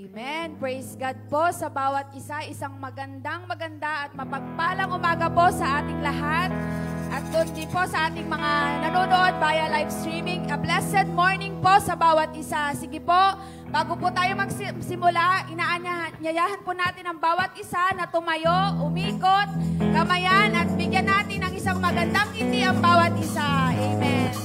Amen. Praise God po sa bawat isa. Isang maganda at mapagpalang umaga po sa ating lahat. At doon din po sa ating mga nanonood via live streaming. A blessed morning po sa bawat isa. Sige po, bago po tayo magsimula, inaanyayahan po natin ang bawat isa na tumayo, umikot, kamayan, at bigyan natin ng isang magandang ngiti ang bawat isa. Amen.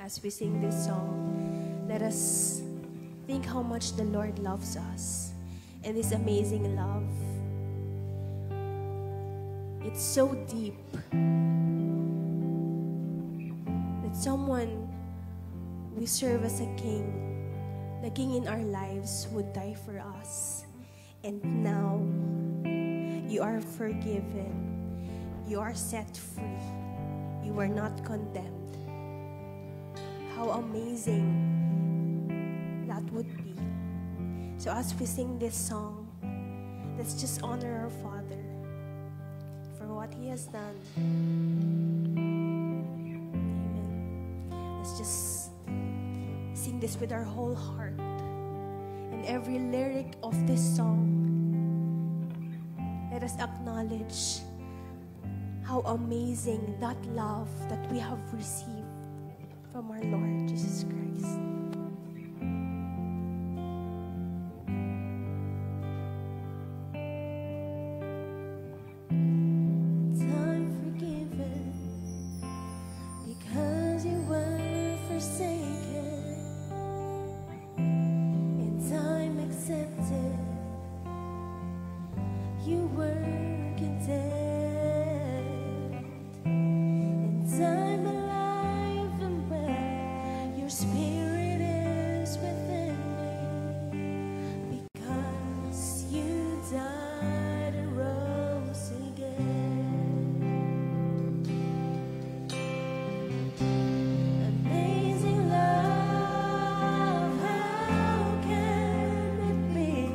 As we sing this song, let us think how much the Lord loves us and this amazing love. It's so deep that someone we serve as a king, the king in our lives, would die for us. And now you are forgiven, you are set free, you are not condemned. How amazing that would be. So as we sing this song, let's just honor our Father for what He has done. Amen. Let's just sing this with our whole heart. And every lyric of this song, let us acknowledge how amazing that love that we have received from our Lord Jesus Christ. Time forgiven because you were forsaken, and time accepted, you were content, and time alive and well, your spirit is within me, because you died and rose again. Amazing love, how can it be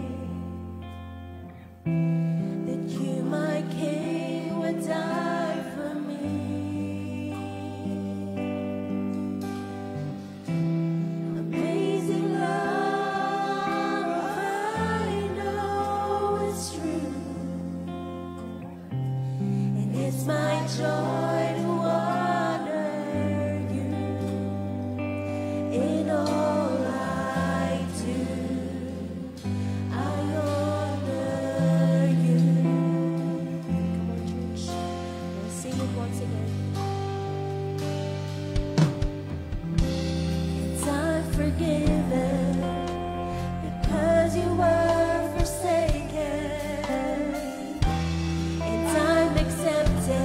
that you, my King, would die for me? Amazing love, I know it's true, and it's my joy to honor you in all I do. I honor you. Come on, church. Let's sing it once again. And time forgiven because you were forsaken, and time accepted,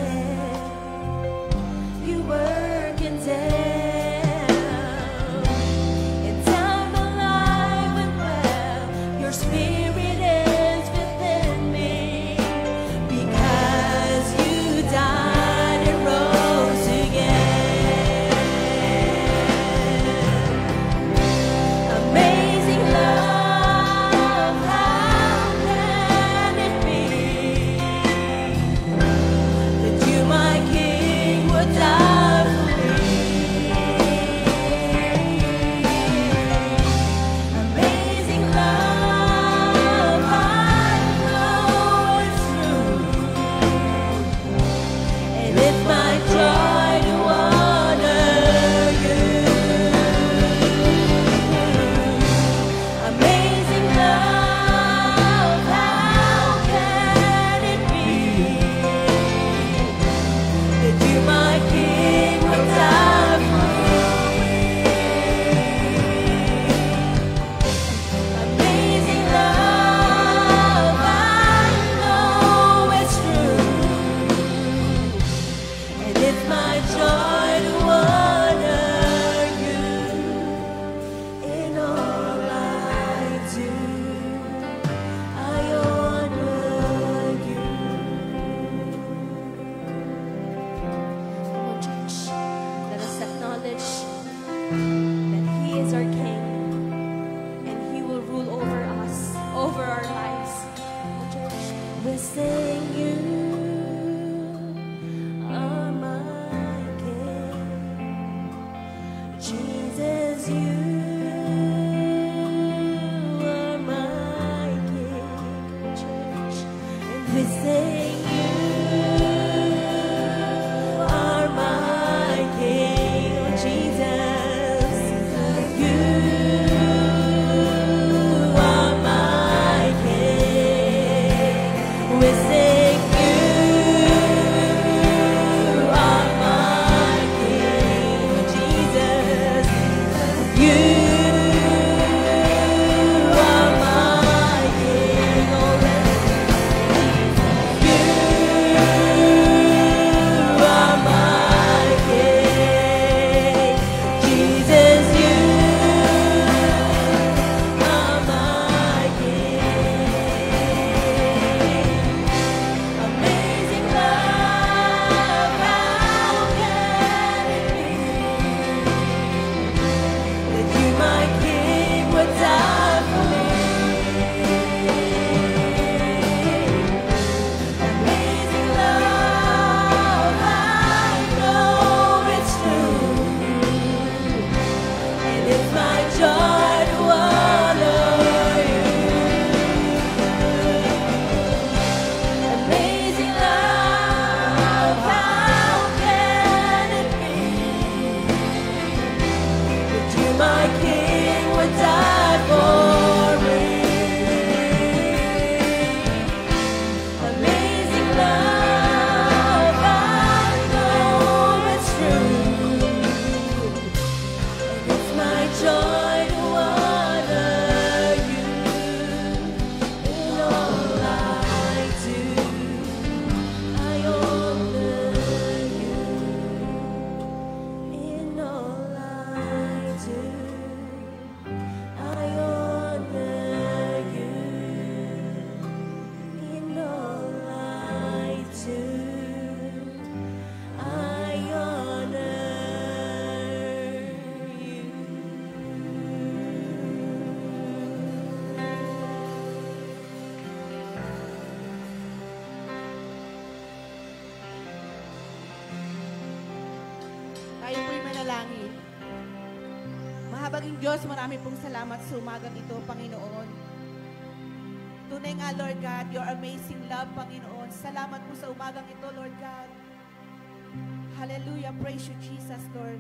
We sing you are my King. Jesus, you are my King. Church, and we sing you are my King. Jesus, you are my King. We sing you are my King. Jesus, you are my King. Oh, let's you are my King. Jesus, you are my King. Amazing love, how can it be that you, my King, would die for me? Amazing love, I know it's true, and it's my joy to honor you. Amazing love, how can it be that you, my King, would die for me? Amazing love, I know it's true, and it's my joy to honor you in all I do. I honor you in all I do. I honor you in all I do. I honor Tayo po'y manalangin. Mahabaging Diyos, marami pong salamat sa umagang ito, Panginoon. Tunay nga, Lord God, your amazing love, Panginoon. Salamat po sa umagang ito, Lord God. Hallelujah, praise you, Jesus, Lord.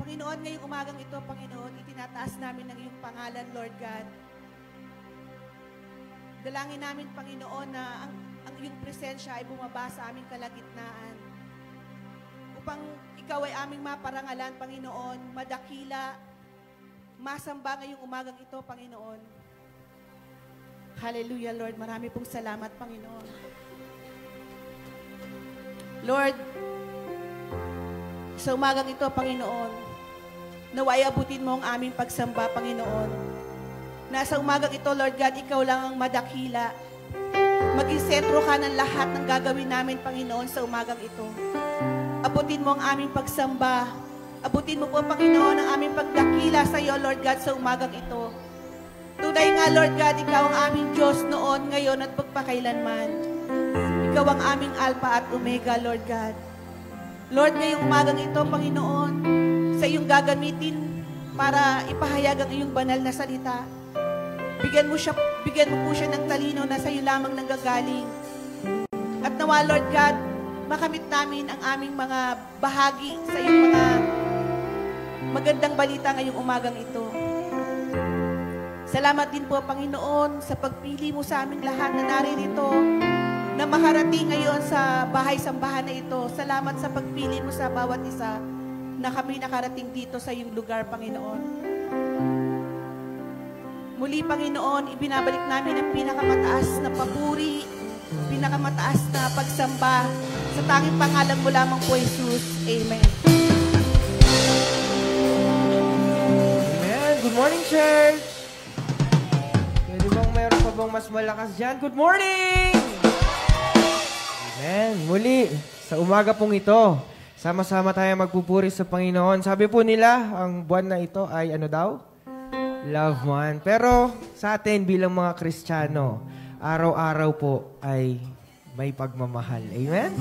Panginoon, ngayong umagang ito, Panginoon, itinataas namin ng iyong pangalan, Lord God. Dalangin namin, Panginoon, na ang iyong presensya ay bumaba sa aming kalagitnaan. Upang ikaw ay aming maparangalan, Panginoon, madakila, masamba ngayong umagang ito, Panginoon. Hallelujah, Lord. Marami pong salamat, Panginoon. Lord, sa umagang ito, Panginoon, naway abutin mo ang aming pagsamba, Panginoon. Nasa umagang ito, Lord God, ikaw lang ang madakila. Maging sentro ka ng lahat ng gagawin namin, Panginoon, sa umagang ito. Abutin mo ang aming pagsamba. Abutin mo po, Panginoon, ang aming pagdakila sa iyo, Lord God, sa umagang ito. Tunay nga, Lord God, ikaw ang aming Diyos noon, ngayon, at pagpakailanman. Ikaw ang aming Alpha at Omega, Lord God. Lord, ngayong umagang ito, Panginoon, sa iyong gagamitin para ipahayag ang iyong banal na salita. Bigyan mo po siya ng talino na sa iyo lamang nanggagaling. At nawa, Lord God, makamit namin ang aming mga bahagi sa iyong mga magandang balita ngayong umagang ito. Salamat din po, Panginoon, sa pagpili mo sa aming lahat na naririto, na makarating ngayon sa bahay-sambahan na ito. Salamat sa pagpili mo sa bawat isa na kami nakarating dito sa iyong lugar, Panginoon. Muli, Panginoon, ibinabalik namin ang pinakamataas na papuri, pinakamataas na pagsamba sa tanging pangalan mo lamang po, Jesus. Amen. Amen. Good morning, church! Pwede bang mayroon pa bang mas malakas dyan? Good morning! Amen. Muli, sa umaga pong ito, sama-sama tayo magpupuri sa Panginoon. Sabi po nila, ang buwan na ito ay ano daw? Love month. Pero sa atin bilang mga Kristiyano, araw-araw po ay may pagmamahal. Amen?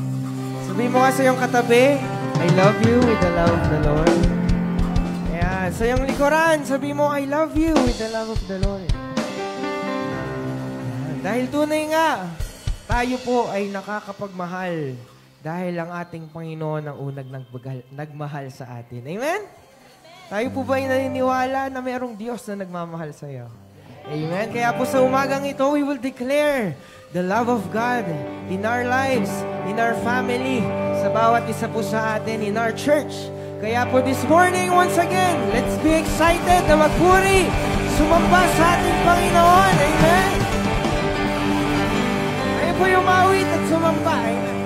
Sabihin mo nga sa iyong katabi, I love you with the love of the Lord. Ayan. Sa iyong likuran, sabihin mo, I love you with the love of the Lord. Ayan. Dahil tunay nga, tayo po ay nakakapagmahal dahil ang ating Panginoon ang unang nagmahal sa atin. Amen? Tayo po ba ay naniniwala na mayroong Diyos na nagmamahal sa iyo? Amen? Kaya po sa umagang ito, we will declare the love of God in our lives, in our family, sa bawat isa po sa atin, in our church. Kaya po this morning, once again, let's be excited na magpuri, sumamba sa ating Panginoon. Amen? Kayo po yung mawit at sumamba. Amen?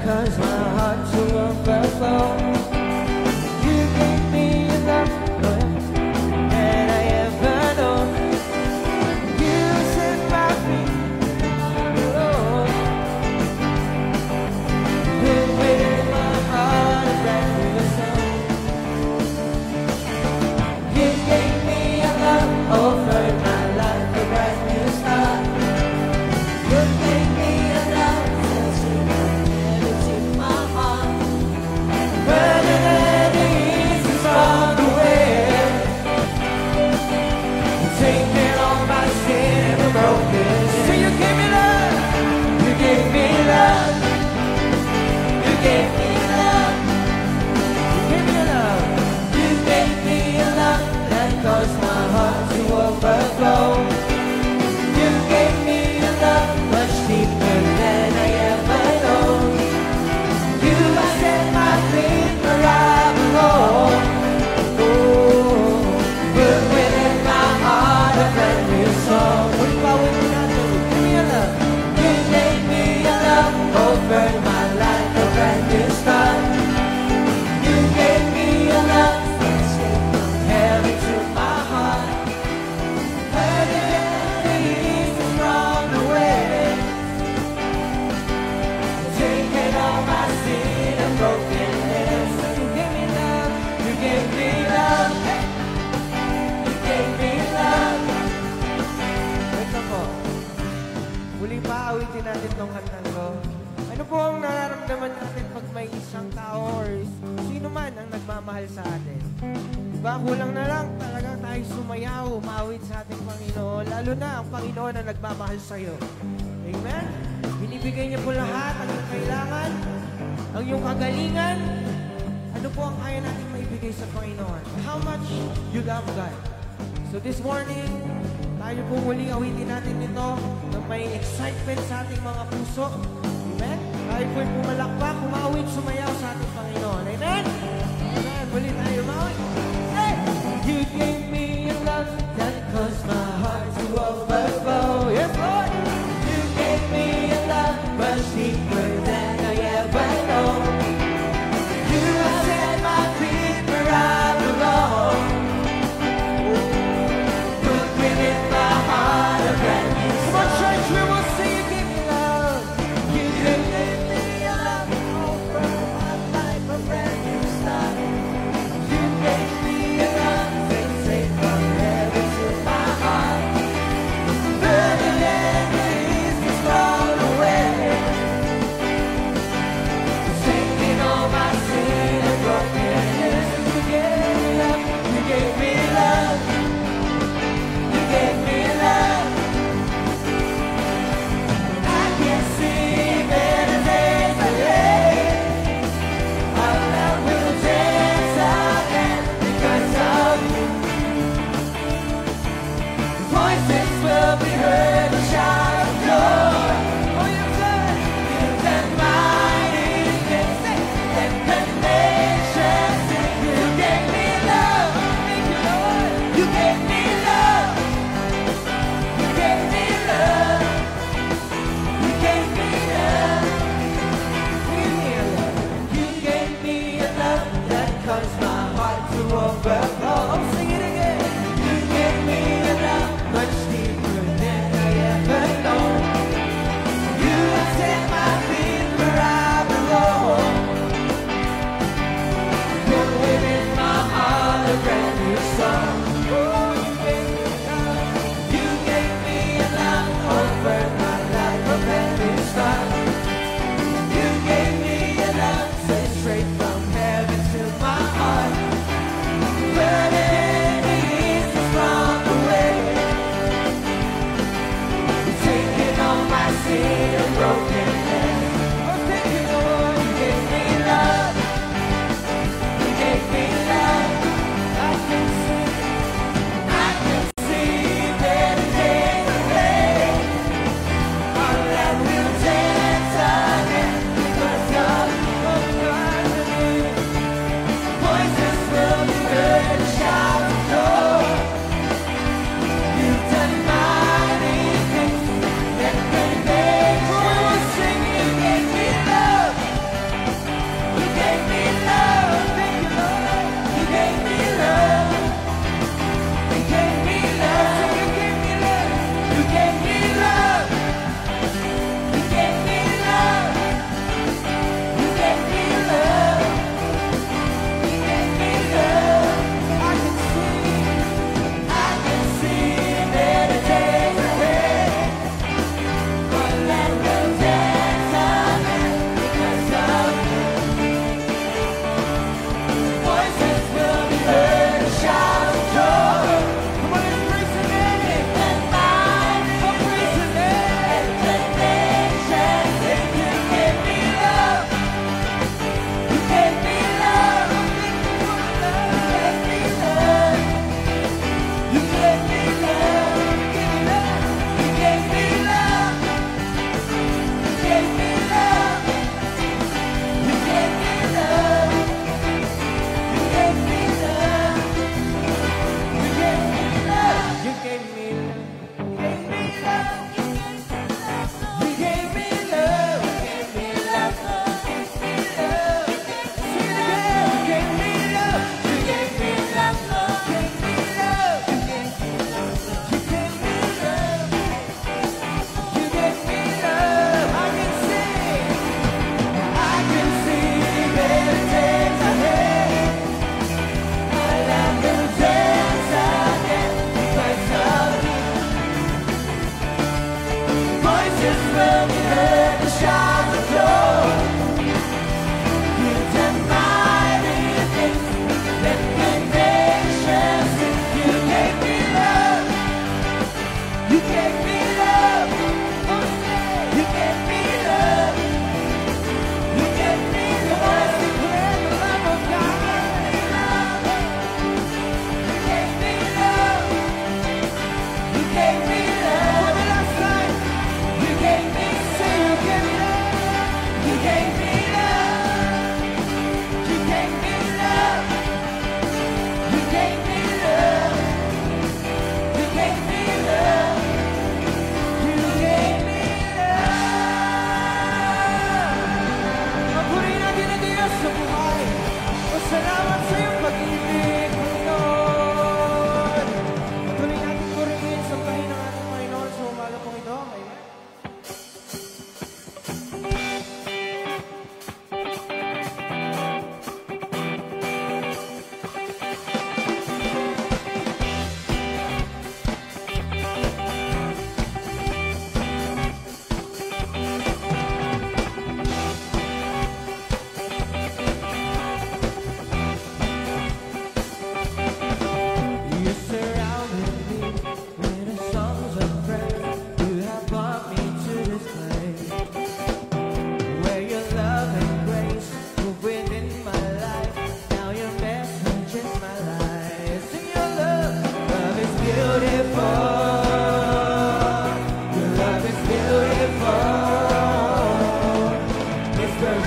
Cause my heart to overflow. You gave me enough than I ever know. You set my feet low. Put within my heart a brand new song. You gave me a love, offered my life a brand new start. You gave me a love that's caused my heart to overflow. You gave me a love much deeper than I ever known. You set my feet where I belong. Oh, put within my heart a brand new song. What about when you got to give me a love? You gave me a love, offered my life a brand new start. You gave me a love that's from heaven to my heart. Heard it is from the way. Taking all my sin and brokenness. You gave me love. You gave me love. You gave me love. Ito po. Muling paawitin natin tong kantang ko. Ano po ang nararamdaman natin pag may isang tao or sino man ang nagmamahal sa atin? Diba, kulang na lang talaga tayo sumayaw, umawit sa ating Panginoon. Lalo na ang Panginoon na nagmamahal sa iyo. Amen? Binibigay niya po lahat ang iyong kailangan, ang iyong kagalingan. Ano po ang kaya natin maibigay sa Panginoon? How much you love God. So this morning, tayo po muling awitin natin ito na may excitement sa ating mga puso. Amen? Tayo po'y pumalakpak, umawit, sumayaw sa ating Panginoon. Amen? Amen. Muli tayo umawit. Hey! You gave me a love that caused my heart to overflow. Yes, Lord. You gave me a love much deeper than I ever know. You have set my feet where I belong. Put within my heart a brand new song. Come on, church, we will sing. You give me love. You gave me a love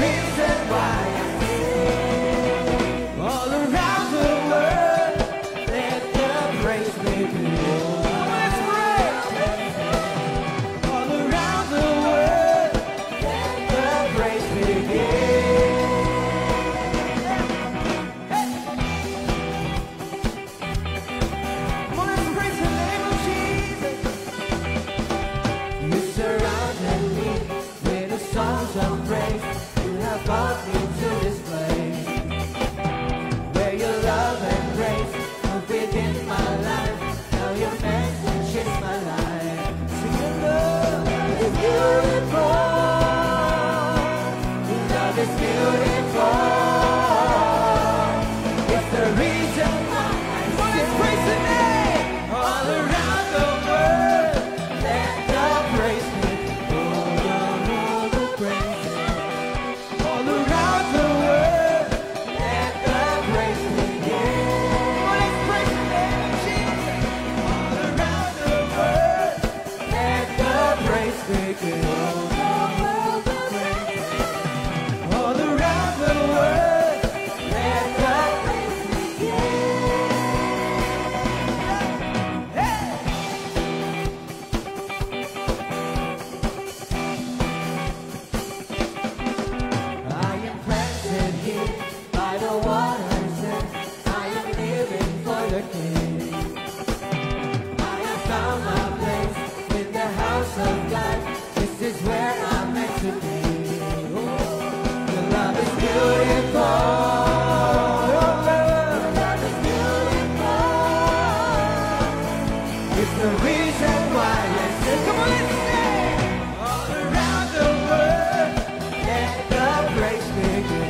reason why I sing. All around the world, let the praise begin. All around the world, let the praise begin. Come on, let's praise the name of Jesus. You surrounded me with the songs of praise. You have brought me to this place where your love and grace are within my life. Now your message is my life. Sing your love is beautiful. Your love is beautiful. It's the reason why I sing. Praise the name. All around the world, let the praise begin. All the praise. All around the world, let the praise begin. Oh, let's praise the name of Jesus. All around the world, let the praise begin. All around the world, let the praise begin. Hey! I am planted here by the waters, and I am living for the King. I have found my place in the house of God. This is where I'm meant to be. Oh, your love is beautiful. Your love is beautiful. It's the reason why I sing. Come on, let's sing. All around the world, let the praise begin.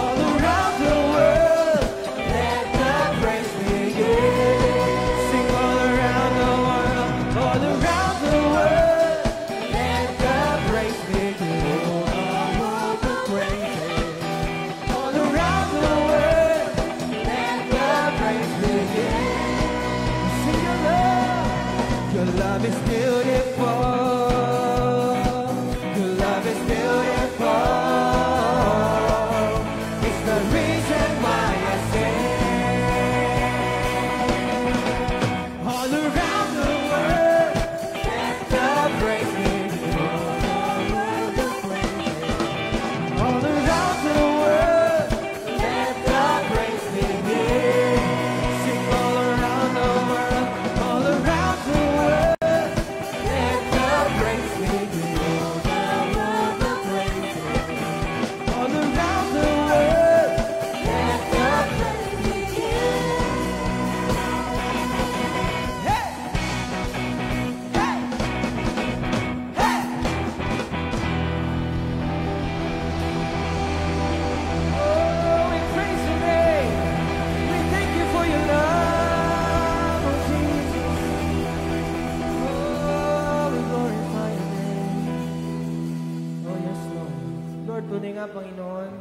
All around the world, let the praise begin. Sing all around the world, all around the world, let the praise begin. All around the world, let the praise begin. Sing your love is beautiful. Your love is beautiful. It's the reason why I sing. All around the world, let the praise begin. All around the world, let the praise begin. Sing all around the world, all around the world, let the praise begin. All around the world, let the praise begin. Hey! Hey! Hey! Oh, we praise your name. We thank you for your love, oh Jesus. Oh, we glorify your name. Oh, yes, Lord. Lord, tunay nga, Panginoon,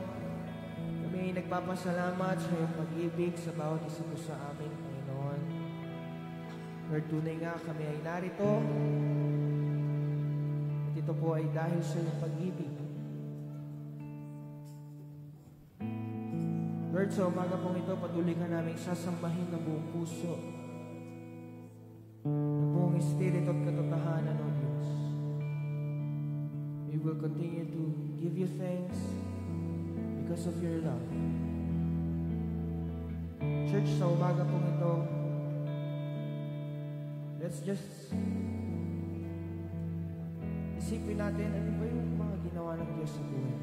kami nagpapasalamat sa iyong pag-ibig sa bawat isa po sa amin, Panginoon. Lord, tunay nga kami ay narito. At ito po ay dahil sa iyong pag-ibig. Lord, sa umaga pong ito, patuloy ka namin sasambahin ng buong puso, ng buong espiritu at katotohanan, O Diyos. We will continue to give you thanks because of your love. Church, sa umaga pong ito, let's just isipin natin ano ba yung mga ginawa ng Diyos sa buhay.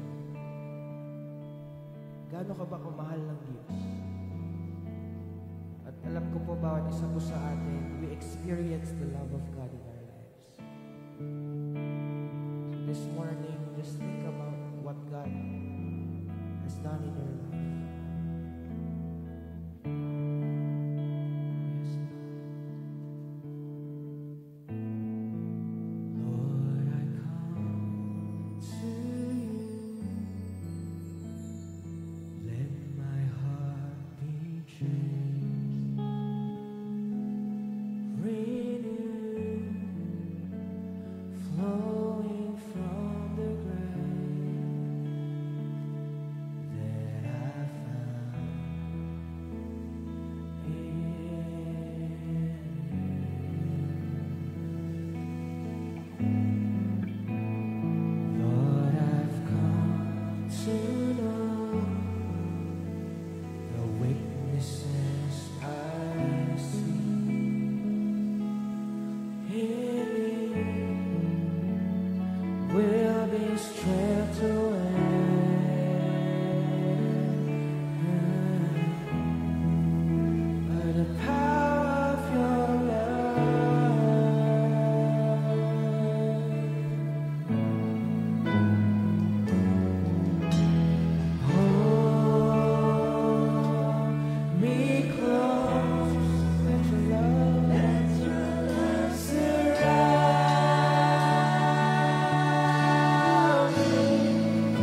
Gaano ka ba kamahal ng Diyos? At alam ko po bawat isa po sa atin, we experience the love of God in our lives. So this morning, just think about what God has done in your life. Yes. Lord, I come to you. Let my heart be changed, renewed, flowing from strength to end. By the power of your love. Hold me close. Let your love surround me.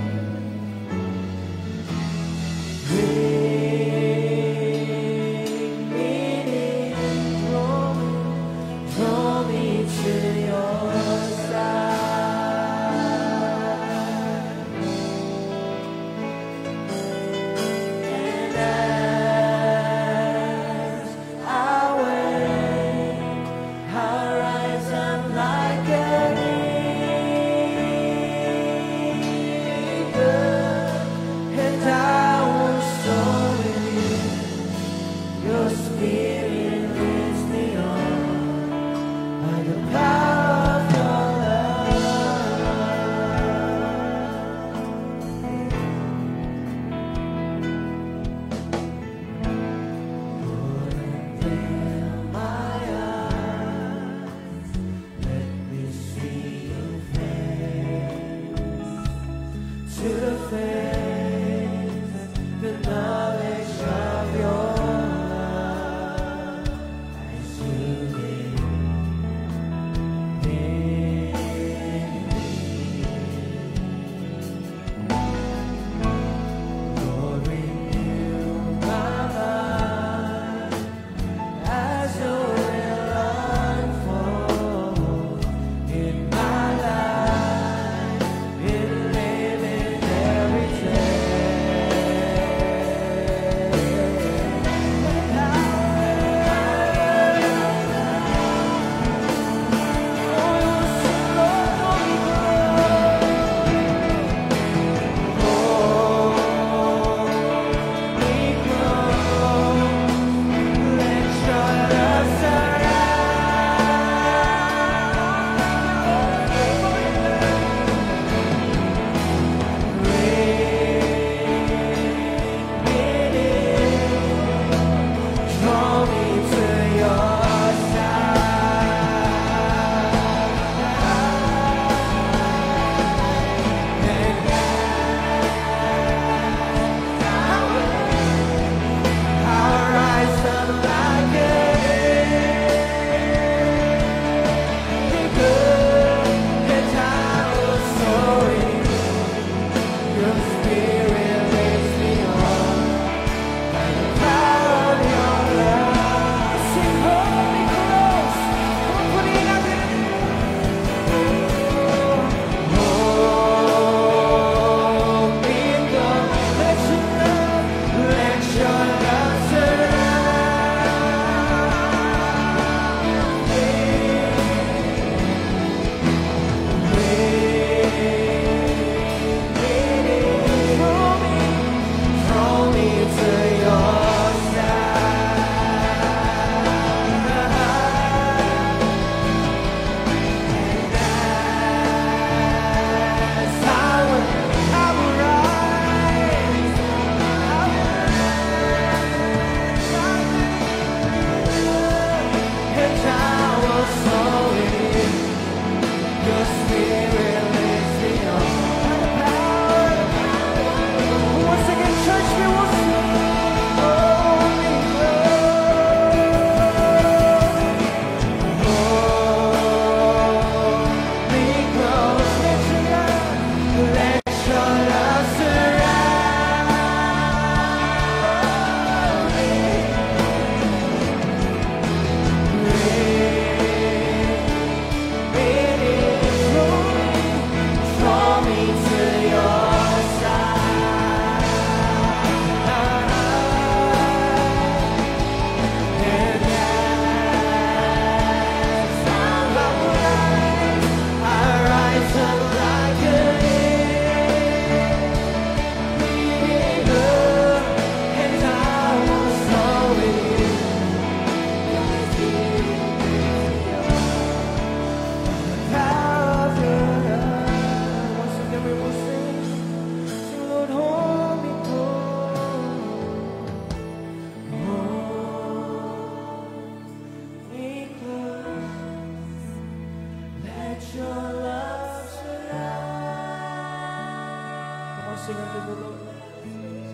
Sing unto the Lord.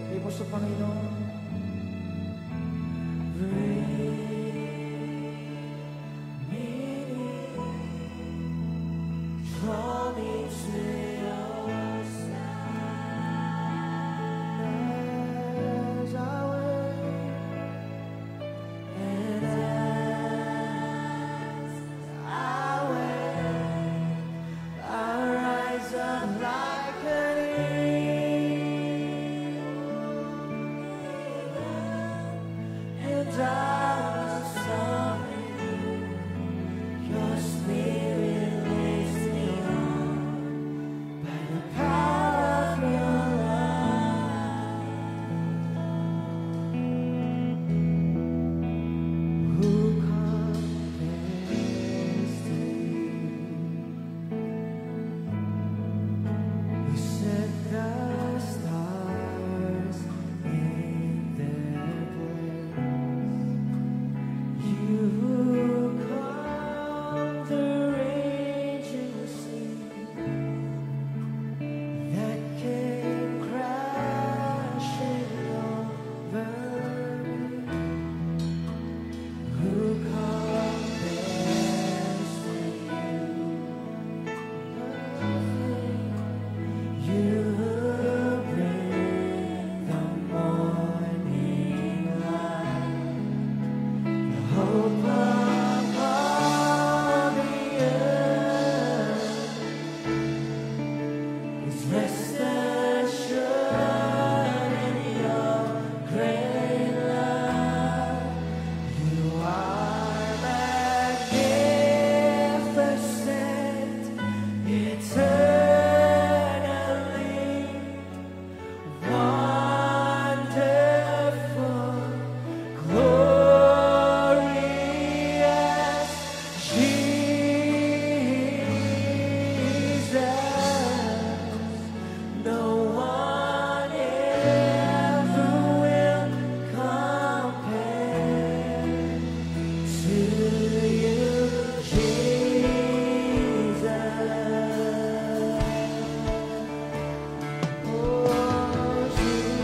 Sabihin mo sa Panginoon. Draw me to your side as I wait, and as I wait, I rise up like an eagle, and I will summon your spirit leads me on by the power of your love. Who compares to you? Who set the stars in their place? You calm the raging sea that came crashing over me. Who compares to you? You bring the morning light, the hope of all the earth is rest assured in your great love. You are magnificent, eternally wonderful, glorious Jesus. No one ever will compare to you, Jesus. Oh, Jesus.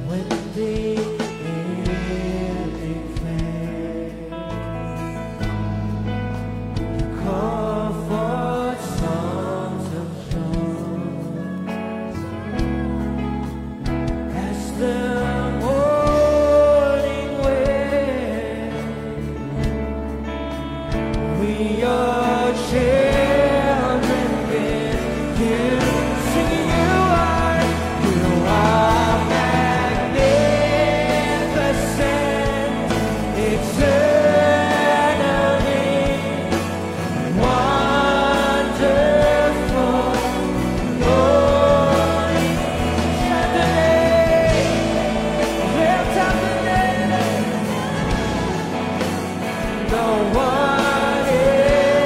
When the evening fades, you call forth songs of joy as the morning wind. We are children with you, singing you are magnificent, eternally wonderful, glory. Shout the name, lift up the name. No one ever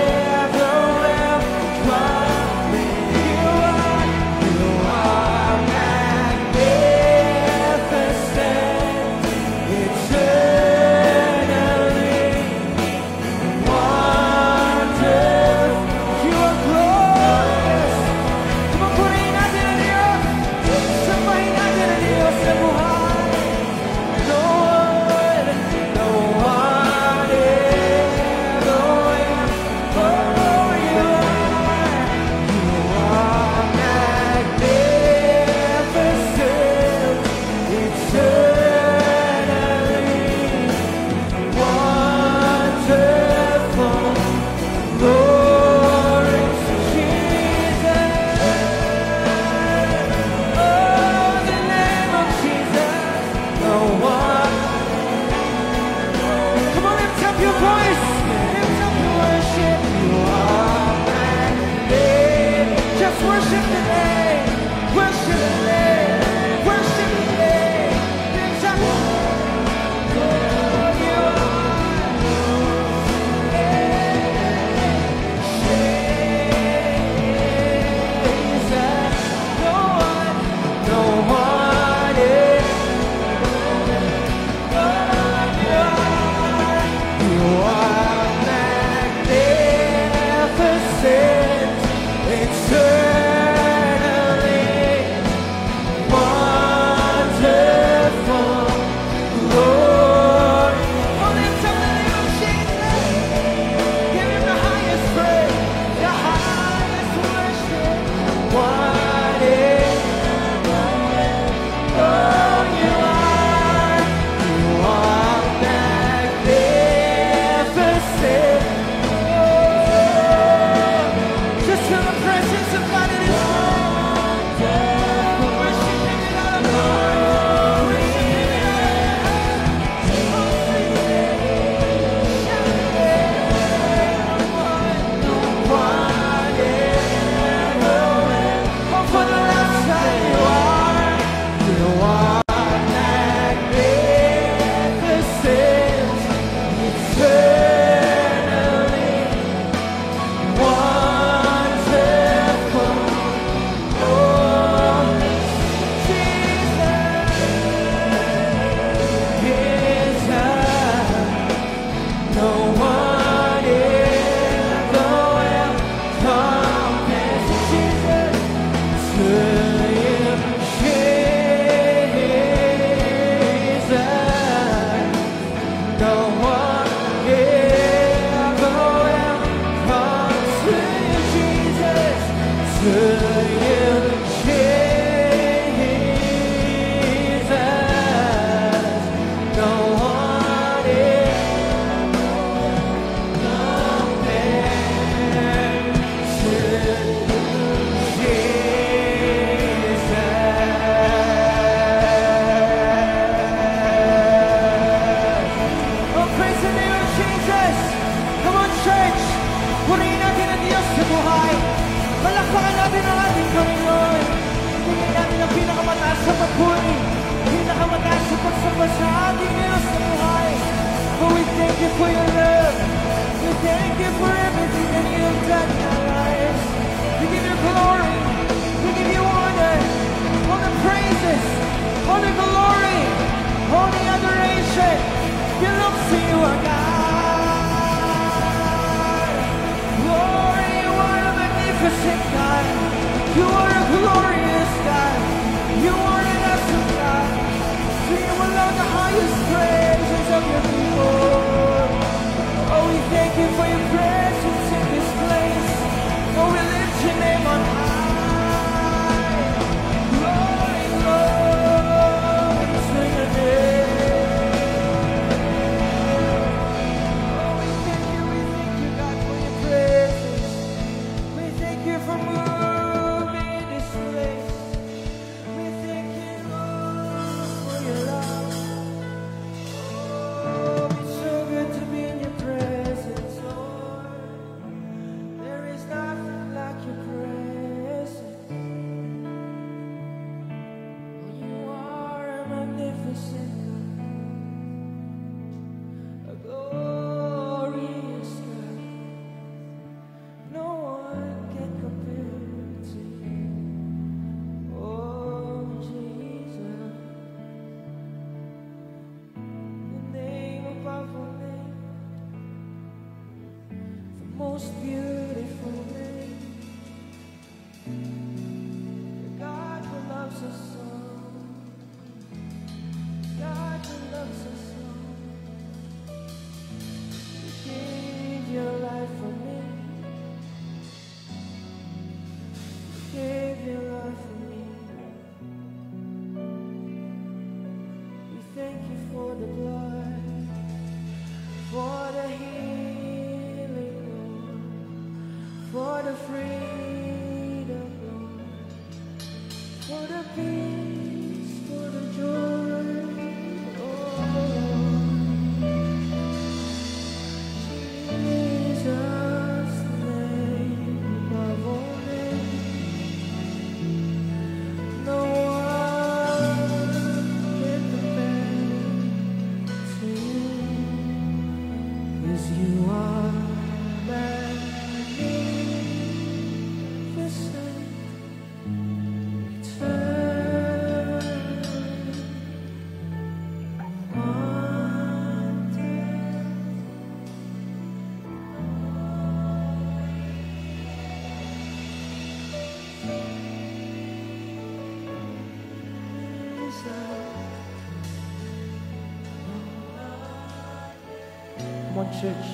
Come on, church.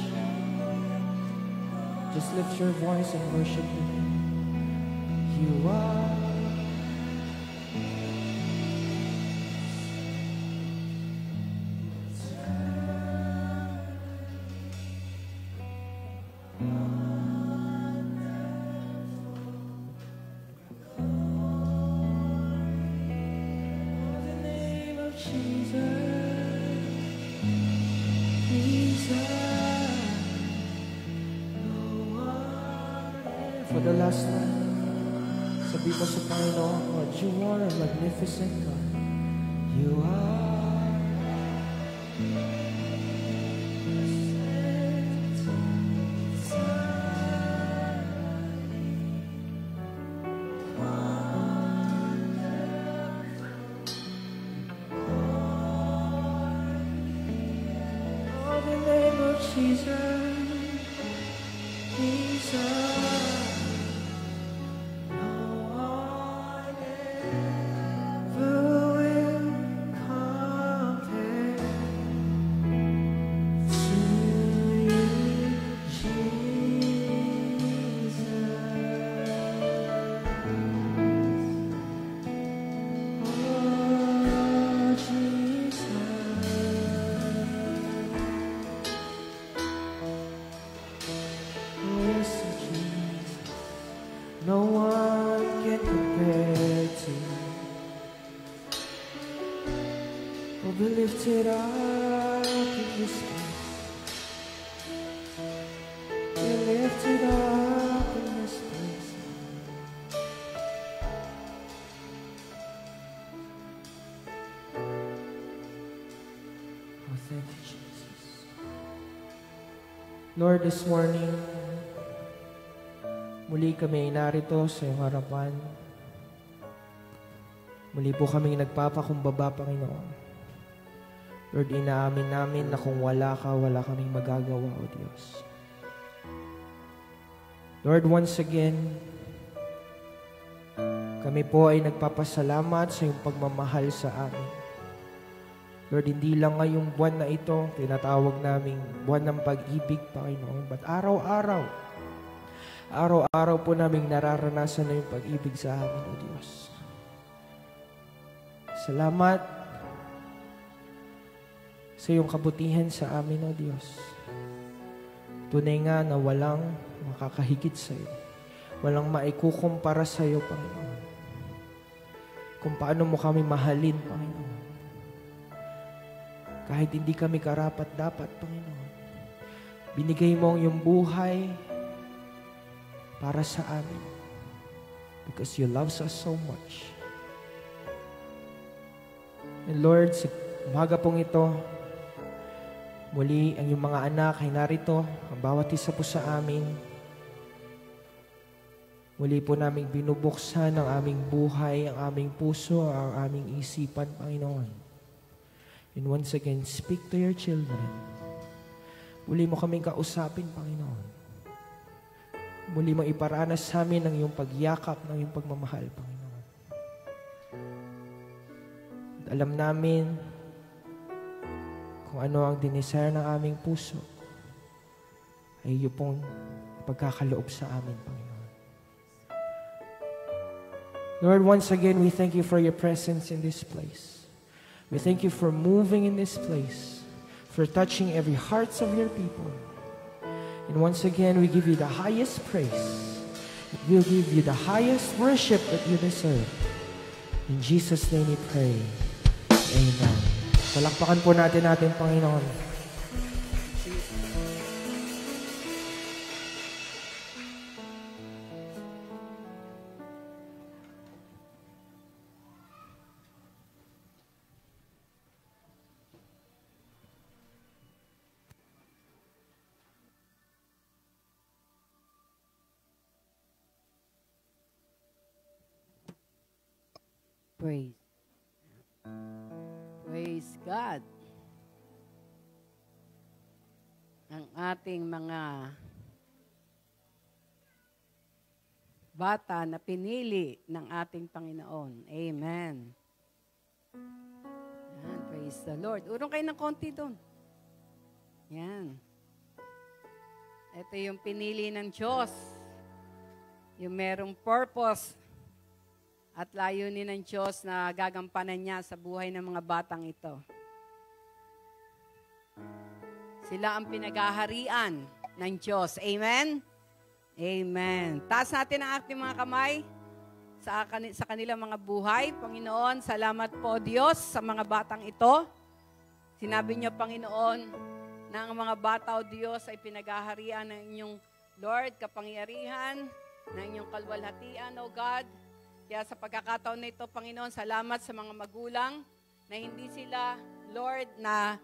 Just lift your voice and worship Him. You are. For the last time, sabi mo sa Panginoon, God, you are a magnificent God. You are. Oh, the name of Jesus, Jesus. lifted up in this place. You're lifted up in this place. Oh, thank you, Jesus. Lord, this morning, muli kami narito sa iyong harapan. Muli po kaming nagpapakumbaba, Panginoon. Lord, inaamin namin na kung wala ka, wala kaming magagawa, O Diyos. Lord, once again, kami po ay nagpapasalamat sa iyong pagmamahal sa amin. Lord, hindi lang ngayong buwan na ito, tinatawag naming buwan ng pag-ibig, Panginoon, but araw-araw po naming nararanasan na yung pag-ibig sa amin, O Diyos. Salamat sa iyong kabutihan sa amin, O Diyos. Tunay nga na walang makakahigit sa iyo. Walang maikukumpara sa iyo, Panginoon. Kung paano mo kami mahalin, Panginoon. Kahit hindi kami karapat-dapat, Panginoon. Binigay mo ang iyong buhay para sa amin. Because you love us so much. And Lord, sa umaga pong ito, muli ang iyong mga anak ay narito, ang bawat isa po sa amin. Muli po naming binubuksan ang aming buhay, ang aming puso, ang aming isipan, Panginoon. And once again, speak to your children. Muli mo kaming kausapin, Panginoon. Muli mo iparanas sa amin ang iyong pagyakap, ng iyong pagmamahal, Panginoon. Alam namin kung ano ang dinesire ng aming puso ay iyo pong pagkakaloob sa amin, Panginoon. Lord, once again, we thank you for your presence in this place. We thank you for moving in this place, for touching every hearts of your people. And once again, we give you the highest praise. We'll give you the highest worship that you deserve. In Jesus' name we pray. Amen. Palakpakan po natin, Panginoon. Praise God. Ang ating mga bata na pinili ng ating Panginoon. Amen. Yan, praise the Lord. Urong kayo ng konti doon. Yan. Ito yung pinili ng Diyos. Yung merong purpose at layunin ng Diyos na gagampanan niya sa buhay ng mga batang ito. Sila ang pinagaharian ng Diyos. Amen? Amen. Taas natin ang ating mga kamay sa kanilang mga buhay. Panginoon, salamat po Diyos sa mga batang ito. Sinabi niyo, Panginoon, na ang mga bata o Diyos ay pinagaharian ng inyong Lord, kapangyarihan, ng inyong kalwalhatian, O God. Kaya sa pagkakataon na ito, Panginoon, salamat sa mga magulang na hindi sila, Lord, na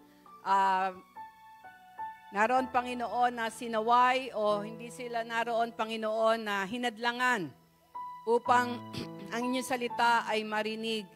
naroon, Panginoon, na sinaway o hindi sila naroon, Panginoon, na hinadlangan upang ang inyong salita ay marinig.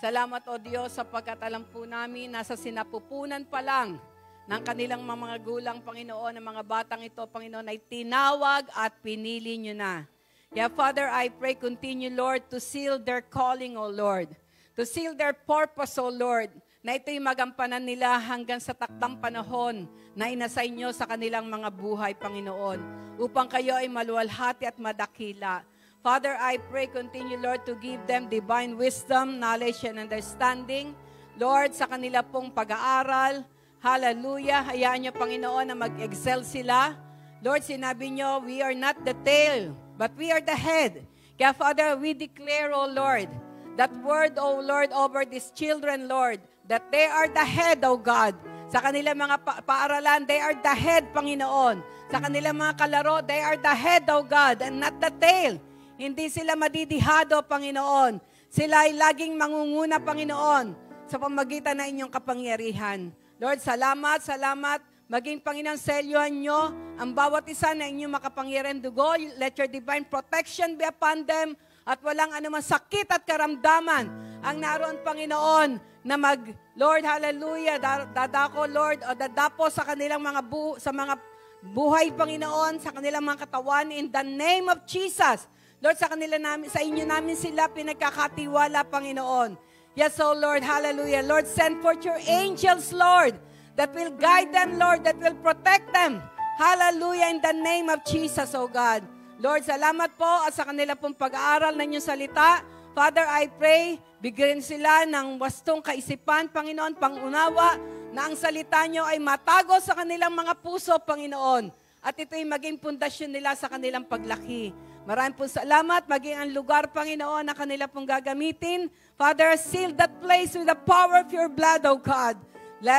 Salamat, O Diyos, sapagkat alam po namin nasa sinapupunan pa lang ng kanilang mga gulang, Panginoon, ng mga batang ito, Panginoon, ay tinawag at pinili nyo na. Kaya, Father, I pray, continue, Lord, to seal their calling, O Lord. To seal their purpose, O Lord, na ito'y magampanan nila hanggang sa takdang panahon na inasay nyo sa kanilang mga buhay, Panginoon, upang kayo ay maluwalhati at madakila. Father, I pray, continue, Lord, to give them divine wisdom, knowledge, and understanding. Lord, sa kanila pong pag-aaral, hallelujah, hayaan nyo, Panginoon, na mag-excel sila. Lord, sinabi nyo, we are not the tail, but we are the head. Kaya, Father, we declare, O Lord, that word, O Lord, over these children, Lord, that they are the head, O God. Sa kanilang mga paaralan, they are the head, Panginoon. Sa kanilang mga kalaro, they are the head, O God, and not the tail. Hindi sila madidihado, Panginoon. Sila ay laging mangunguna, Panginoon, sa pamagitan ng inyong kapangyarihan. Lord, salamat, salamat. Maging Panginoon, selyuhan nyo ang bawat isa na inyong makapangyarihan dugo. Let your divine protection be upon them at walang anumang sakit at karamdaman ang naroon, Panginoon, na Lord, hallelujah, dadako, Lord, o dadapo sa kanilang mga buhay, Panginoon, sa kanilang mga katawan, in the name of Jesus. Lord, sa inyo namin sila pinagkakatiwala, Panginoon. Yes, oh Lord, hallelujah. Lord, send forth your angels, Lord, that will guide them, Lord, that will protect them. Hallelujah, in the name of Jesus, oh God. Lord, salamat po at sa kanila pong pag-aaral ng inyong salita. Father, I pray, bigyan sila ng wastong kaisipan, Panginoon, pangunawa, na ang salita nyo ay matago sa kanilang mga puso, Panginoon. At ito'y maging pundasyon nila sa kanilang paglaki. Maraming po salamat, maging ang lugar, Panginoon, na kanila pong gagamitin. Father, seal that place with the power of your blood, O God.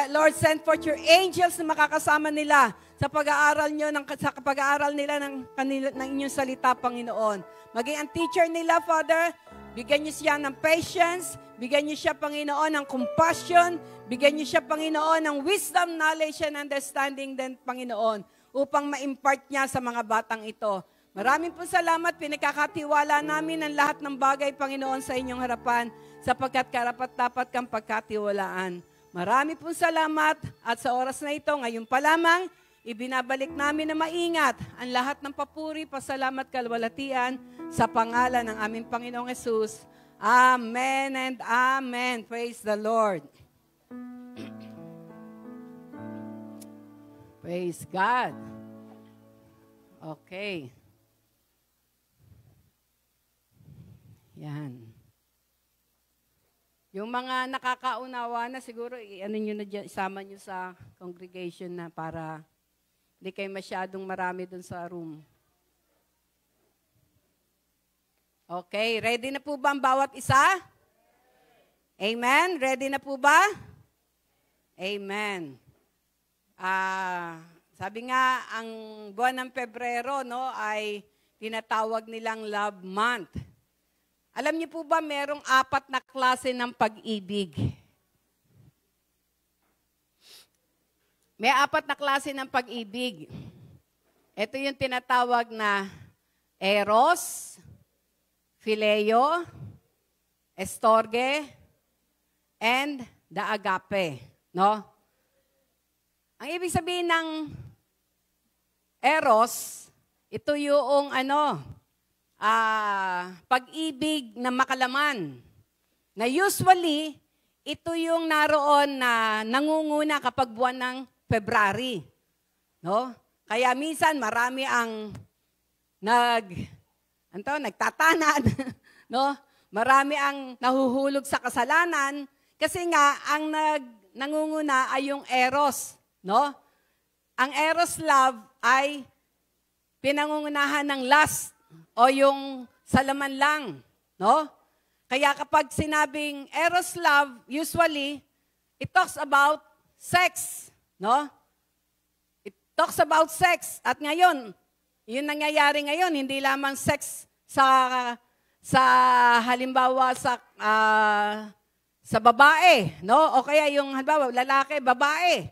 Lord, send forth your angels na makakasama nila sa pag-aaral nyo, sa pag-aaral nila ng inyong salita, Panginoon. Maging ang teacher nila, Father, bigyan niyo siya ng patience, bigyan niyo siya, Panginoon, ng compassion, bigyan niyo siya, Panginoon, ng wisdom, knowledge, and understanding din, Panginoon, upang ma-impart niya sa mga batang ito. Maraming po salamat, pinagkakatiwala namin ang lahat ng bagay, Panginoon, sa inyong harapan, sapagkat karapat-dapat kang pagkatiwalaan. Marami po salamat at sa oras na ito, ngayon pa lamang, ibinabalik namin na maingat ang lahat ng papuri, pasalamat, kalwalatian sa pangalan ng aming Panginoong Hesus. Amen and amen. Praise the Lord. Praise God. Okay. Yan. Yung mga nakakaunawa na siguro, ano nyo na dyan, isama nyo sa congregation na para hindi kayo masyadong marami dun sa room. Okay, ready na po ba ang bawat isa? Amen? Ready na po ba? Amen. Sabi nga, ang buwan ng Pebrero, no, ay tinatawag nilang Love Month. Alam niyo po ba, merong 4 na klase ng pag-ibig? May 4 na klase ng pag-ibig. Ito yung tinatawag na Eros, Phileo, Estorge, and the Agape. No? Ang ibig sabihin ng Eros, ito yung pag-ibig na makalaman. Na usually, ito yung naroon na nangunguna kapag buwan ng February. No? Kaya minsan marami ang nagtatanad, no? Marami ang nahuhulog sa kasalanan kasi nga ang nangunguna ay yung Eros, no? Ang Eros love ay pinangungunahan ng lust o yung salaman lang, no? Kaya kapag sinabing Eros love, usually it talks about sex, no? It talks about sex. At ngayon, yun nangyayari ngayon, hindi lamang sex sa halimbawa sa babae, no? O kaya yung halimbawa lalaki, babae,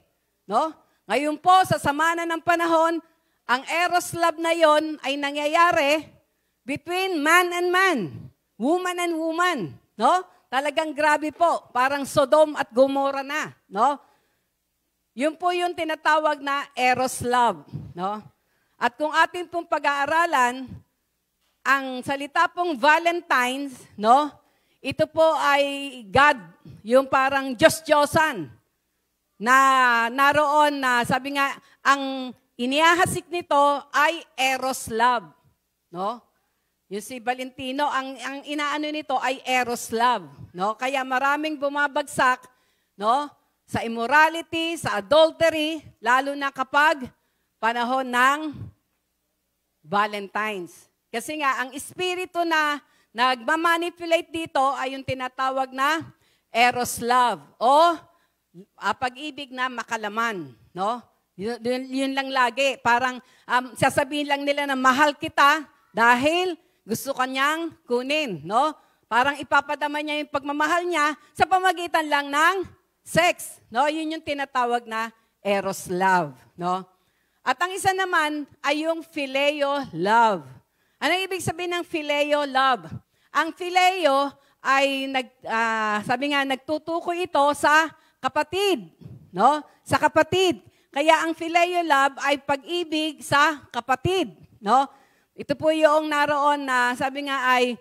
no? Ngayon po sa sama na ng panahon, ang Eros love na yon ay nangyayari between man and man, woman and woman, no? Talagang grabe po, parang Sodom at Gomorrah na, no? Yun po yung tinatawag na Eros love, no? At kung ating pong pag-aaralan, ang salita pong Valentine's, no? Ito po ay God, yung parang Diyos-Diyosan, na naroon na, sabi nga, ang iniahasik nito ay Eros love, no? Yung si Valentino, ang inaano nito ay Eros love, no? Kaya maraming bumabagsak, no? Sa immorality, sa adultery, lalo na kapag panahon ng Valentine's. Kasi nga, ang espiritu na nagmamanipulate dito ay yung tinatawag na Eros love o Pag-ibig na makalaman, no? Yun lang lagi. Parang sasabihin lang nila na mahal kita dahil gusto kanyang kunin, no? Parang ipapadama niya yung pagmamahal niya sa pamagitan lang ng sex, no? Yun yung tinatawag na eros love, no? At ang isa naman ay yung phileo love. Ano ibig sabihin ng phileo love? Ang phileo ay sabi nga nagtutukoy ito sa kapatid, no? Sa kapatid. Kaya ang phileo love ay pag-ibig sa kapatid, no? Ito po yung naroon na sabi nga ay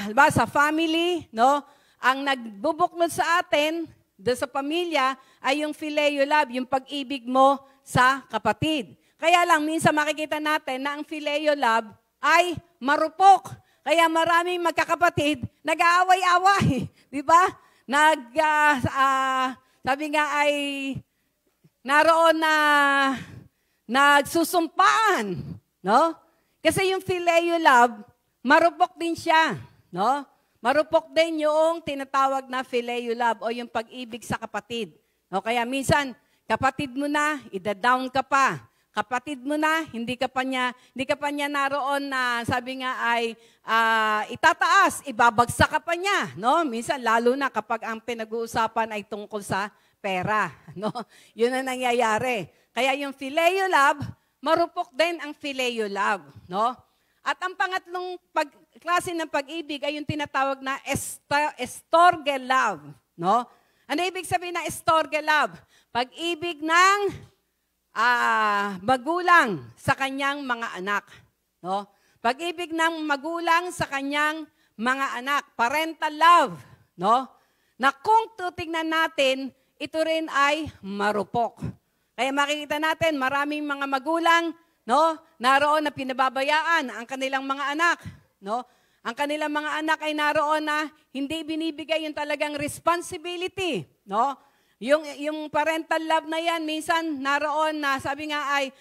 diba, sa family, no? Ang nagbubuklod sa atin doon sa pamilya ay yung phileo love, yung pag-ibig mo sa kapatid. Kaya lang minsan makikita natin na ang phileo love ay marupok. Kaya maraming magkakapatid nag-aaway-away, di ba? Sabi nga ay naroon na nagsusumpaan, no? Kasi yung phileo love, marupok din siya, no? Marupok din yung tinatawag na phileo love o yung pag-ibig sa kapatid. No? Kaya minsan, kapatid mo na, ida-down ka pa. Kapatid mo na, hindi ka pa niya naroon na sabi nga ay itataas, ibabagsak ka pa niya, no? Minsan lalo na kapag ang pinag-uusapan ay tungkol sa pera, no? Yun ang nangyayari. Kaya yung phileo love, marupok din ang phileo love, no? At ang pangatlong klase ng pag-ibig ay yung tinatawag na estorge love, no? Ano ibig sabihin na estorge love? Pag-ibig ng magulang sa kanyang mga anak, no? Pag-ibig ng magulang sa kanyang mga anak, parental love, no? Na kung tutingnan natin, ito rin ay marupok. Kaya makikita natin, maraming mga magulang, no, naroon na pinababayaan ang kanilang mga anak, no? Ang kanilang mga anak ay naroon na hindi binibigay yung talagang responsibility, no? Yung parental love na yan, minsan naroon na sabi nga ay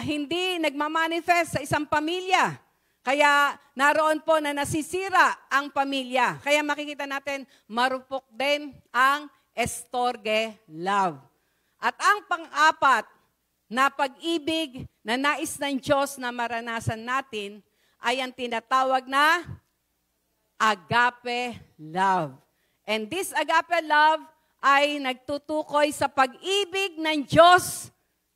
hindi nagmamanifest sa isang pamilya. Kaya naroon po na nasisira ang pamilya. Kaya makikita natin, marupok din ang estorge love. At ang pang-apat na pag-ibig na nais ng Diyos na maranasan natin ay ang tinatawag na agape love. And this agape love ay nagtutukoy sa pag-ibig ng Diyos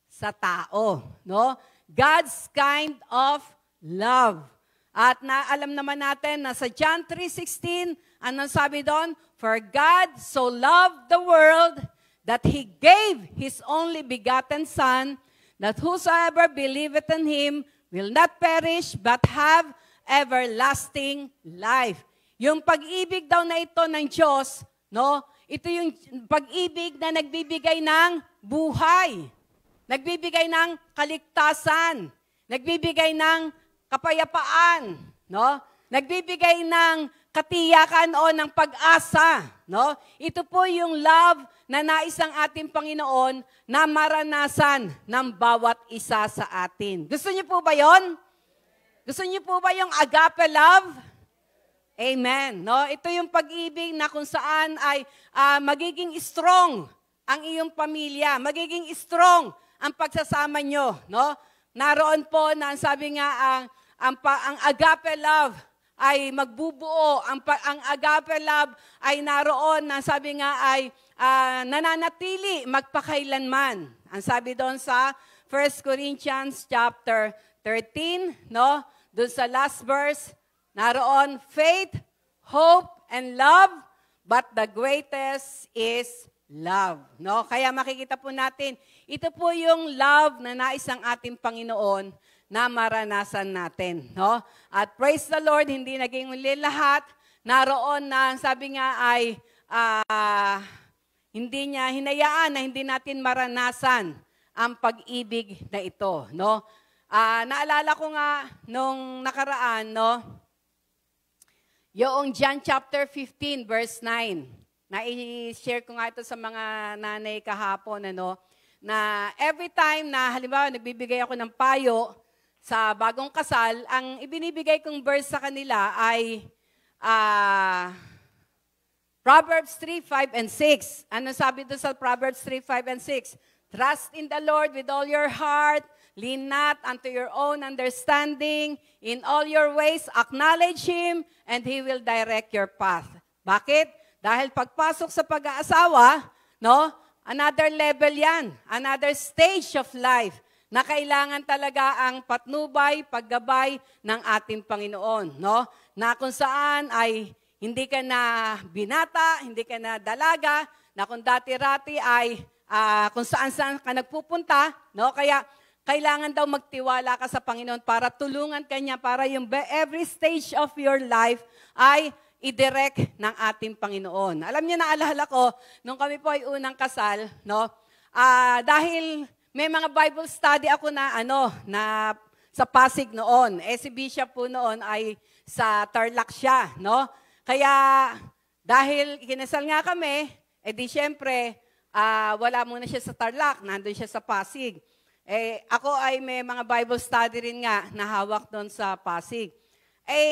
sa tao, no? God's kind of love. At alam naman natin na sa John 3:16, anong sabi doon? For God so loved the world that He gave His only begotten Son, that whosoever believeth in Him will not perish but have everlasting life. Yung pag-ibig daw na ito ng Diyos, no? Ito yung pag-ibig na nagbibigay ng buhay, nagbibigay ng kaligtasan, nagbibigay ng kapayapaan, no? Nagbibigay ng katiyakan o ng pag-asa, no? Ito po yung love na nais ng ating Panginoon na maranasan ng bawat isa sa atin. Gusto niyo po ba 'yon? Gusto niyo po ba yung agape love? Amen. No, ito yung pag-ibig na kung saan ay magiging strong ang iyong pamilya, magiging strong ang pagsasama nyo, no? Naroon po na sabi nga ang agape love ay magbubuo, ang agape love ay naroon na sabi nga ay nananatili magpakailanman. Ang sabi doon sa 1 Corinthians chapter 13, no? Doon sa last verse, naroon faith, hope, and love, but the greatest is love. No? Kaya makikita po natin, ito po yung love na nais ng ating Panginoon na maranasan natin. No? At praise the Lord, hindi naging uli lahat. Naroon na sabi nga ay hindi niya hinayaan na hindi natin maranasan ang pag-ibig na ito. No? Naalala ko nga nung nakaraan, no? Yung John chapter 15 verse 9. Na-share ko nga ito sa mga nanay kahapon, ano, na every time na halimbawa nagbibigay ako ng payo sa bagong kasal, ang ibinibigay kong verse sa kanila ay Proverbs 3:5 and 6. Ano sabi doon sa Proverbs 3:5 and 6? Trust in the Lord with all your heart. Lean not unto your own understanding. In all your ways, acknowledge Him, and He will direct your path. Bakit? Dahil pagpasok sa pag-aasawa, no, another level yan. Another stage of life na kailangan talaga ang patnubay, paggabay ng ating Panginoon. No? Na kung saan ay hindi ka na binata, hindi ka na dalaga, na kung dati-rati ay kung saan-saan ka nagpupunta. No? Kaya kailangan daw magtiwala ka sa Panginoon para tulungan ka niya, para yung every stage of your life ay i-direct ng ating Panginoon. Alam niyo, naalala ko, nung kami po ay unang kasal, no? Dahil may mga Bible study ako na sa Pasig noon. Si Bishop po noon ay sa Tarlac siya, no? Kaya dahil kinasal nga kami, di syempre, wala muna siya sa Tarlac, nandun siya sa Pasig. Ako ay may mga Bible study rin nga na hawak doon sa Pasig.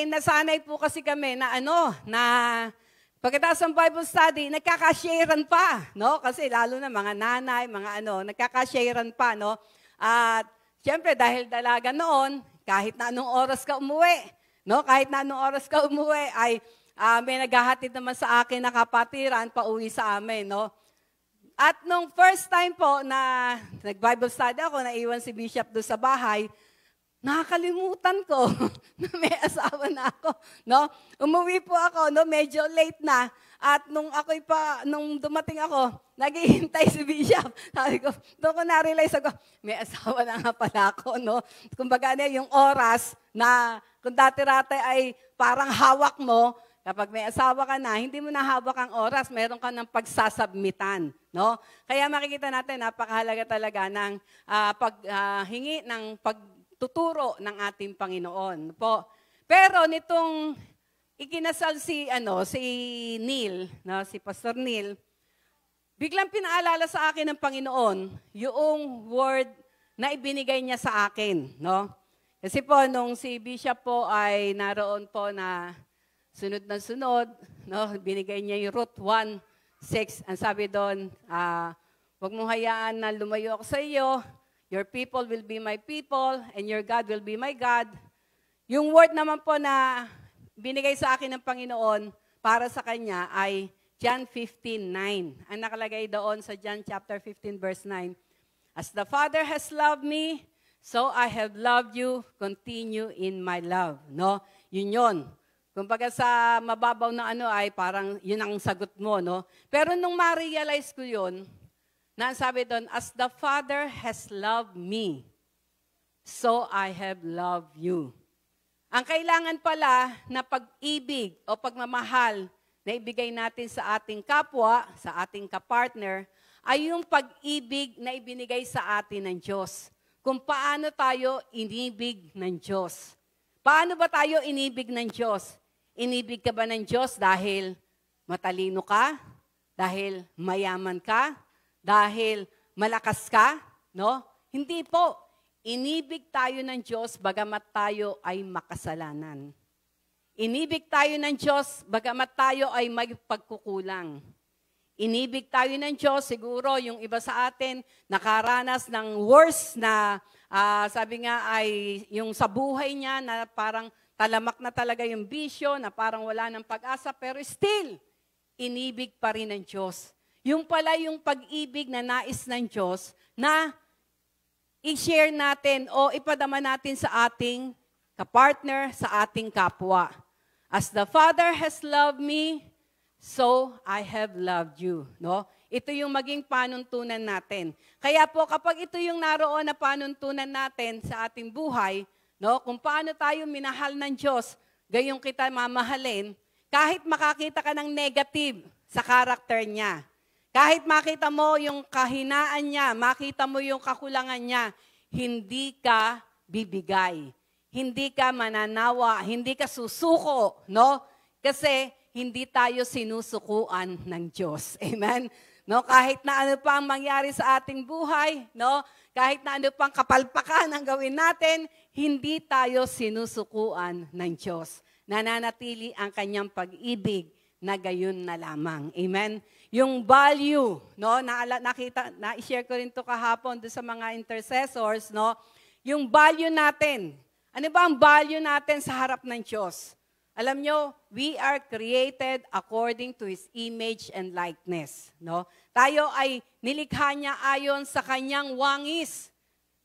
Nasanay po kasi kami na pagkatapos ng Bible study, nagkakasharean pa, no? Kasi lalo na mga nanay, mga nagkakasharean pa, no? At siyempre dahil dalaga noon, kahit na anong oras ka umuwi, no? Kahit na anong oras ka umuwi ay may naghahatid naman sa akin na kapatiran pauwi sa amin, no? At nung first time po na nag-Bible study ako, naiwan si Bishop doon sa bahay, nakakalimutan ko na may asawa na ako, no? Umuwi po ako, no, medyo late na. At nung dumating ako, naghihintay si Bishop. Sabi ko, doon ko na-realize ako, may asawa na nga pala ako, no? Kumbaga yung oras na kung dati-rate ay parang hawak mo, kapag may asawa ka na, hindi mo na hawak ang oras, meron ka ng pagsasubmitan, no? Kaya makikita natin, napakahalaga talaga ng paghingi ng pagtuturo ng ating Panginoon po. Pero nitong ikinasal si Neil, no, si Pastor Neil, biglang pinaalala sa akin ng Panginoon yung word na ibinigay niya sa akin, no? Kasi po nung si Bishop po ay naroon po na sunod na sunod, no, binigay niya yung Ruth 1:6. Ang sabi doon, huwag mong hayaan na lumayo ako sa iyo. Your people will be my people, and your God will be my God. Yung word naman po na binigay sa akin ng Panginoon para sa Kanya ay John 15:9. Ang nakalagay doon sa John chapter 15, verse 9. As the Father has loved me, so I have loved you, continue in my love. No? Yun. Kumbaga sa mababaw na ay parang yun ang sagot mo, no? Pero nung ma-realize ko yun, na sabi doon, as the Father has loved me, so I have loved you. Ang kailangan pala na pag-ibig o pagmamahal na ibigay natin sa ating kapwa, sa ating kapartner, ay yung pag-ibig na ibinigay sa atin ng Diyos. Kung paano tayo inibig ng Diyos. Paano ba tayo inibig ng Diyos? Inibig ka ba ng Diyos dahil matalino ka? Dahil mayaman ka? Dahil malakas ka? No? Hindi po. Inibig tayo ng Diyos bagamat tayo ay makasalanan. Inibig tayo ng Diyos bagamat tayo ay may pagkukulang. Inibig tayo ng Diyos, siguro yung iba sa atin nakaranas ng worst na sabi nga ay yung sa buhay niya na parang talamak na talaga yung bisyo, na parang wala ng pag-asa, pero still, inibig pa rin ng Diyos. Yung pala yung pag-ibig na nais ng Diyos na i-share natin o ipadama natin sa ating kapartner, sa ating kapwa. As the Father has loved me, so I have loved you. No? Ito yung maging panuntunan natin. Kaya po kapag ito yung naroon na panuntunan natin sa ating buhay, no, kung paano tayo minahal ng Diyos, gayong kita mamahalin, kahit makakita ka ng negative sa karakter niya, kahit makita mo yung kahinaan niya, makita mo yung kakulangan niya, hindi ka bibigay. Hindi ka mananawa, hindi ka susuko, no? Kasi hindi tayo sinusukuan ng Diyos. Amen? No, kahit na ano pa ang mangyari sa ating buhay, no? Kahit na ano pang kapalpakan ang gawin natin, hindi tayo sinusukuan ng Diyos. Nananatili ang kanyang pag-ibig na gayon na lamang. Amen? Yung value, no, na-share ko rin to kahapon doon sa mga intercessors, no, yung value natin. Ano ba ang value natin sa harap ng Diyos? Alam nyo, we are created according to His image and likeness. No? Tayo ay nilikha niya ayon sa kanyang wangis.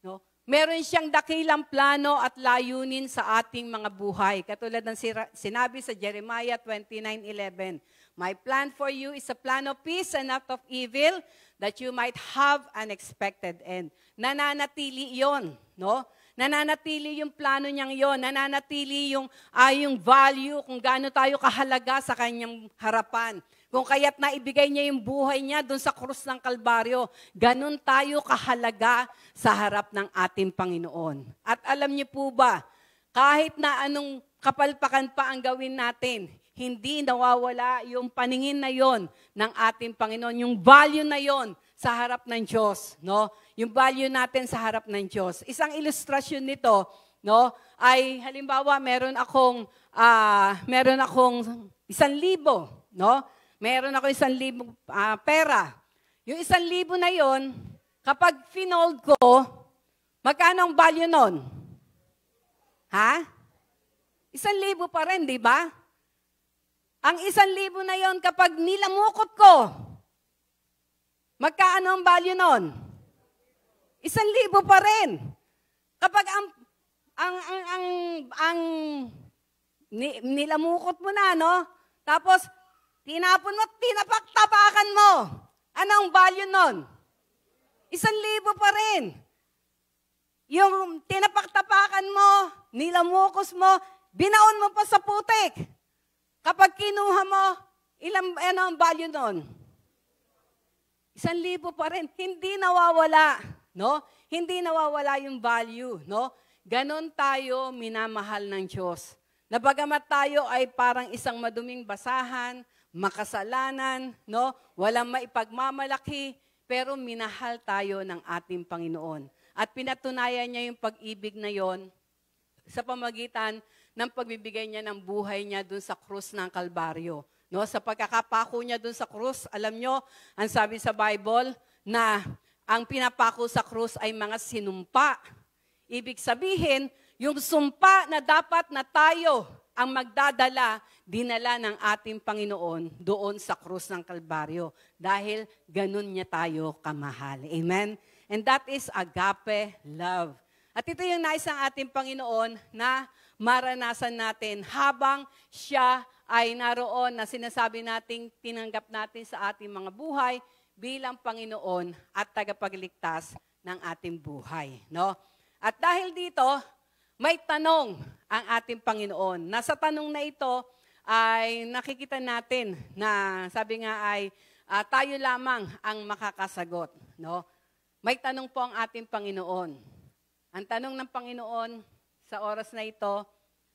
No? Meron siyang dakilang plano at layunin sa ating mga buhay. Katulad ng sinabi sa Jeremiah 29:11, "My plan for you is a plan of peace and not of evil, that you might have an expected end." Nananatili yon, no? Nananatili yung plano niyang yon, nananatili yung value kung gaano tayo kahalaga sa kanyang harapan. Kung kaya't naibigay niya yung buhay niya doon sa krus ng Kalbaryo, ganun tayo kahalaga sa harap ng ating Panginoon. At alam niyo po ba, kahit na anong kapalpakan pa ang gawin natin, hindi nawawala yung paningin na yon ng ating Panginoon, yung value na yon sa harap ng Diyos, no? Yung value natin sa harap ng Diyos. Isang ilustrasyon nito, no, ay halimbawa meron akong 1,000, no? Meron ako 1,000 pera. Yung 1,000 na yon, kapag finold ko, magkano ang value nun? Ha? 1,000 pa rin, di ba? Ang 1,000 na yon, kapag nilamukot ko, magkano ang value nun? 1,000 pa rin. Kapag nilamukot mo na, no? Tapos, tinapon mo, tinapaktapakan mo. Anong value nun? 1,000 pa rin. Yung tinapaktapakan mo, nilamukos mo, binaon mo pa sa putik. Kapag kinuha mo, ano ang value nun? 1,000 pa rin. Hindi nawawala, no? Hindi nawawala yung value, no? Ganon tayo minamahal ng Diyos. Na bagamat tayo ay parang isang maduming basahan, makasalanan, no? Walang maipagmamalaki, pero minahal tayo ng ating Panginoon. At pinatunayan niya yung pag-ibig na yon sa pamagitan ng pagbibigay niya ng buhay niya dun sa krus ng Kalbaryo. No, sa pagkakapako niya dun sa krus, alam nyo, ang sabi sa Bible, na ang pinapako sa krus ay mga sinumpa. Ibig sabihin, yung sumpa na dapat na tayo ang magdadala, dinala ng ating Panginoon doon sa krus ng Kalbaryo. Dahil ganun niya tayo kamahal. Amen? And that is agape love. At ito yung nais ng ating Panginoon na maranasan natin habang siya ay naroon na sinasabi nating tinanggap natin sa ating mga buhay bilang Panginoon at tagapagligtas ng ating buhay. No? At dahil dito, may tanong ang ating Panginoon. Nasa tanong na ito ay nakikita natin na sabi nga ay tayo lamang ang makakasagot. No? May tanong po ang ating Panginoon. Ang tanong ng Panginoon sa oras na ito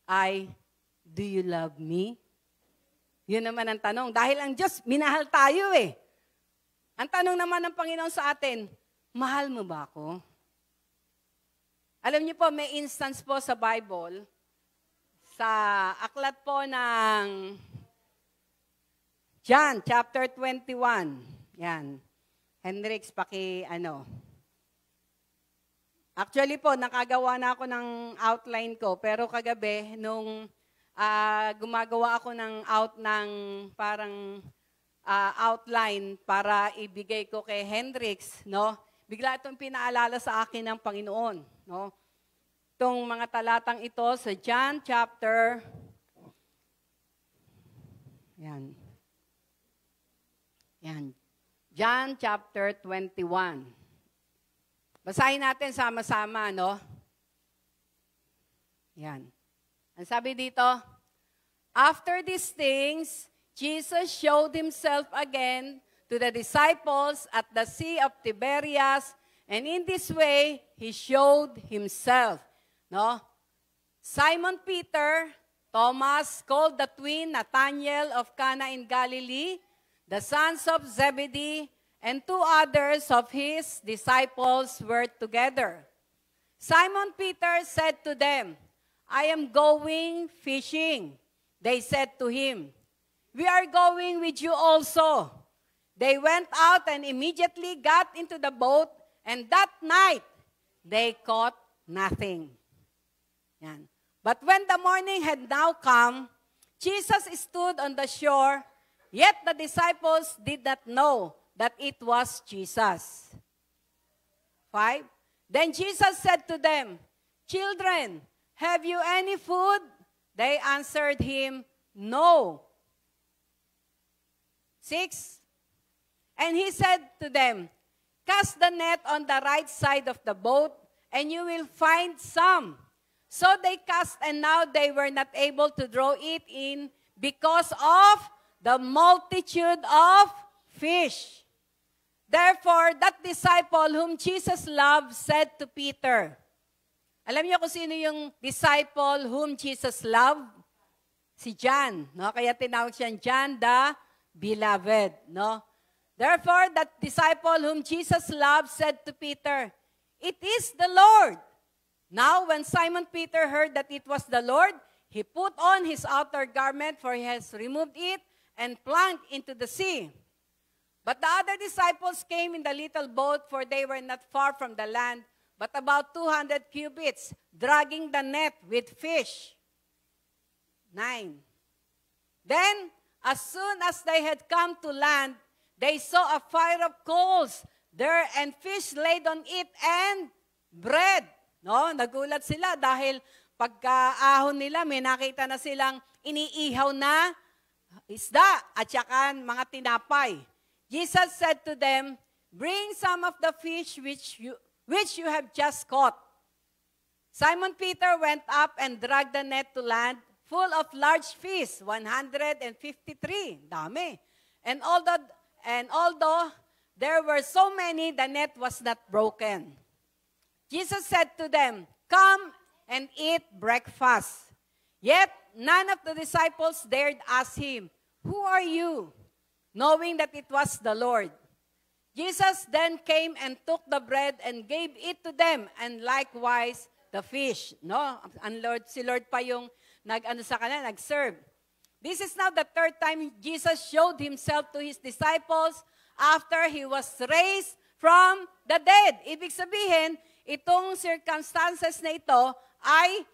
ay, do you love me? Yun naman ang tanong. Dahil ang Diyos, minahal tayo eh. Ang tanong naman ng Panginoon sa atin, mahal mo ba ako? Alam niyo po, may instance po sa Bible, sa aklat po ng John, chapter 21. Yan. Hendrix, Actually po, nakagawa na ako ng outline ko, pero kagabi, nung gumagawa ako ng outline para ibigay ko kay Hendrix, no? Bigla itong pinaalala sa akin ng Panginoon, no? Itong mga talatang ito sa John chapter John chapter 21. Basahin natin sama-sama, no? Yan. Ang sabi dito, after these things, Jesus showed himself again to the disciples at the Sea of Tiberias, and in this way, he showed himself. No? Simon Peter, Thomas, called the twin, Nathanael of Cana in Galilee, the sons of Zebedee, and 2 others of his disciples were together. Simon Peter said to them, I am going fishing. They said to him, we are going with you also. They went out and immediately got into the boat, and that night, they caught nothing. Yan. But when the morning had now come, Jesus stood on the shore, yet the disciples did not know that it was Jesus. 5. Then Jesus said to them, "Children, have you any food?" They answered him, "No." 6. And he said to them, "Cast the net on the right side of the boat, and you will find some." So they cast, and now they were not able to draw it in because of the multitude of fish. Therefore, that disciple whom Jesus loved said to Peter, alam niyo kung sino yung disciple whom Jesus loved? Si John, no? Kaya tinawag siyang John the Beloved, no? Therefore, that disciple whom Jesus loved said to Peter, "It is the Lord." Now, when Simon Peter heard that it was the Lord, he put on his outer garment, for he has removed it, and plunged into the sea. But the other disciples came in the little boat, for they were not far from the land, but about 200 cubits, dragging the net with fish. 9. Then, as soon as they had come to land, they saw a fire of coals there, and fish laid on it, and bread. No, nagulat sila dahil pagkaahon nila, may nakita na silang iniihaw na isda at saka mga tinapay. Jesus said to them, "Bring some of the fish which you have just caught." Simon Peter went up and dragged the net to land, full of large fish, 153. Dami. And although there were so many, the net was not broken. Jesus said to them, "Come and eat breakfast." Yet none of the disciples dared ask him, "Who are you?" knowing that it was the Lord. Jesus then came and took the bread and gave it to them, and likewise the fish. No? Si Lord pa yung nag-serve. This is now the third time Jesus showed himself to his disciples after he was raised from the dead. Ibig sabihin, itong circumstances na ito ay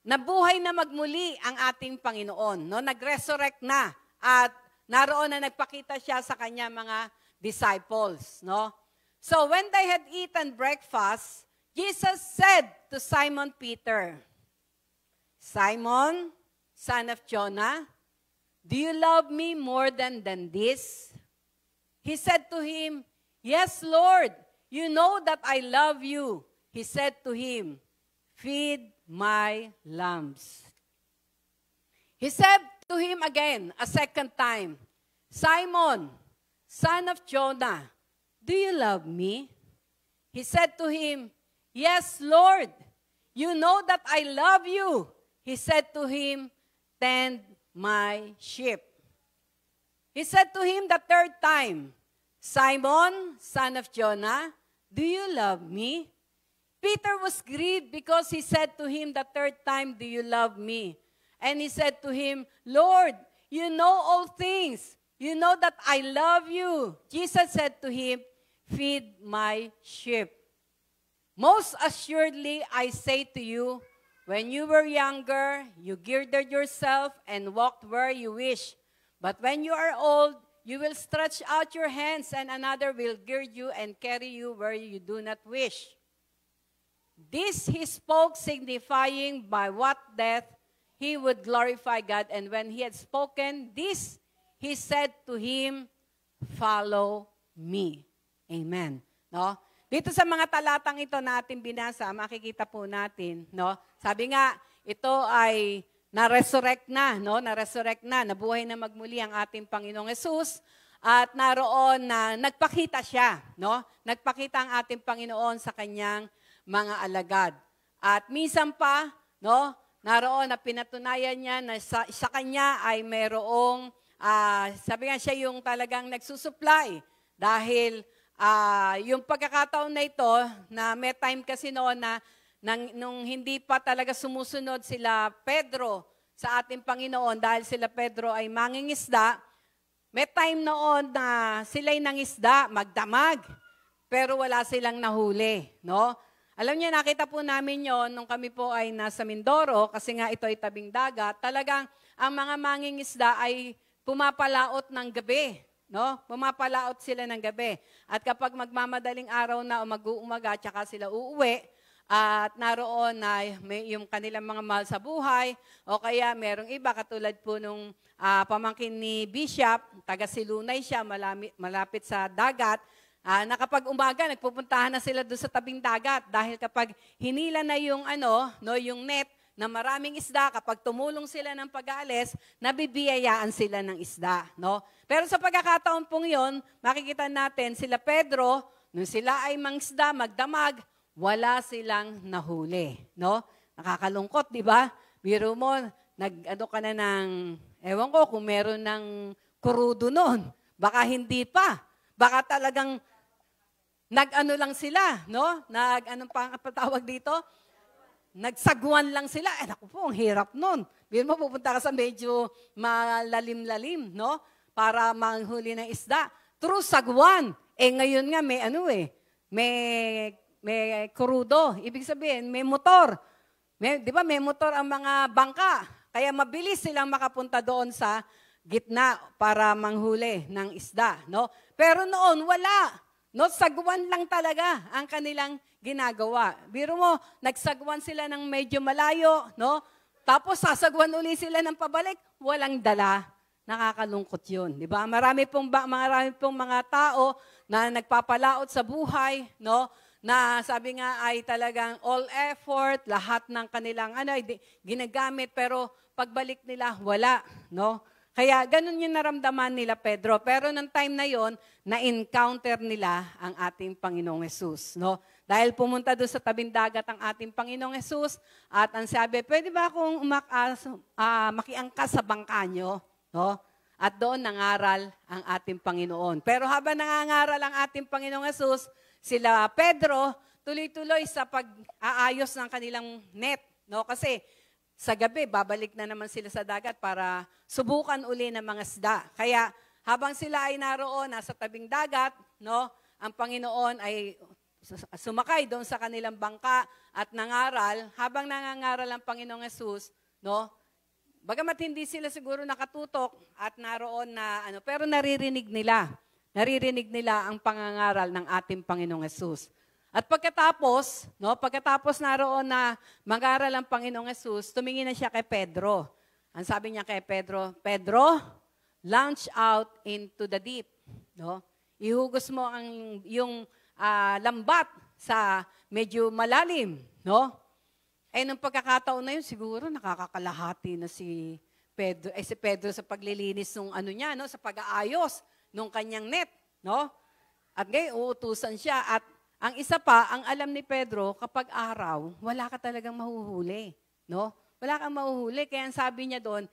nabuhay na magmuli ang ating Panginoon. No? Nag-resurrect na at naroon na nagpakita siya sa kanya mga disciples. No? So when they had eaten breakfast, Jesus said to Simon Peter, "Simon, son of Jonah, do you love me more than this?" He said to him, "Yes, Lord, you know that I love you." He said to him, "Feed my lambs." He said to him again, a second time, "Simon, son of Jonah, do you love me?" He said to him, "Yes, Lord, you know that I love you." He said to him, "Tend my sheep." He said to him the third time, "Simon, son of Jonah, do you love me?" Peter was grieved because he said to him the third time, "Do you love me?" And he said to him, "Lord, you know all things. You know that I love you." Jesus said to him, "Feed my sheep. Most assuredly, I say to you, when you were younger, you girded yourself and walked where you wish. But when you are old, you will stretch out your hands, and another will gird you and carry you where you do not wish." This he spoke, signifying by what death he would glorify God. And when he had spoken this, he said to him, "Follow me." Amen. No? Dito sa mga talatang ito natin binasa, makikita po natin, no? Sabi nga, ito ay na-resurrect na, no? Na-resurrect na, nabuhay na magmuli ang ating Panginoong Hesus, at naroon na nagpakita siya, no? Nagpakita ang ating Panginoon sa kanyang mga alagad. At minsan pa, no, naroon na pinatunayan niya na sa kanya ay mayroong, sabi nga siya yung talagang nagsusupply. Dahil yung pagkakataon na ito, na may time kasi noon na nung hindi pa talaga sumusunod sila Pedro sa ating Panginoon dahil sila Pedro ay mangingisda. May time noon na sila'y nangisda, magdamag, pero wala silang nahuli, no? Alam niyo, nakita po namin yon nung kami po ay nasa Mindoro, kasi nga ito ay tabing dagat, talagang ang mga mangingisda ay pumapalaot ng gabi, no? Pumapalaot sila ng gabi. At kapag magmamadaling araw na o mag-uumaga, tsaka sila uuwi, at naroon na may yung kanilang mga mahal sa buhay, o kaya merong iba, katulad po nung pamangkin ni Bishop, taga Silunay siya, malapit sa dagat, na kapag umaga, nagpupuntahan na sila doon sa tabing dagat, dahil kapag hinila na yung, yung net, na maraming isda, kapag tumulong sila ng pag-aalis, nabibiyayaan sila ng isda. No? Pero sa pagkakataon pong yun, makikita natin sila Pedro, nung sila ay mangisda, magdamag, wala silang nahuli. No? Nakakalungkot, di ba? Biro mo, ka na ng, ewan ko kung meron ng kurudo nun. Baka hindi pa. Baka talagang lang sila, no? Anong patawag dito? Nagsagwan lang sila. Naku po, ang hirap nun. Biro mo, pupunta ka sa medyo malalim-lalim, no? Para manghuli ng isda. True, sagwan. Ngayon nga, may kurudo. Ibig sabihin, may motor. Di ba, may motor ang mga bangka. Kaya mabilis silang makapunta doon sa gitna para manghuli ng isda. No? Pero noon, wala. No? Sagwan lang talaga ang kanilang ginagawa. Biro mo, nagsagwan sila ng medyo malayo. No? Tapos sasagwan uli sila ng pabalik. Walang dala. Nakakalungkot yun. Di ba? Marami pong mga tao na nagpapalaot sa buhay, no? Na sabi nga ay talagang all effort, lahat ng kanilang ginagamit, pero pagbalik nila, wala. No? Kaya ganun yung naramdaman nila Pedro. Pero nung time na yon, na-encounter nila ang ating Panginoong Hesus. No? Dahil pumunta doon sa tabing dagat ang ating Panginoong Hesus, at ang sabi, pwede ba akong makiangkas sa bangka nyo? No? At doon nangaral ang ating Panginoon. Pero habang nangangaral ang ating Panginoong Hesus, sila Pedro, tuloy-tuloy sa pag-aayos ng kanilang net. No? Kasi sa gabi, babalik na naman sila sa dagat para subukan uli ng mga isda. Kaya habang sila ay naroon, nasa tabing dagat, no? Ang Panginoon ay sumakay doon sa kanilang bangka at nangaral. Habang nangangaral ang Panginoong Hesus, no? Bagamat hindi sila siguro nakatutok at naroon na pero naririnig nila ang pangangaral ng ating Panginoong Hesus. At pagkatapos naroon na mag-aral ang Panginoong Hesus, tumingin na siya kay Pedro. Ang sabi niya kay Pedro, Pedro, launch out into the deep. No? Ihugos mo yung lambat sa medyo malalim. No? Nung pagkakataon na yun, siguro nakakakalahati na si Pedro sa paglilinis ng sa pag-aayos nung kanyang net, no? At ngayon, uutusan siya. At ang isa pa, ang alam ni Pedro, kapag araw, wala ka talagang mahuhuli, no? Wala kang mahuhuli. Kaya sabi niya doon,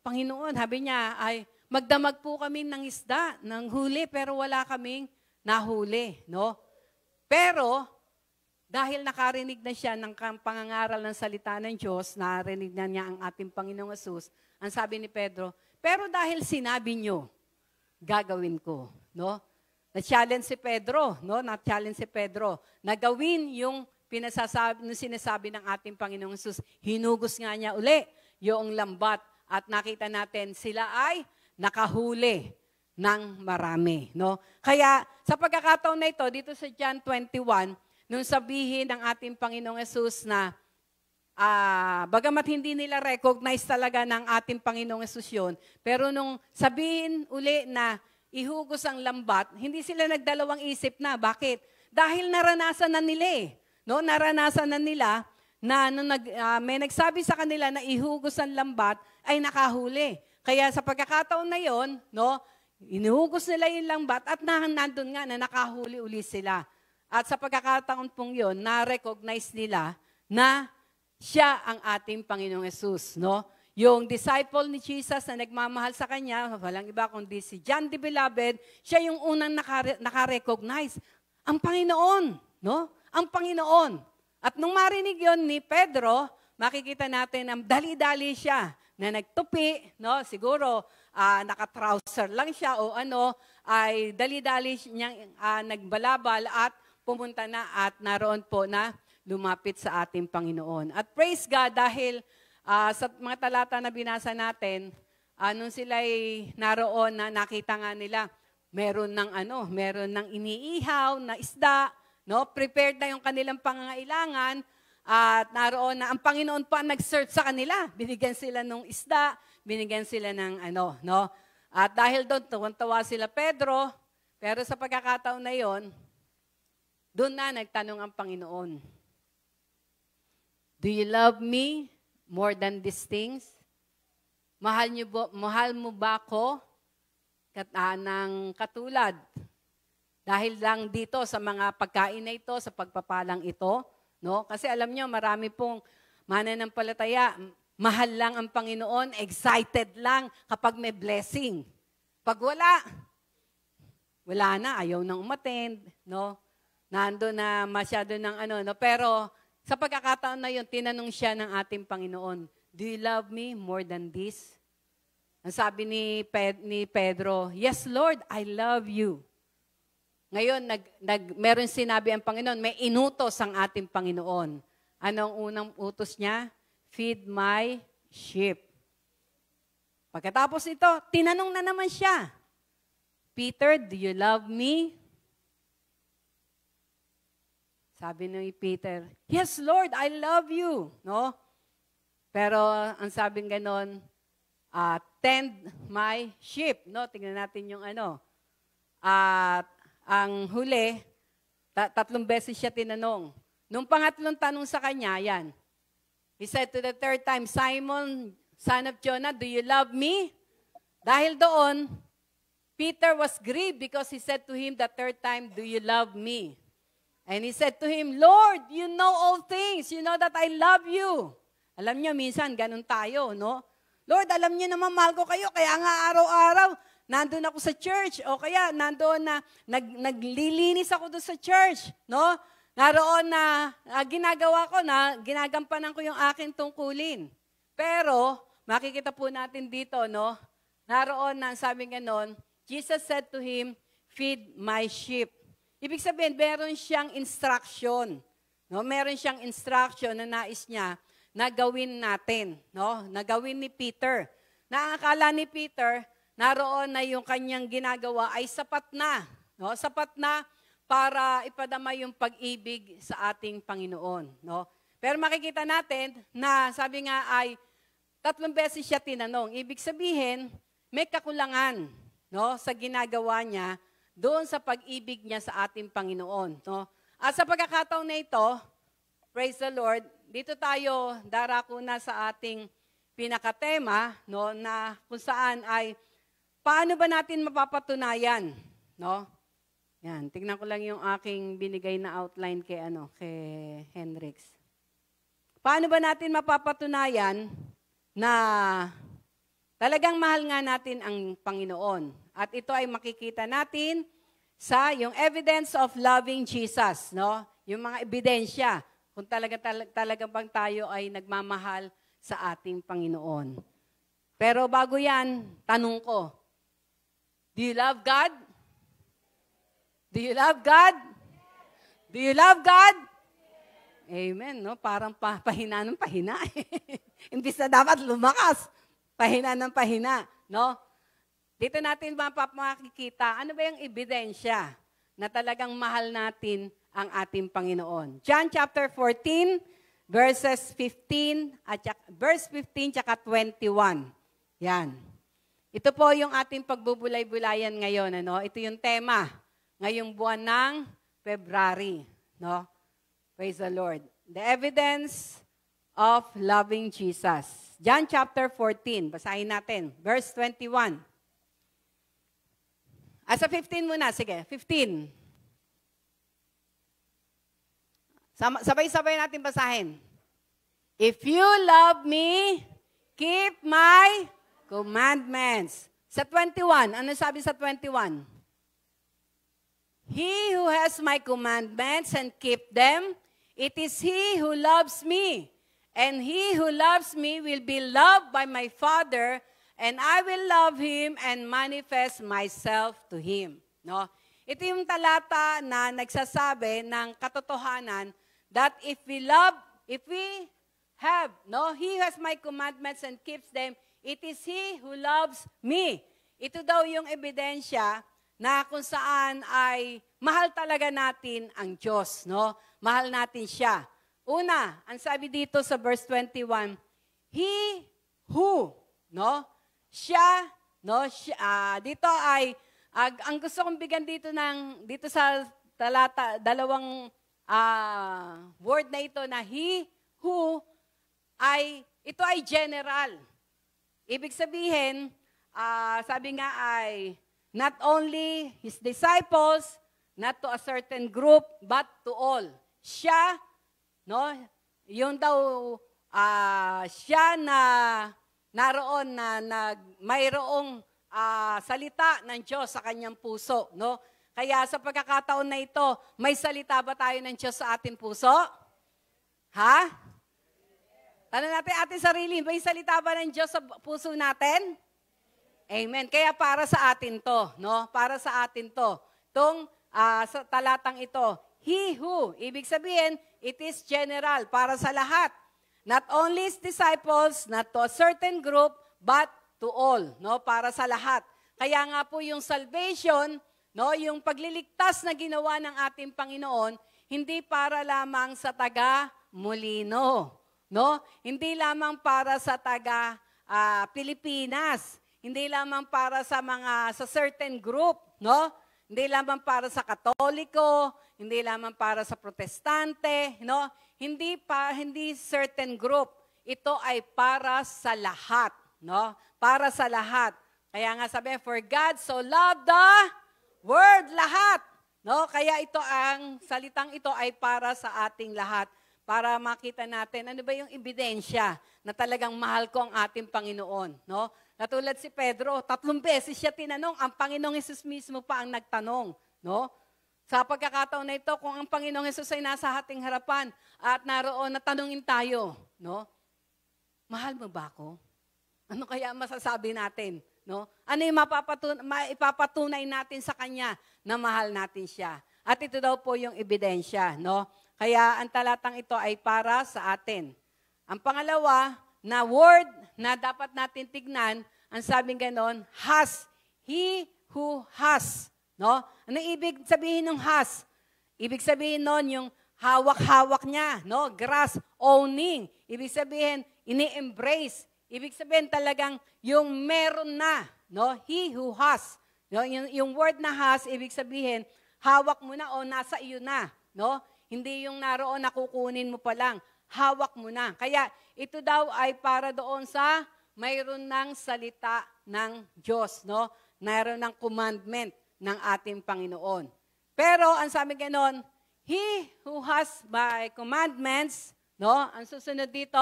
Panginoon, sabi niya, ay magdamag po kami ng isda, ng huli, pero wala kaming nahuli, no? Pero, dahil nakarinig na siya ng pangangaral ng salita ng Diyos, narinig na niya ang ating Panginoong Hesus, ang sabi ni Pedro, pero dahil sinabi niyo, gagawin ko, no? Na-challenge si Pedro, no? Na-challenge si Pedro na gawin yung sinasabi ng ating Panginoong Hesus. Hinugos nga niya uli yung lambat at nakita natin sila ay nakahuli ng marami, no? Kaya sa pagkakataon na ito dito sa John 21, nung sabihin ng ating Panginoong Hesus na bagamat hindi nila recognize talaga ng ating Panginoong Hesus yun, pero nung sabihin uli na ihugos ang lambat, hindi sila nagdalawang isip na. Bakit? Dahil naranasan na nila no? Naranasan na nila na nung may nagsabi sa kanila na ihugos ang lambat, ay nakahuli. Kaya sa pagkakataon na yon, no? Inuhugos nila yung lambat at nandun nga na nakahuli uli sila. At sa pagkakataon pong yun, na-recognize nila na siya ang ating Panginoong Hesus, no? Yung disciple ni Jesus na nagmamahal sa Kanya, walang iba kundi si John the Beloved, siya yung unang naka-recognize. Ang Panginoon, no? Ang Panginoon. At nung marinig yon ni Pedro, makikita natin na dali-dali siya na nagtupi, no? Siguro naka-trouser lang siya o ano, ay dali-dali niyang nagbalabal at pumunta na at naroon po na lumapit sa ating Panginoon. At praise God dahil sa mga talata na binasa natin, nung sila'y naroon na nakita nga nila, meron ng iniihaw na isda, no? Prepared na yung kanilang pangangailangan at naroon na ang Panginoon pa nag-serve sa kanila. Binigyan sila ng isda, binigyan sila ng no? At dahil doon, tuwan-tawa sila Pedro, pero sa pagkakataon na yon, doon na nagtanong ang Panginoon, "Do you love me more than these things? Mahal mo ba ako ng katulad? Dahil lang dito sa mga pagkain na ito, sa pagpapalang ito, no? Kasi alam nyo, marami pong mananampalataya, mahal lang ang Panginoon, excited lang kapag may blessing. Pag wala na, ayaw nang umattend, no? Nando na masyado ng no? Pero sa pagkakataon na yun, tinanong siya ng ating Panginoon, "Do you love me more than this?" Ang sabi ni Pedro, "Yes, Lord, I love you." Ngayon, meron sinabi ang Panginoon, may inutos ang ating Panginoon. Anong unang utos niya? "Feed my sheep." Pagkatapos ito, tinanong na naman siya, "Peter, do you love me?" Sabi ni Peter, "Yes, Lord, I love you." No? Pero ang sabing ganon, "Tend my sheep." No? Tingnan natin yung At ang huli, 3 beses siya tinanong. Nung pangatlong tanong sa kanya, yan. He said to the third time, "Simon, son of Jonah, do you love me?" Dahil doon, Peter was grieved because he said to him the third time, "Do you love me?" And he said to him, "Lord, you know all things. You know that I love you." Alam niyo, minsan, ganun tayo, no? "Lord, alam niyo naman, mahal ko kayo, kaya nga araw-araw, nandun ako sa church, o kaya nandoon na, naglilinis ako doon sa church, no? Naroon na, ginagawa ko na, ginagampanan ko yung aking tungkulin." Pero, makikita po natin dito, no? Naroon na, sabi ganon, Jesus said to him, "Feed my sheep." Ibig sabihin, meron siyang instruction. No? Meron siyang instruction na nais niya na gawin natin. No? Na gawin ni Peter. Na ang akala ni Peter, naroon na yung kanyang ginagawa ay sapat na. No? Sapat na para ipadama yung pag-ibig sa ating Panginoon. No? Pero makikita natin na sabi nga ay 3 beses siya tinanong. Ibig sabihin, may kakulangan, no, sa ginagawa niya doon sa pag-ibig niya sa ating Panginoon. No? At sa pagkakataon na ito, praise the Lord, dito tayo darako na sa ating pinakatema, no, na kung saan ay paano ba natin mapapatunayan, no? Yan, tingnan ko lang yung aking binigay na outline kay Henrix. Paano ba natin mapapatunayan na talagang mahal nga natin ang Panginoon? At ito ay makikita natin sa yung evidence of loving Jesus, no? Yung mga ebidensya kung talaga bang tayo ay nagmamahal sa ating Panginoon. Pero bago yan, tanong ko, do you love God? Do you love God? Do you love God? Amen, no? Parang pahina ng pahina. Imbis na dapat lumakas, pahina ng pahina, no? Dito natin makikita, ano ba yung ebidensya na talagang mahal natin ang ating Panginoon. John chapter 14, verse 15 tsaka 21. Yan. Ito po yung ating pagbubulay-bulayan ngayon. Ito yung tema ngayong buwan ng February. No? Praise the Lord. The evidence of loving Jesus. John chapter 14, basahin natin. Verse 21. Sa 15 muna, sige, 15. Sabay-sabay natin basahin. If you love me, keep my commandments. Sa 21, ano sabi sa 21? He who has my commandments and keep them, it is he who loves me. And he who loves me will be loved by my Father, and I will love him and manifest myself to him. No? Ito yung talata na nagsasabi ng katotohanan that if we have, no, he has my commandments and keeps them, it is he who loves me. Ito daw yung ebidensya na kung saan ay mahal talaga natin ang Diyos, no? Mahal natin siya. Una, ang sabi dito sa verse 21, he who, no? Siya, no? Dito ay, ang gusto kong bigyan dito sa talata, dalawang word na ito na he who ito ay general. Ibig sabihin, sabi nga ay, not only his disciples, not to a certain group, but to all. Siya, no? Yung daw, siya na naroon na mayroong salita ng Diyos sa kanyang puso, no? Kaya sa pagkakataon na ito, may salita ba tayo ng Diyos sa ating puso? Ha? Tanong natin ating sarili, may salita ba ng Diyos sa puso natin? Amen. Kaya para sa atin to, no? Para sa atin to. Itong sa talatang ito, he who, ibig sabihin, it is general, para sa lahat. Not only his disciples, not to a certain group, but to all, no? Para sa lahat. Kaya nga po yung salvation, no, yung pagliligtas na ginawa ng ating Panginoon, hindi para lamang sa taga-Molino, no? Hindi lamang para sa taga-Pilipinas, hindi lamang para sa certain group, no? Hindi lamang para sa Katoliko, hindi lamang para sa Protestante, no? Hindi certain group. Ito ay para sa lahat, no? Para sa lahat. Kaya nga sabi, for God so loved the world, lahat. No? Kaya ang salitang ito ay para sa ating lahat. Para makita natin, ano ba yung ebidensya na talagang mahal ko ang ating Panginoon. No? Natulad si Pedro, 3 beses siya tinanong, ang Panginoong Hesus mismo pa ang nagtanong. No? Sa pagkakataon na ito, kung ang Panginoong Hesus ay nasa ating harapan at naroon na tanungin tayo, no? Mahal mo ba ako? Ano kaya masasabi natin? No? Ano yung maipapatunay natin sa Kanya na mahal natin siya? At ito daw po yung ebidensya. No? Kaya ang talatang ito ay para sa atin. Ang pangalawa, na word na dapat natin tignan, ang sabing ganon, has. He who has. No? Ano ibig sabihin ng has? Ibig sabihin nun yung hawak-hawak niya. No? Grasp, owning. Ibig sabihin, ini-embrace. Ibig sabihin talagang yung meron na. No? He who has. No? Yung word na has, ibig sabihin, hawak mo na o nasa iyo na. No? Hindi yung naroon na kukunin mo pa lang. Hawak mo na. Kaya ito daw ay para doon sa mayroon ng salita ng Diyos. No? Mayroon ng commandment ng ating Panginoon. Pero ang sabi ganon, he who has my commandments, no? Ang susunod dito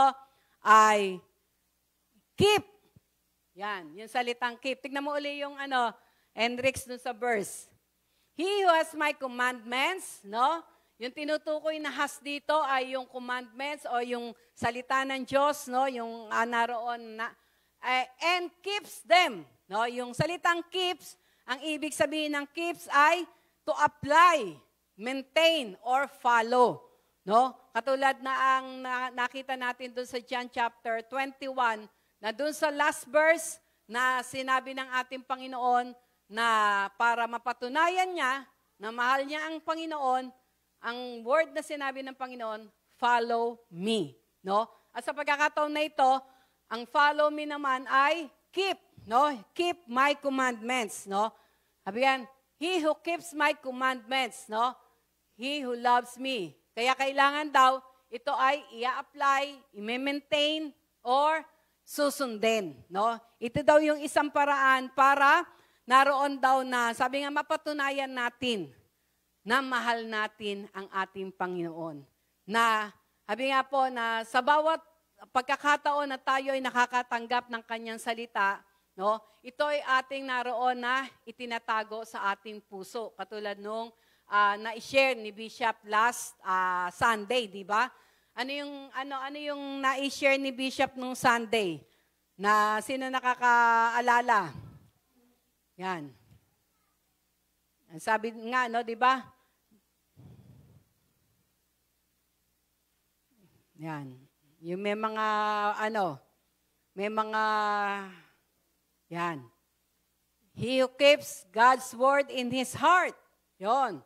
ay keep. Yan, yung salitang keep. Tignan mo uli yung Enrix dun sa verse. He who has my commandments, no? Yung tinutukoy na has dito ay yung commandments o yung salita ng Diyos, no? Yung naroon na and keeps them, no? Yung salitang keeps, ang ibig sabihin ng keeps ay to apply, maintain or follow, no? Katulad na ang nakita natin doon sa John chapter 21, na doon sa last verse na sinabi ng ating Panginoon na para mapatunayan niya na mahal niya ang Panginoon, ang word na sinabi ng Panginoon, follow me, no? At sa pagkakataon na ito, ang follow me naman ay keep, no? Keep my commandments, no? Sabi yan, he who keeps my commandments, no? He who loves me. Kaya kailangan daw, ito ay i-apply, i-maintain, or susundin, no? Ito daw yung isang paraan para naroon daw na, sabi nga, mapatunayan natin na mahal natin ang ating Panginoon. Na, sabi nga po, na sa bawat pagkakataon na tayo ay nakakatanggap ng kanyang salita, no? Ito ay ating naroon na itinatago sa ating puso. Katulad nung na-share ni Bishop last Sunday, di ba? Ano yung na-share ni Bishop nung Sunday? Na sino nakakaalala? Yan. Ang sabi nga, no, di ba? Yan. Yung may mga, yan. He who keeps God's word in his heart. Yon.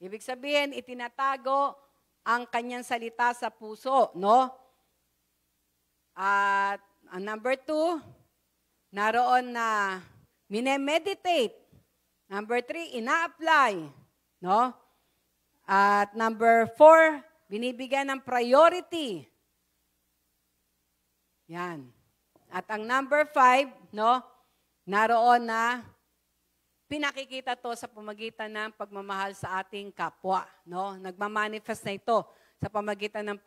Ibig sabihin, itinatago ang kanyang salita sa puso, no? At ang number 2, naroon na minemeditate. Number 3, ina-apply, no? At number 4, binibigyan ng priority. Yan. At ang number 5, no? Naroon na pinakikita to sa pamagitan ng pagmamahal sa ating kapwa, no? Nagmamanifest na ito sa pamagitan ng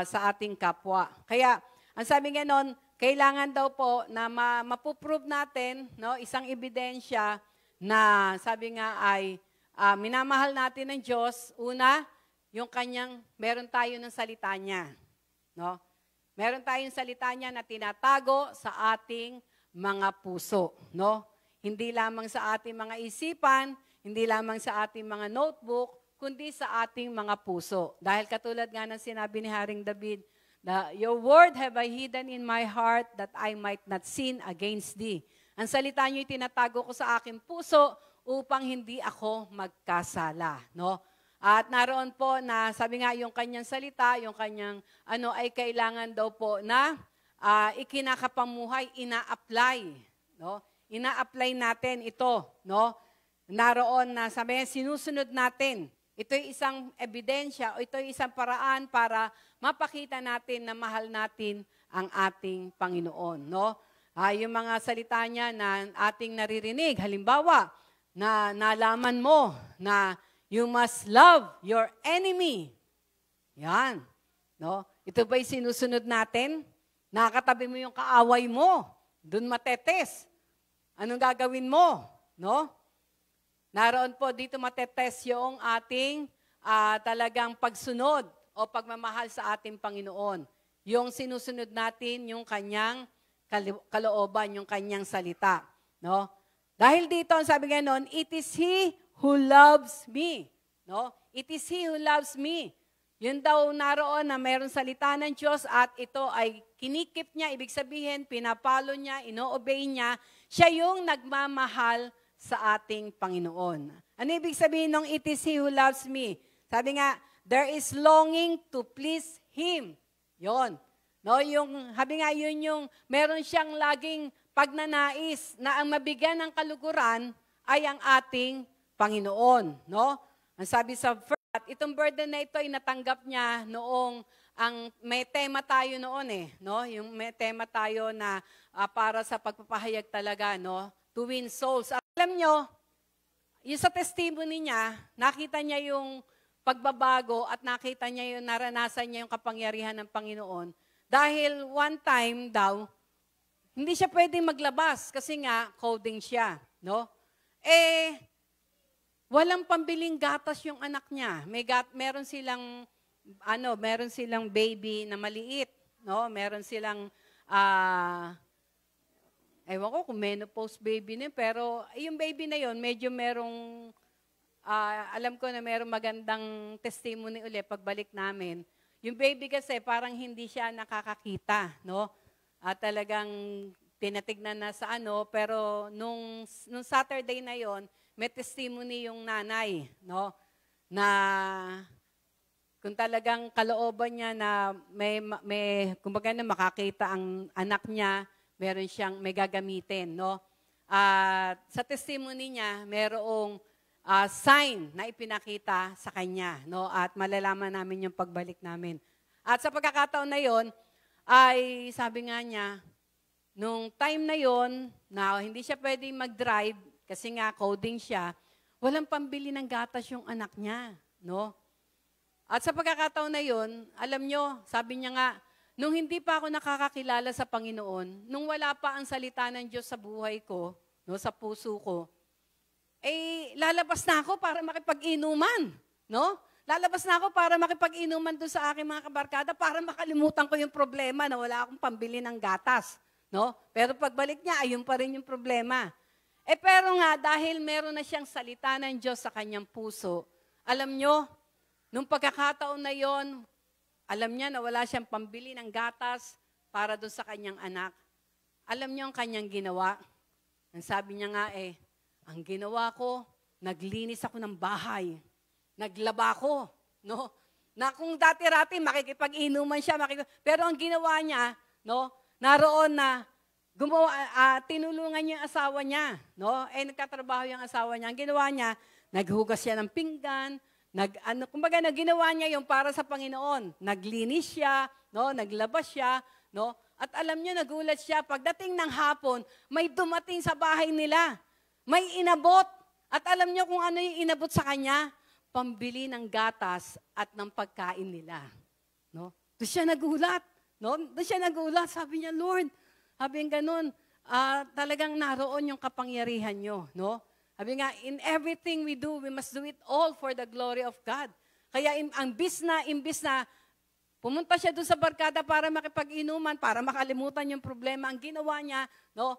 sa ating kapwa. Kaya, ang sabi nga nun, kailangan daw po na mapuprove natin, no, isang ebidensya na sabi nga ay minamahal natin ng Diyos. Una, yung meron tayo ng salita niya, no? Meron tayong salita niya na tinatago sa ating mga puso, no? Hindi lamang sa ating mga isipan, hindi lamang sa ating mga notebook, kundi sa ating mga puso. Dahil katulad nga ng sinabi ni Haring David, your word have I hidden in my heart that I might not sin against thee. Ang salita niyo itinatago ko sa aking puso upang hindi ako magkasala, no? At naroon po na sabi nga yung kanyang salita, yung kanyang ay kailangan daw po na ikinakapamuhay, ina-apply, no? Ina-apply natin ito, no? Naroon na sabi nga sinusunod natin. Ito'y isang ebidensya o ito'y isang paraan para mapakita natin na mahal natin ang ating Panginoon, no? Yung mga salita niya na ating naririnig, halimbawa, na nalaman mo na you must love your enemy. Yan, no? Ito ba'y sinusunod natin? Nakakatabi mo yung kaaway mo, dun matetes. Anong gagawin mo, no? Naroon po dito matetes yung ating talagang pagsunod o pagmamahal sa ating Panginoon. Yung sinusunod natin, yung kanyang kalooban, yung kanyang salita. No? Dahil dito, ang sabi nga noon, it is He who loves me. No? It is He who loves me. Yun daw naroon na mayroong salita ng Diyos at ito ay kinikip niya, ibig sabihin, pinapalo niya, ino-obey niya. Siya yung nagmamahal sa ating Panginoon. Ano ibig sabihin ng it is He who loves me? Sabi nga, there is longing to please Him. Yon. No, sabi nga yun yung meron siyang laging pagnanais na ang mabigyan ng kaluguran ay ang ating Panginoon. No? Ang sabi sa verse, at itong burden na ito ay natanggap niya noong may tema tayo noon no? Yung may tema tayo na para sa pagpapahayag talaga, no? To win souls. Alam nyo, yung sa testimony niya, nakita niya yung pagbabago at nakita niya yung naranasan niya yung kapangyarihan ng Panginoon. Dahil one time daw, hindi siya pwedeng maglabas kasi nga coding siya, no? Walang pambiling gatas yung anak niya. Meron silang baby na maliit, no? Meron silang ewan ko kung menopause baby na yun, pero yung baby na yun, medyo merong, alam ko na merong magandang testimony ulit pagbalik namin. Yung baby kasi parang hindi siya nakakakita, no? At talagang tinatignan na sa pero nung Saturday na yon, may testimony yung nanay, no? Na kung talagang kalooban niya na kumbaga na makakita ang anak niya, meron siyang may gagamitin, no? At sa testimony niya, merong sign na ipinakita sa kanya, no? At malalaman namin yung pagbalik namin. At sa pagkakataon na yon, ay sabi nga niya, nung time na yon, na hindi siya pwedeng mag-drive, kasi nga coding siya, walang pambili ng gatas yung anak niya, no? At sa pagkakataon na yon, alam nyo, sabi niya nga, nung hindi pa ako nakakakilala sa Panginoon, nung wala pa ang salita ng Diyos sa buhay ko, no, sa puso ko, lalabas na ako para makipag-inuman, no? lalabas na ako para makipag-inuman doon sa aking mga kabarkada para makalimutan ko yung problema na wala akong pambili ng gatas. No? Pero pagbalik niya, ayun pa rin yung problema. Pero nga, dahil meron na siyang salita ng Diyos sa kanyang puso, alam nyo, nung pagkakataon na yon, alam niya na wala siyang pambili ng gatas para doon sa kanyang anak. Alam niyo ang kanyang ginawa? Ang sabi niya nga ang ginawa ko, naglinis ako ng bahay. Naglaba ko, no? Na kung dati-rati makikipag-inuman siya, pero ang ginawa niya, no? Naroon na tinulungan niya yung asawa niya, no? Nagtatrabaho yung asawa niya. Ang ginawa niya, naghugas siya ng pinggan, kumbaga ginawa niya yung para sa Panginoon. Naglinis siya, no? Naglaba siya, no? At alam niyo, nagulat siya, pagdating ng hapon, may dumating sa bahay nila. May inabot. At alam niyo kung ano yung inabot sa kanya? Pambili ng gatas at ng pagkain nila. No? Doon siya nagulat. No? Doon siya nagulat. Sabi niya, Lord, sabi niya ganun, talagang naroon yung kapangyarihan niyo. No? Sabi nga, in everything we do, we must do it all for the glory of God. Kaya imbis na pumunta siya doon sa barkada para makipag-inuman, para makalimutan yung problema, ang ginawa niya, no?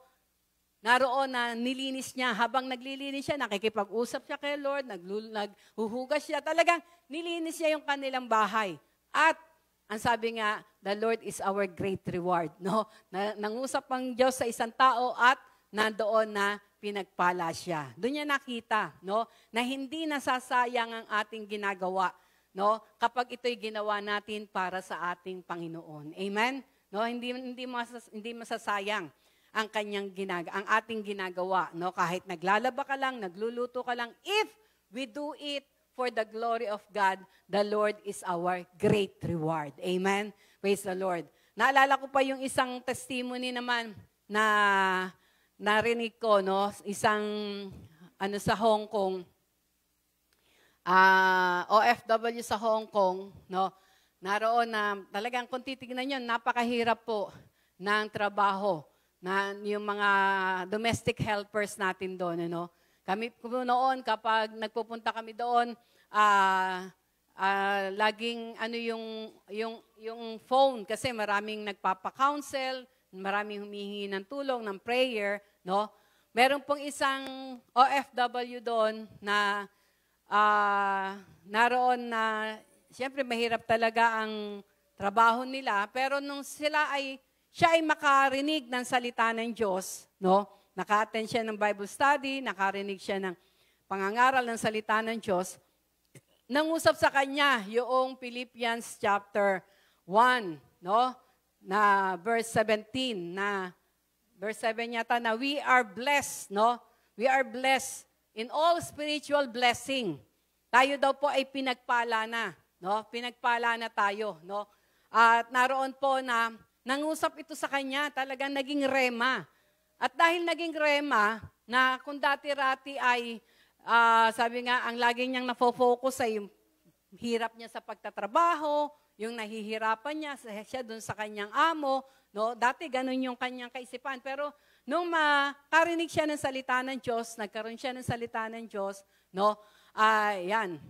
Naroon na nilinis niya. Habang naglilinis siya, nakikipag-usap siya kay Lord, naghuhugas siya. Talagang nilinis niya yung kanilang bahay. At ang sabi nga, the Lord is our great reward. No? Nangusap ang Diyos sa isang tao at nandoon na pinagpala siya. Doon niya nakita, no? Na hindi nasasayang ang ating ginagawa, no? Kapag ito'y ginawa natin para sa ating Panginoon. Amen? No? Hindi masasayang ang ang ating ginagawa, no? Kahit naglalaba ka lang, nagluluto ka lang, if we do it for the glory of God, the Lord is our great reward. Amen? Praise the Lord. Naalala ko pa yung isang testimony naman na narinig ko, no? Isang sa Hong Kong, OFW sa Hong Kong, no? Naroon na talagang kung titignan nyo, napakahirap po ng trabaho na yung mga domestic helpers natin doon, ano? Kami noon, kapag nagpupunta kami doon, laging yung phone, kasi maraming nagpapa-counsel, maraming humihingi ng tulong, ng prayer, no? Meron pong isang OFW doon na naroon na, siyempre mahirap talaga ang trabaho nila, pero nung siya ay makarinig ng salita ng Diyos, no? Naka-attend siya ng Bible study, nakarinig siya ng pangangaral ng salita ng Diyos, nangusap sa kanya yung Philippians chapter 1, no? Na verse 17, verse 7 yata, na we are blessed, no? We are blessed in all spiritual blessing. Tayo daw po ay pinagpala na, no? Pinagpala na tayo, no? At naroon po na nangusap ito sa kanya, talagang naging rema. At dahil naging rema, na kung dati-rati ay, sabi nga, ang lagi niyang nafo-focus ay yung hirap niya sa pagtatrabaho, yung nahihirapan niya, siya dun sa kanyang amo, no? Dati ganun yung kanyang kaisipan. Pero nung makarinig siya ng salita ng Diyos, nagkaroon siya ng salita ng Diyos, no? Yan.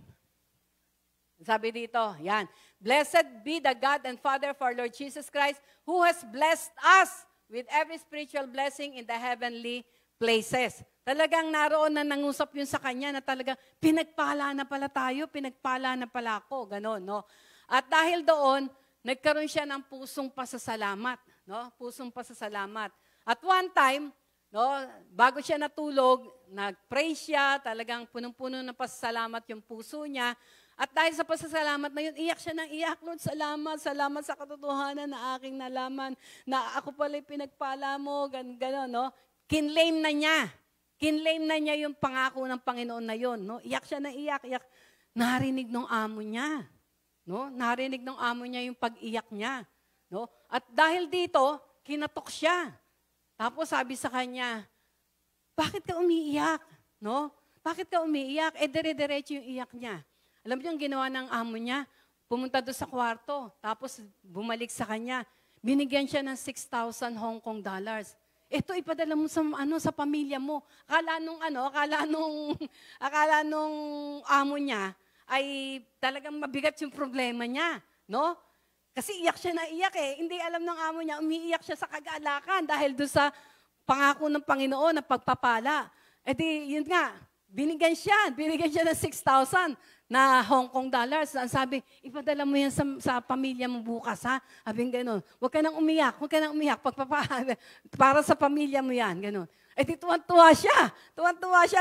Sabi dito, yan. Blessed be the God and Father of our Lord Jesus Christ, who has blessed us with every spiritual blessing in the heavenly places. Talagang naroon na nangusap yun sa kanya na talagang pinagpala na pala tayo, pinagpala na pala ako, gano'n, no? At dahil doon, nagkaroon siya ng pusong pasasalamat, no? Pusong pasasalamat. At one time, no, bago siya natulog, nag-pray siya, talagang punong-puno ng pasasalamat yung puso niya. At dahil sa pasasalamat na yun, iyak siya ng iyak, Lord, salamat sa katotohanan na aking nalaman, na ako pala pinagpala mo, gano'n, no? Kinlaim na niya yung pangako ng Panginoon na yun, no? Iyak siya ng iyak. Narinig ng amo niya, no? Narinig ng amo niya yung pag-iyak niya, no? At dahil dito, kinatok siya. Tapos sabi sa kanya, bakit ka umiiyak, no? Bakit ka umiiyak? Dire-diretso yung iyak niya. Alam niyo, yung ginawa ng amo niya, pumunta doon sa kwarto, tapos bumalik sa kanya. Binigyan siya ng 6,000 Hong Kong dollars. Ito ipadala mo sa pamilya mo. Akala nung amo niya ay talagang mabigat yung problema niya, no? Kasi iyak siya na iyak eh. Hindi alam ng amo niya, umiiyak siya sa kagalakan dahil doon sa pangako ng Panginoon na pagpapala. E di, yun nga, binigyan siya ng 6,000 na Hong Kong dollars. Sabi, ipadala mo yan sa pamilya mo bukas, ha? Sabi gano'n, huwag ka nang umiyak, para sa pamilya mo yan, gano'n. Eh di tuwan-tuwa siya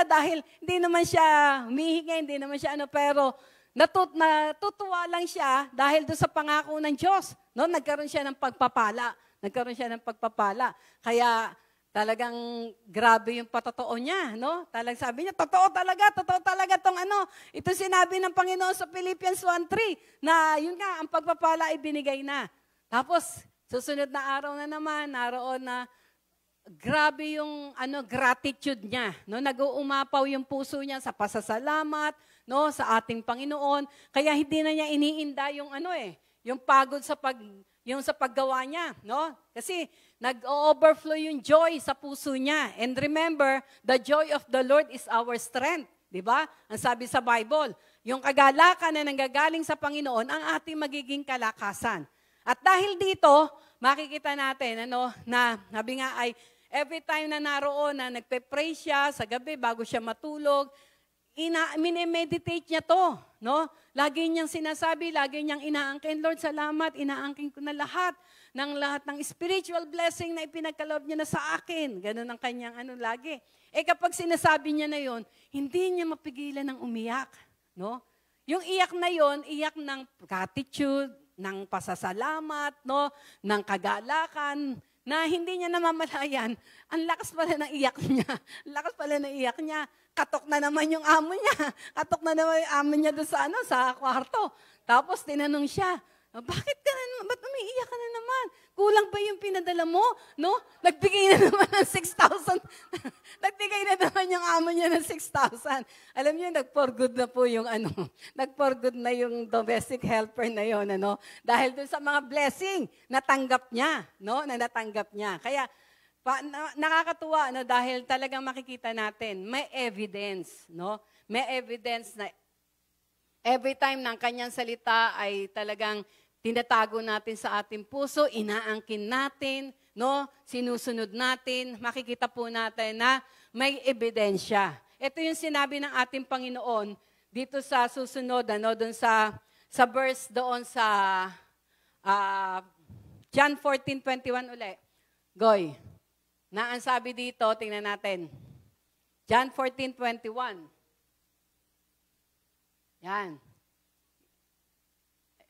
dahil hindi naman siya humihingi, hindi naman siya pero natutuwa lang siya dahil doon sa pangako ng Diyos. No? Nagkaroon siya ng pagpapala. Kaya talagang grabe yung patotoo niya. No? Talagang sabi niya, totoo talaga tong ito sinabi ng Panginoon sa Philippians 1:3 na yun nga, ang pagpapala ay binigay na. Tapos, susunod na araw na naman, naroon na grabe yung gratitude niya, no? Nag-uumapaw yung puso niya sa pasasalamat, no, sa ating Panginoon. Kaya hindi na niya iniinda yung yung pagod sa paggawa niya, no? Kasi nag-overflow yung joy sa puso niya. And remember, the joy of the Lord is our strength, 'di ba? Ang sabi sa Bible, yung kagalakan na nanggagaling sa Panginoon ang ating magiging kalakasan. At dahil dito, makikita natin na sabi nga ay every time na naroon na nagpe-pray siya sa gabi bago siya matulog, minimeditate niya to, no? Lagi niyang sinasabi, lagi niyang inaangkin, Lord, salamat, inaangkin ko na lahat ng spiritual blessing na ipinagkaloob niya na sa akin. Ganun ang kanyang lagi. Kapag sinasabi niya na yon, hindi niya mapigilan ng umiyak, no? Yung iyak na yon, iyak ng gratitude, ng pasasalamat, no, ng kagalakan, na hindi niya namamalayan, ang lakas pala ng iyak niya. Katok na naman yung amo niya. Doon sa kwarto. Tapos tinanong siya, bakit ka na naman? Ba't umiiyak ka na naman? Kulang ba yung pinadala mo? No? Nagbigay na naman ng 6,000. Nagbigay na naman yung amo niya ng 6,000. Alam niyo, nag-for-good na po yung nag-for-good na yung domestic helper na yon, dahil doon sa mga blessing natanggap niya, no? Na natanggap niya. Kaya nakakatuwa dahil talagang makikita natin may evidence, no? May evidence na every time ng kanyang salita ay talagang tinatago natin sa ating puso, inaangkin natin, no? Sinusunod natin, makikita po natin na may ebidensya. Ito yung sinabi ng ating Panginoon dito sa susunod, doon sa verse doon sa John 14:21 uli. Goy. Na ang sabi dito, tingnan natin. John 14:21. Yan.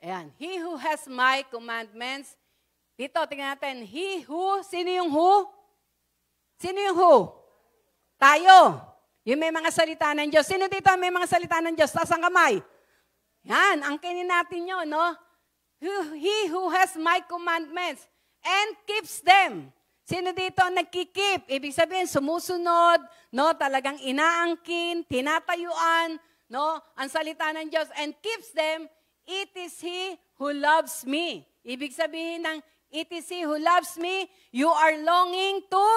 Ayan. He who has my commandments. Dito, tingnan natin. He who, sino yung who? Sino yung who? Tayo. Yung may mga salita ng Diyos. Sino dito may mga salita ng Diyos? Taas ang kamay. Yan, angkinin natin yun, no? He who has my commandments and keeps them. Sino dito ang nagkikip? Ibig sabihin, sumusunod, no? Talagang inaangkin, tinatayuan, no? Ang salita ng Diyos and keeps them. It is He who loves me. Ibig sabihin ng it is He who loves me, you are longing to,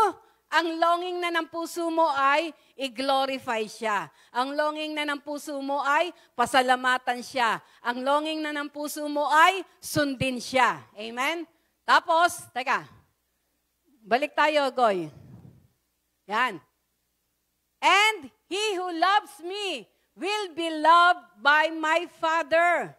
ang longing na ng puso mo ay i-glorify siya. Ang longing na ng puso mo ay pasalamatan siya. Ang longing na ng puso mo ay sundin siya. Amen? Tapos, teka, balik tayo, Goy. Yan. And He who loves me will be loved by my Father.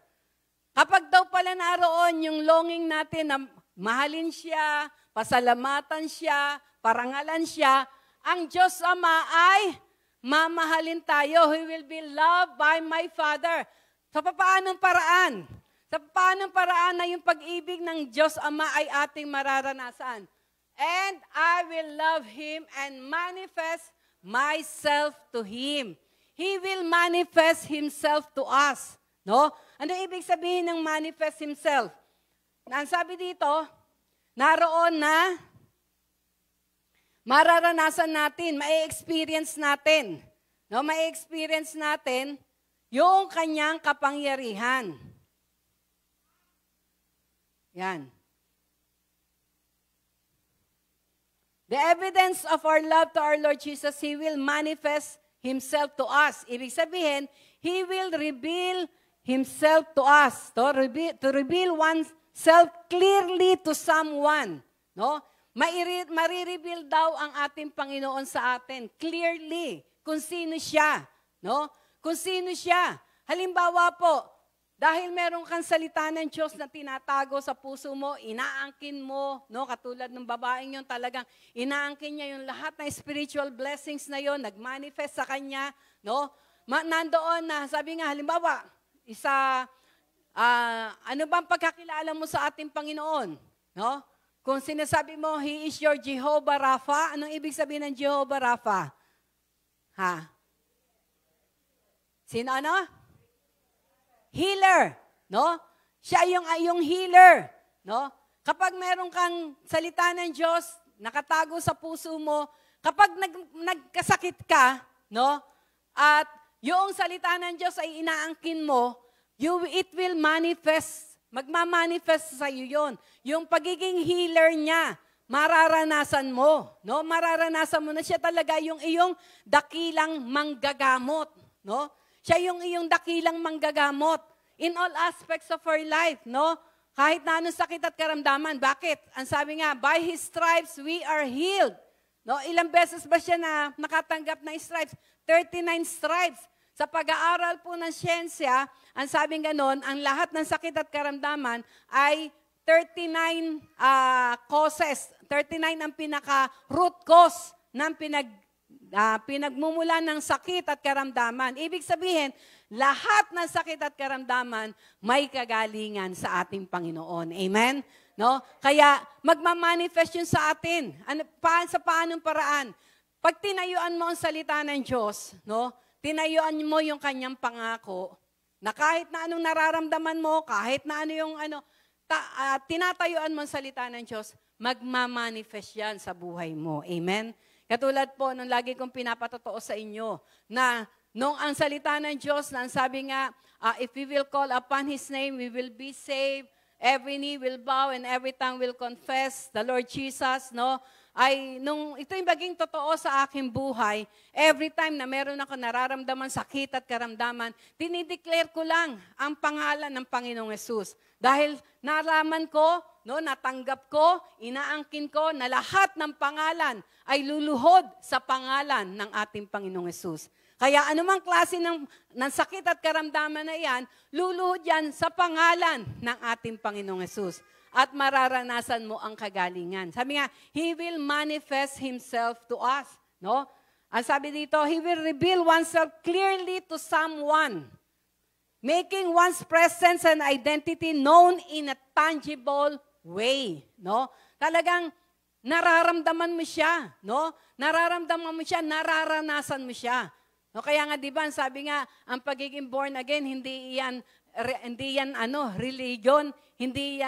Kapag daw pala naroon yung longing natin na mahalin siya, pasalamatan siya, parangalan siya, ang Diyos Ama ay mamahalin tayo. He will be loved by my Father. Sa paanong paraan? Sa paanong paraan na yung pag-ibig ng Diyos Ama ay ating mararanasan? And I will love Him and manifest myself to Him. He will manifest Himself to us. No? Ano ibig sabihin ng manifest Himself? Ang sabi dito, naroon na mararanasan natin, mai-experience natin. No? Mai-experience natin yung kanyang kapangyarihan. Yan. The evidence of our love to our Lord Jesus, He will manifest Himself to us. Ibig sabihin, He will reveal Himself to us, to reveal oneself clearly to someone. No? Marireveal daw ang ating Panginoon sa atin clearly kung sino siya. No? Kung sino siya. Halimbawa po, dahil meron kang salita ng Diyos na tinatago sa puso mo, inaangkin mo, no? Katulad ng babaeng yun, talagang inaangkin niya yung lahat ng spiritual blessings na yon, nagmanifest sa kanya, no? Nandoon na, sabi nga, halimbawa, ano bang pagkakilala mo sa ating Panginoon? No? Kung sinasabi mo, He is your Jehovah Rapha, anong ibig sabihin ng Jehovah Rapha? Ha? Sino ano? Healer, no? Siya yung healer, no? Kapag meron kang salita ng Diyos, nakatago sa puso mo, kapag nagkasakit ka, no? At yung salita ng Diyos ay inaangkin mo, it will manifest, magmamanifest sa iyo yun. Yung pagiging healer niya, mararanasan mo, no? Mararanasan mo na siya talaga yung iyong dakilang manggagamot, no? Siya yung iyong dakilang manggagamot in all aspects of our life, no? Kahit na anong sakit at karamdaman. Bakit? Ang sabi nga, by His stripes we are healed. No? Ilang beses ba siya na nakatanggap ng stripes? 39 stripes. Sa pag-aaral po ng siyensya, ang sabing ganon, ang lahat ng sakit at karamdaman ay 39 causes. 39 ang pinaka-root cause ng pinagmumulan ng sakit at karamdaman. Ibig sabihin, lahat ng sakit at karamdaman may kagalingan sa ating Panginoon. Amen? No? Kaya magmamanifest yun sa atin. Sa paanong paraan? Pag tinayuan mo ang salita ng Diyos, no? Tinayuan mo yung kanyang pangako, na kahit na anong nararamdaman mo, kahit na ano yung tinatayuan mo ang salita ng Diyos, magmamanifest yan sa buhay mo. Amen? Katulad po, nung lagi kong pinapatotoo sa inyo, na nung ang salita ng Diyos, na ang sabi nga, if we will call upon His name, we will be saved, every knee will bow and every tongue will confess the Lord Jesus, no? Ay, nung ito yung maging totoo sa aking buhay, every time na meron ako nararamdaman sakit at karamdaman, dinideclare ko lang ang pangalan ng Panginoong Yesus. Dahil nalaman ko, no, natanggap ko, inaangkin ko na lahat ng pangalan ay luluhod sa pangalan ng ating Panginoong Yesus. Kaya anumang klase ng sakit at karamdaman na yan, luluhod yan sa pangalan ng ating Panginoong Yesus. At mararanasan mo ang kagalingan. Sabi nga, He will manifest Himself to us. No? Ang sabi dito, He will reveal oneself clearly to someone, making one's presence and identity known in a tangible way. No? Talagang nararamdaman mo siya. No? Nararamdaman mo siya, nararanasan mo siya. No? Kaya nga, di ba, sabi nga, ang pagiging born again, hindi yan religion, kundi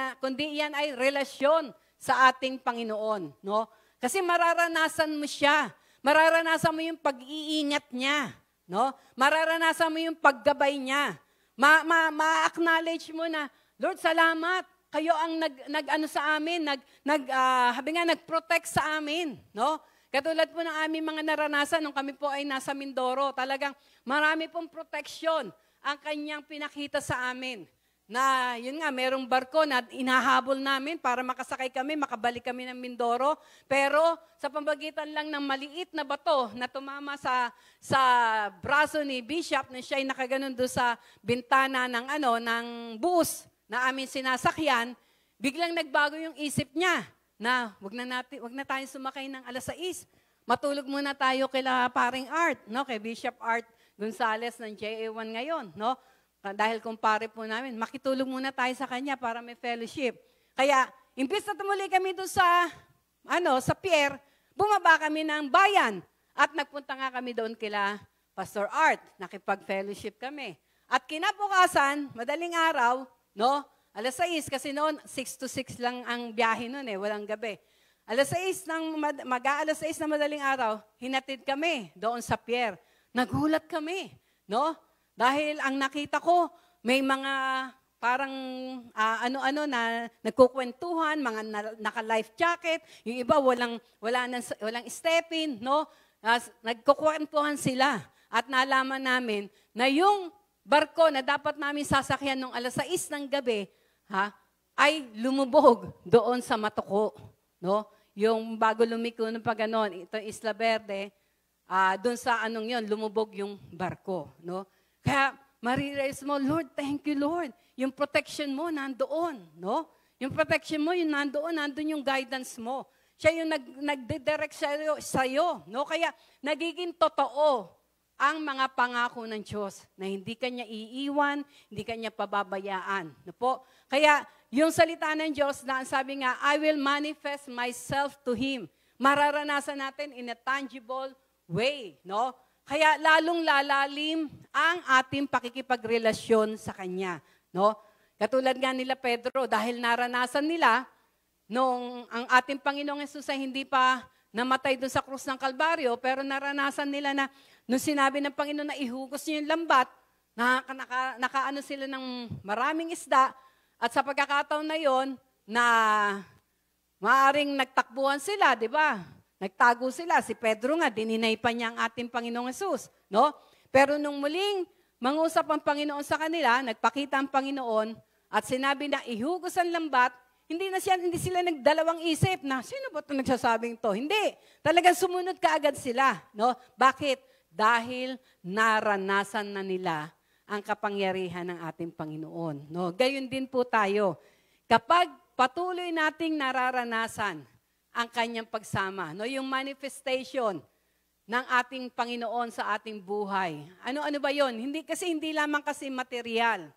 yan ay relasyon sa ating Panginoon, no? Kasi mararanasan mo siya. Mararanasan mo yung pag-iingat niya, no? Mararanasan mo yung paggabay niya. Ma-acknowledge mo na, Lord, salamat. Kayo ang nag-ano sa amin, nag-protect sa amin, no? Katulad po ng aming mga naranasan nung kami po ay nasa Mindoro, talagang marami pong protection ang kanyang pinakita sa amin. Na, yun nga, merong barko na inahabol namin para makasakay kami, makabalik kami ng Mindoro. Pero, sa pamamagitan lang ng maliit na bato na tumama sa braso ni Bishop, na siya ay nakaganon doon sa bintana ng bus na amin sinasakyan, biglang nagbago yung isip niya na wag na tayo sumakay ng 6:00. Matulog muna tayo kila paring Art, no? Kay Bishop Art Gonzales ng JA1 ngayon, no? Dahil kumpare po namin, makitulog muna tayo sa kanya para may fellowship. Kaya, imbis na tumuli kami doon sa pier, bumaba kami ng bayan. At nagpunta nga kami doon kila Pastor Art. Nakipag-fellowship kami. At kinabukasan, madaling araw, no? 6:00, kasi noon, 6 to 6 lang ang biyahe noon walang gabi. 6:00 na madaling araw, hinatid kami doon sa pier. Nagulat kami, no? Dahil ang nakita ko, may mga parang na nagkukwentuhan, mga naka-life jacket, yung iba walang step-in, no? Nagkukwentuhan sila. At nalaman namin na yung barko na dapat namin sasakyan nung 6:00 ng gabi, ay lumubog doon sa Matuko, no? Yung bago lumiko ng pagganon, ito Isla Verde, doon sa lumubog yung barko, no? Kaya marirealize mo, Lord, thank you, Lord. Yung protection mo nandoon, no? Yung protection mo, yung nandun yung guidance mo. Siya yung nagdidirect sa'yo, no? Kaya nagiging totoo ang mga pangako ng Diyos na hindi kanya iiwan, hindi kanya pababayaan. No po? Kaya yung salita ng Diyos na sabi nga, I will manifest myself to Him. Mararanasan natin in a tangible way. No? Kaya lalong lalalim ang ating pakikipagrelasyon sa Kanya. No? Katulad nga nila Pedro, dahil naranasan nila nung ang ating Panginoong Hesus ay hindi pa namatay doon sa krus ng Kalbaryo, pero naranasan nila na nung sinabi ng Panginoon na ihugos niyo yung lambat, nakaano sila ng maraming isda, at sa pagkakataon na yon na maaring nagtakbuhan sila, di ba? Nagtago sila. Si Pedro nga, dininay pa niya ang ating Panginoong Hesus. No? Pero nung muling mangusap ang Panginoon sa kanila, nagpakita ang Panginoon, at sinabi na ihugos ang lambat, hindi sila nagdalawang isip na, sino ba ito nagsasabing to? Hindi. Talagang sumunod kaagad sila. No? Bakit? Dahil naranasan na nila ang kapangyarihan ng ating Panginoon. No? Gayon din po tayo. Kapag patuloy nating nararanasan ang kanyang pagsama, no? Yung manifestation ng ating Panginoon sa ating buhay. Ano ba yon? Hindi lamang kasi material.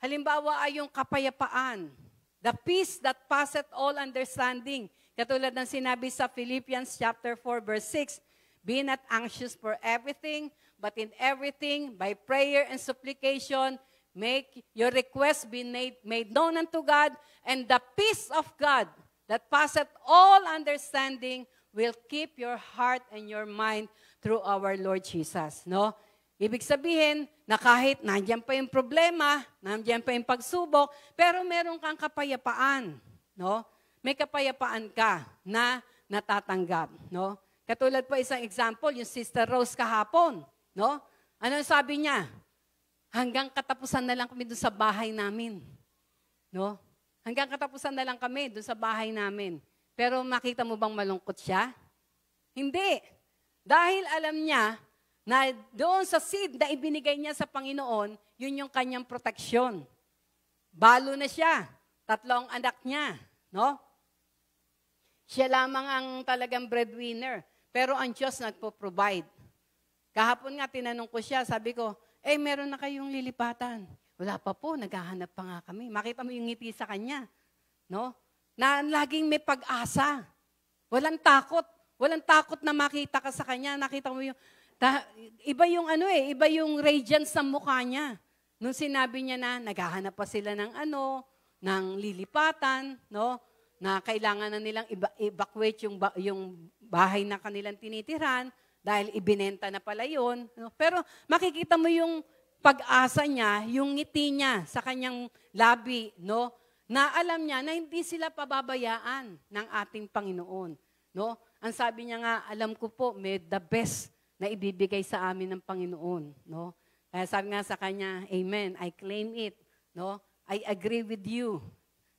Halimbawa ay yung kapayapaan. The peace that passeth all understanding. Katulad ng sinabi sa Philippians chapter 4 verse 6, be not anxious for everything, but in everything, by prayer and supplication, make your requests be made known unto God, and the peace of God that passeth all understanding will keep your heart and your mind through our Lord Jesus. No? Ibig sabihin na kahit nandiyan pa yung problema, nandiyan pa yung pagsubok, pero meron kang kapayapaan. No? May kapayapaan ka na natatanggap. No? Katulad po isang example, yung Sister Rose kahapon. No? Ano sabi niya? Hanggang katapusan na lang kami doon sa bahay namin. No? Hanggang katapusan na lang kami doon sa bahay namin. Pero makita mo bang malungkot siya? Hindi. Dahil alam niya na doon sa seed na ibinigay niya sa Panginoon, yun yung kanyang proteksyon. Balo na siya. 3 anak niya. No? Siya lamang ang talagang breadwinner. Pero ang Diyos nagpo-provide. Kahapon nga, tinanong ko siya, sabi ko, meron na kayong lilipatan. Wala pa po, naghahanap pa nga kami. Makita mo yung ngiti sa kanya. No? Na laging may pag-asa. Walang takot. Walang takot na makita ka sa kanya. Nakita mo yung, iba yung iba yung radiance sa mukha niya. Nung sinabi niya na naghahanap pa sila ng ng lilipatan, no? Na kailangan na nilang evacuate yung bahay na kanilang tinitiran dahil ibinenta na pala yun. No? Pero makikita mo yung pag-asa niya, yung ngiti niya sa kanyang labi, no? Na alam niya na hindi sila pababayaan ng ating Panginoon. No? Ang sabi niya nga, alam ko po, may the best na ibibigay sa amin ng Panginoon. No? Kaya sabi nga sa kanya, amen, I claim it. No? I agree with you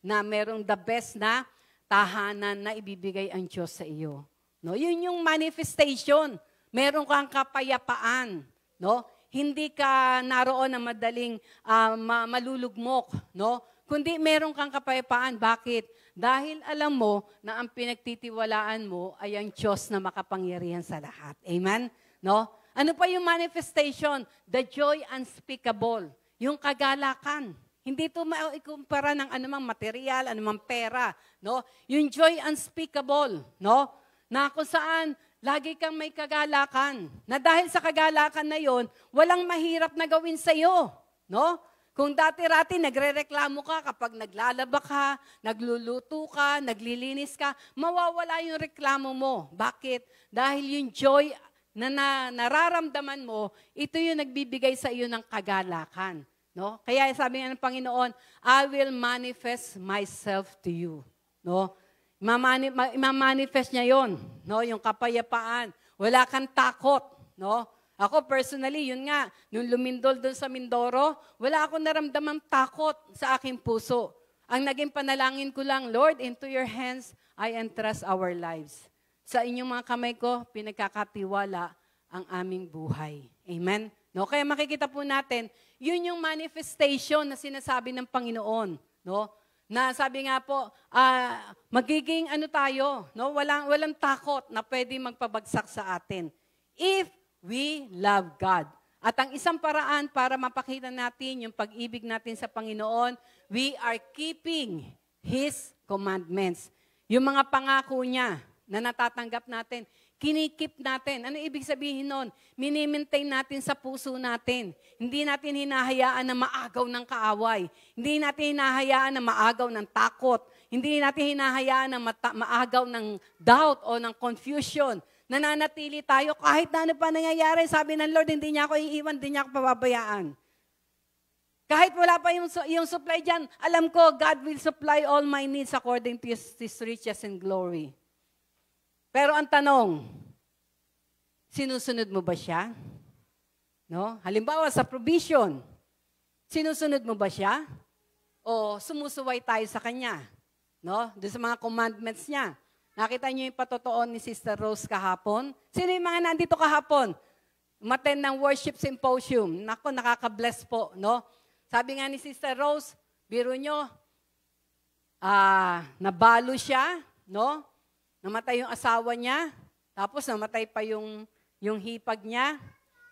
na merong the best na tahanan na ibibigay ang Diyos sa iyo. No? Yun yung manifestation. Meron kang kapayapaan. No? Hindi ka naroon na madaling malulugmok. No? Kundi meron kang kapayapaan. Bakit? Dahil alam mo na ang pinagtitiwalaan mo ay ang Diyos na makapangyarihan sa lahat. Amen? No? Ano pa yung manifestation? The joy unspeakable. Yung kagalakan. Hindi ito maikumpara ng anumang material, anumang pera. No? Yung joy unspeakable. No? Na kung saan lagi kang may kagalakan. Na dahil sa kagalakan na yon, walang mahirap na gawin sa iyo. No? Kung dati-rati nagrereklamo ka kapag naglalaba ka, nagluluto ka, naglilinis ka, mawawala yung reklamo mo. Bakit? Dahil yung joy na nararamdaman mo, ito yung nagbibigay sa iyo ng kagalakan. No? Kaya sabi nga ng Panginoon, I will manifest myself to you. No? Imamanifest niya yon, no? Yung kapayapaan. Wala kang takot. No? Ako personally, yun nga, nung lumindol doon sa Mindoro, wala akong naramdamang takot sa aking puso. Ang naging panalangin ko lang, Lord, into your hands, I entrust our lives. Sa inyong mga kamay ko, pinagkakatiwala ang aming buhay. Amen? No? Kaya makikita po natin, yun yung manifestation na sinasabi ng Panginoon. No? Na sabi nga po, magiging ano tayo, no? Walang takot na pwede magpabagsak sa atin. If we love God. At ang isang paraan para mapakita natin yung pag-ibig natin sa Panginoon, we are keeping His commandments. Yung mga pangako niya na natatanggap natin, kinikip natin. Ano ibig sabihin nun? Minimaintain natin sa puso natin. Hindi natin hinahayaan na maagaw ng kaaway. Hindi natin hinahayaan na maagaw ng takot. Hindi natin hinahayaan na maagaw ng doubt o ng confusion. Nananatili tayo kahit na ano pa nangyayari. Sabi ng Lord, hindi niya ako iiwan, hindi niya ako pababayaan. Kahit wala pa yung supply dyan, alam ko, God will supply all my needs according to His riches and glory. Pero ang tanong, sinusunod mo ba siya? No? Halimbawa sa provision, sinusunod mo ba siya? O sumusuway tayo sa Kanya? No? Doon sa mga commandments niya. Nakita niyo yung patotoon ni Sister Rose kahapon? Sino yung mga nandito kahapon? Umattend ng worship symposium. Nako, nakaka-bless po, no? Sabi nga ni Sister Rose, biro nyo, nabalo siya, no? Namatay yung asawa niya, tapos namatay pa yung hipag niya,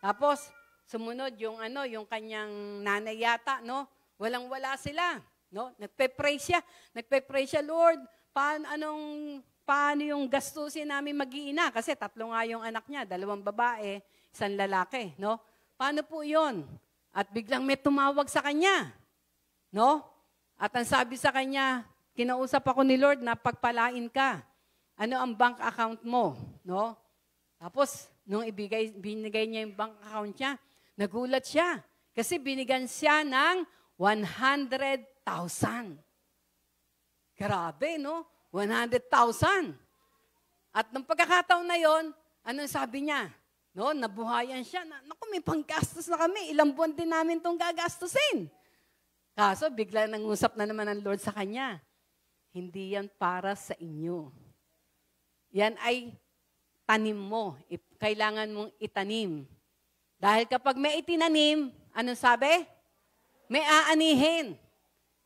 tapos sumunod yung kanyang nanay yata, no? Walang-wala sila, no? Nagpe-pray siya, Lord, paano yung gastusin namin mag-iina? Kasi 3 nga yung anak niya, 2 babae, 1 lalaki, no? Paano po yun? At biglang may tumawag sa kanya, no? At ang sabi sa kanya, kinausap ako ni Lord na pagpalain ka. Ano ang bank account mo, no? Tapos, nung binigay niya yung bank account niya, nagulat siya. Kasi binigyan siya ng 100,000. Grabe, no? 100,000. At nung pagkakataon na yon, anong sabi niya? No, nabuhayan siya. Naku, may panggastos na kami. Ilang buwan din namin itong gagastusin. Kaso, bigla nangusap na naman ang Lord sa kanya. Hindi yan para sa inyo. Yan ay tanim mo. Kailangan mong itanim. Dahil kapag may itinanim, anong sabi? May aanihin.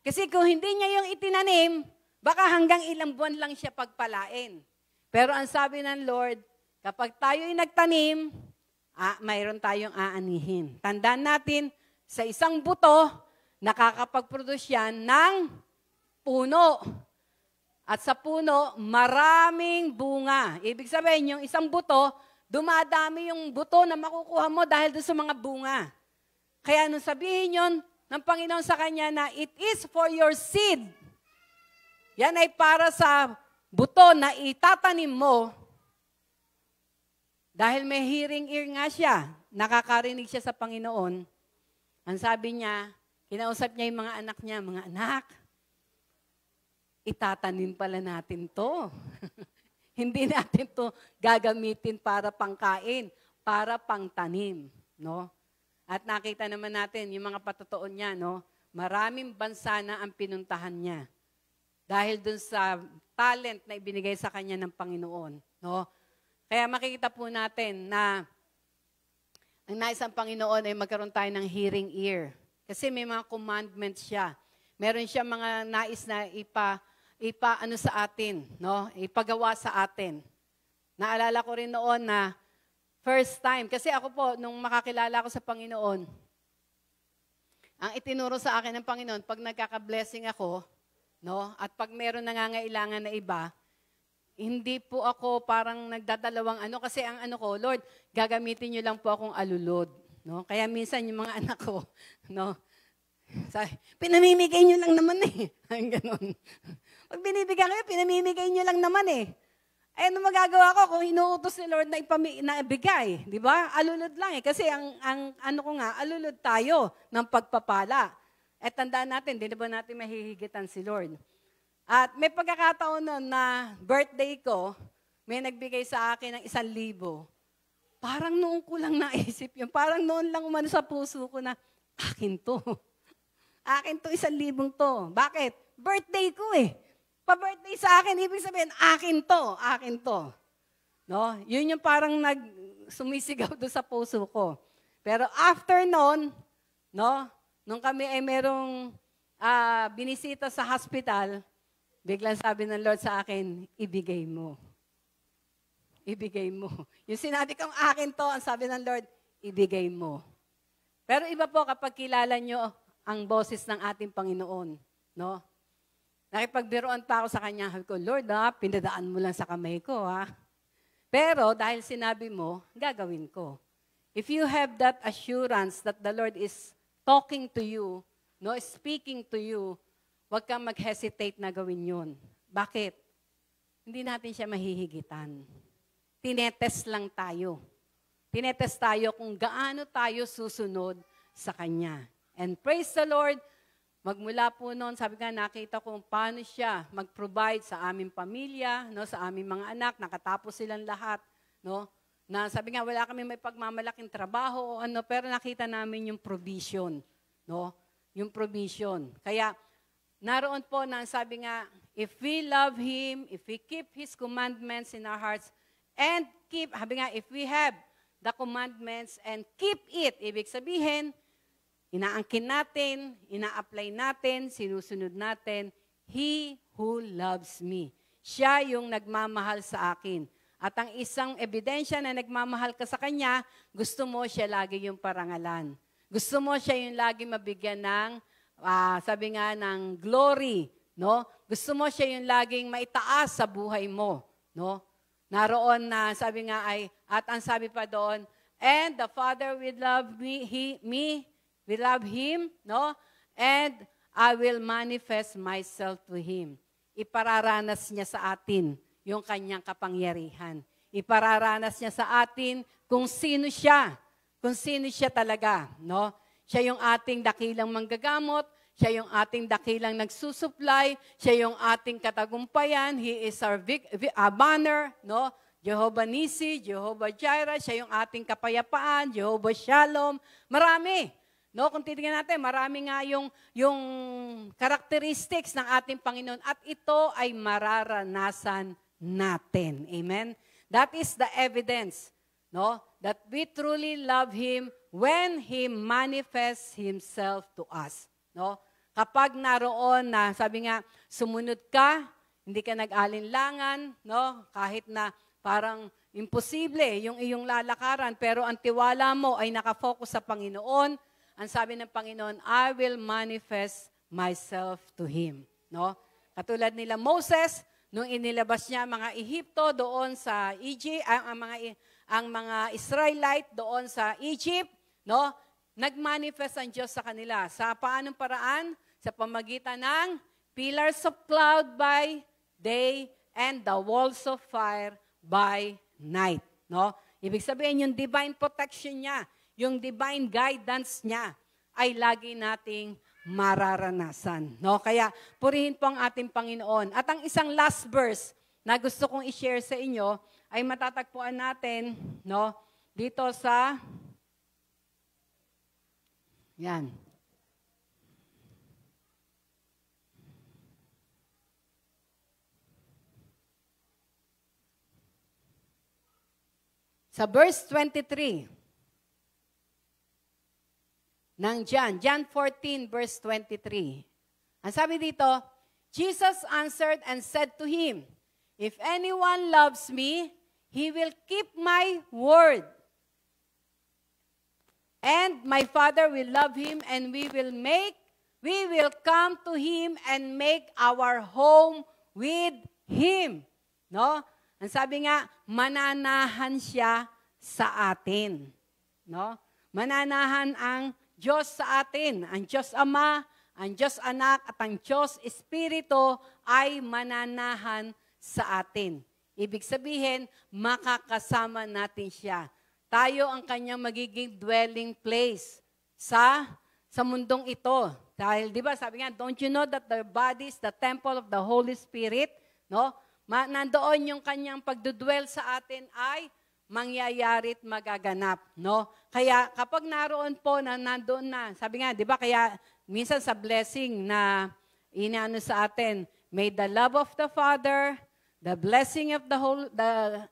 Kasi kung hindi niya yung itinanim, baka hanggang ilang buwan lang siya pagpalain. Pero ang sabi ng Lord, kapag tayo'y nagtanim, mayroon tayong aanihin. Tandaan natin, sa isang buto, nakakapag-produce yan ng puno. At sa puno, maraming bunga. Ibig sabihin, yung isang buto, dumadami yung buto na makukuha mo dahil doon sa mga bunga. Kaya nung sabihin yun ng Panginoon sa kanya na it is for your seed. Yan ay para sa buto na itatanim mo. Dahil may hearing ear nga siya, nakakarinig siya sa Panginoon. Ang sabi niya, kinausap niya yung mga anak niya, mga anak, itatanim pala natin to. Hindi natin to gagamitin para pangkain, para pangtanim, no? At nakita naman natin yung mga patutuon niya, no? Maraming bansa na ang pinuntahan niya. Dahil dun sa talent na ibinigay sa kanya ng Panginoon, no? Kaya makikita po natin na ang nais ng Panginoon ay magkaroon tayo ng hearing ear. Kasi may mga commandments siya. Meron siya mga nais na ipaano sa atin, no? Ipagawa sa atin. Naalala ko rin noon na first time, kasi ako po, nung makakilala ko sa Panginoon, ang itinuro sa akin ng Panginoon, pag nagkaka-blessing ako, no? At pag meron nangangailangan na iba, hindi po ako parang nagdadalawang kasi ang ko, Lord, gagamitin niyo lang po akong alulod, no? Kaya minsan yung mga anak ko, no? Sabi, pinamimigay niyo lang naman Ang ganon. Pag binibigyan kayo, pinamimigay niyo lang naman ano magagawa ko kung inuutos ni Lord na ibigay, di ba? Alulod lang Kasi ang alulod tayo ng pagpapala. At tandaan natin, di ba natin mahihigitan si Lord? At may pagkakataon nun na birthday ko, may nagbigay sa akin ng 1,000. parang noon ko lang naisip yun. Parang noon lang umano sa puso ko na, akin to. Akin to, 1,000 to. Bakit? Birthday ko eh. Pa-birthday sa akin, ibig sabihin, akin to. No? Yun yung parang sumisigaw doon sa puso ko. Pero after noon, no, nung kami ay merong binisita sa hospital, biglang sabi ng Lord sa akin, ibigay mo. Ibigay mo. Yung sinabi kong akin to, ang sabi ng Lord, ibigay mo. Pero iba po kapag kilala nyo ang boses ng ating Panginoon. No? Nakipagbiroan pa ako sa Kanya. Sabi ko, Lord, pinadaan mo lang sa kamay ko. Pero dahil sinabi mo, gagawin ko. If you have that assurance that the Lord is talking to you, no, speaking to you, huwag kang mag-hesitate na gawin yun. Bakit? Hindi natin siya mahihigitan. Tinetest lang tayo. Tinetest tayo kung gaano tayo susunod sa Kanya. And praise the Lord, magmula po noon, sabi nga, nakita ko kung paano siya mag-provide sa aming pamilya, no, sa aming mga anak, nakatapos silang lahat, no, na sabi nga, wala kami may pagmamalaking trabaho o ano, pero nakita namin yung provision, no, yung provision. Kaya, naroon po na sabi nga, if we love Him, if we keep His commandments in our hearts, and keep, sabi nga, if we have the commandments and keep it, ibig sabihin, inaangkin natin, ina-apply natin, sinusunod natin, He who loves me. Siya yung nagmamahal sa akin. At ang isang ebidensya na nagmamahal ka sa Kanya, gusto mo siya lagi yung parangalan. Gusto mo siya yung lagi mabigyan ng, sabi nga, ng glory. No? Gusto mo siya yung laging maitaas sa buhay mo. No? Naroon na, sabi nga ay, at ang sabi pa doon, and the Father will love me, we love Him, no? And I will manifest myself to Him. Ipararanas niya sa atin yung kanyang kapangyarihan. Ipararanas niya sa atin kung sino siya talaga, no? Siya yung ating dakilang manggagamot, siya yung ating dakilang nagsusupply, siya yung ating katagumpayan, He is our banner, no? Jehovah Nisi, Jehovah Jireh, siya yung ating kapayapaan, Jehovah Shalom, marami. No, kung titingnan natin, marami nga yung characteristics ng ating Panginoon at ito ay mararanasan natin. Amen? That is the evidence, no, that we truly love Him when He manifests Himself to us. No? Kapag naroon na, sabi nga, sumunod ka, hindi ka nag-alinlangan, no, kahit na parang imposible yung iyong lalakaran, pero ang tiwala mo ay nakafocus sa Panginoon. Ang sabi ng Panginoon, I will manifest myself to him. No? Katulad nila Moses, nung inilabas niya mga Ehipto doon sa Egypt, ang mga Israelite doon sa Egypt, no? Nagmanifest ang Diyos sa kanila. Sa paanong paraan? Sa pamagitan ng pillars of cloud by day and the walls of fire by night. No? Ibig sabihin, yung divine protection niya, yung divine guidance niya ay lagi nating mararanasan. No? Kaya purihin po ang ating Panginoon. At ang isang last verse na gusto kong i-share sa inyo ay matatagpuan natin, no, dito sa yan. Sa verse 23 ng John 14 verse 23. Ang sabi dito, Jesus answered and said to him, if anyone loves me, he will keep my word. And my Father will love him, and we will come to him and make our home with him. No? Ang sabi nga, mananahan siya sa atin. No? Mananahan ang Diyos sa atin. Ang Diyos Ama, ang Diyos Anak, at ang Diyos Espiritu ay mananahan sa atin. Ibig sabihin, makakasama natin siya. Tayo ang kanyang magiging dwelling place sa mundong ito. Dahil, di ba, sabi nga, don't you know that the body is the temple of the Holy Spirit? No? Nandoon yung kanyang pagdudwell sa atin ay mangyayari at magaganap, no? Kaya kapag naroon po na nandoon na, sabi nga, 'di ba? Kaya minsan sa blessing na inaano sa atin, may the love of the Father, the blessing of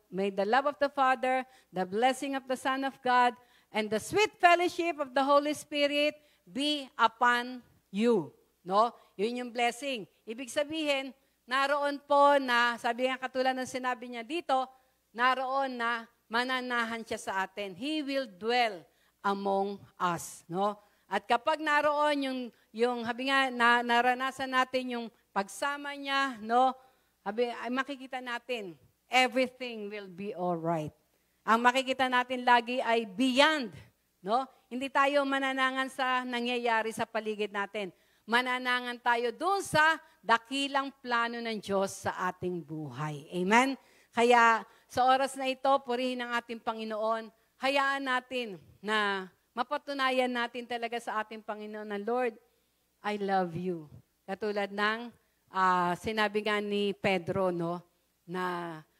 may the love of the Father, the blessing of the Son of God, and the sweet fellowship of the Holy Spirit be upon you, no? Yun yung blessing. Ibig sabihin, naroon po na, sabi nga katulad ng sinabi niya dito, naroon na mananahan siya sa atin. He will dwell among us, no? At kapag naroon yung habi nga naranasan natin yung pagsama niya, no? Habi, ay makikita natin everything will be all right. Ang makikita natin lagi ay beyond, no? Hindi tayo mananangan sa nangyayari sa paligid natin. Mananangan tayo doon sa dakilang plano ng Diyos sa ating buhay. Amen? Kaya sa oras na ito, purihin ang ating Panginoon. Hayaan natin na mapatunayan natin talaga sa ating Panginoon na, Lord, I love you. Katulad ng sinabi nga ni Pedro, no?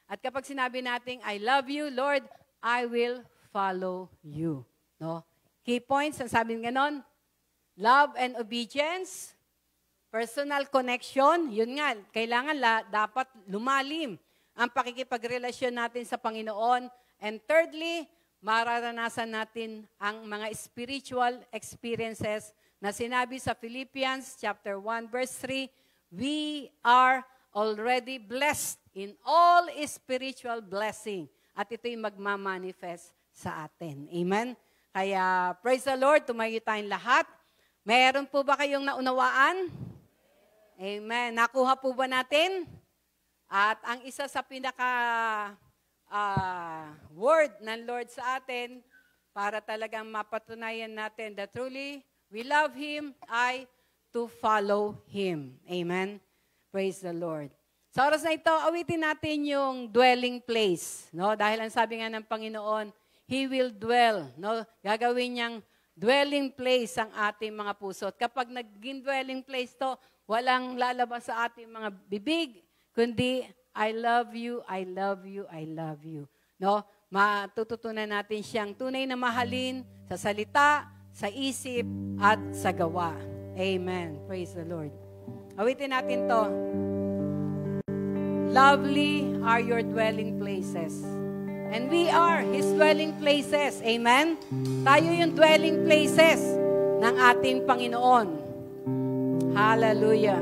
At kapag sinabi natin, I love you, Lord, I will follow you. No? Key points, ang sabi nga nun, love and obedience, personal connection, yun nga, kailangan dapat lumalim ang pakikipagrelasyon natin sa Panginoon. And thirdly, mararanasan natin ang mga spiritual experiences na sinabi sa Philippians chapter 1 verse 3, we are already blessed in all spiritual blessing. At ito'y magmamanifest sa atin. Amen? Kaya praise the Lord, tumayo tayong lahat. Meron po ba kayong naunawaan? Amen. Nakuha po ba natin? At ang isa sa word ng Lord sa atin, para talagang mapatunayan natin that truly we love Him, ay to follow Him. Amen? Praise the Lord. Sa oras na ito, awitin natin yung dwelling place. No? Dahil ang sabi nga ng Panginoon, He will dwell. No? Gagawin niyang dwelling place ang ating mga puso. At kapag naging dwelling place to, walang lalabas sa ating mga bibig, kundi, I love you, I love you, I love you. No? Matututunan natin siyang tunay na mahalin sa salita, sa isip, at sa gawa. Amen. Praise the Lord. Awitin natin to. Lovely are your dwelling places. And we are His dwelling places. Amen? Tayo yung dwelling places ng ating Panginoon. Hallelujah.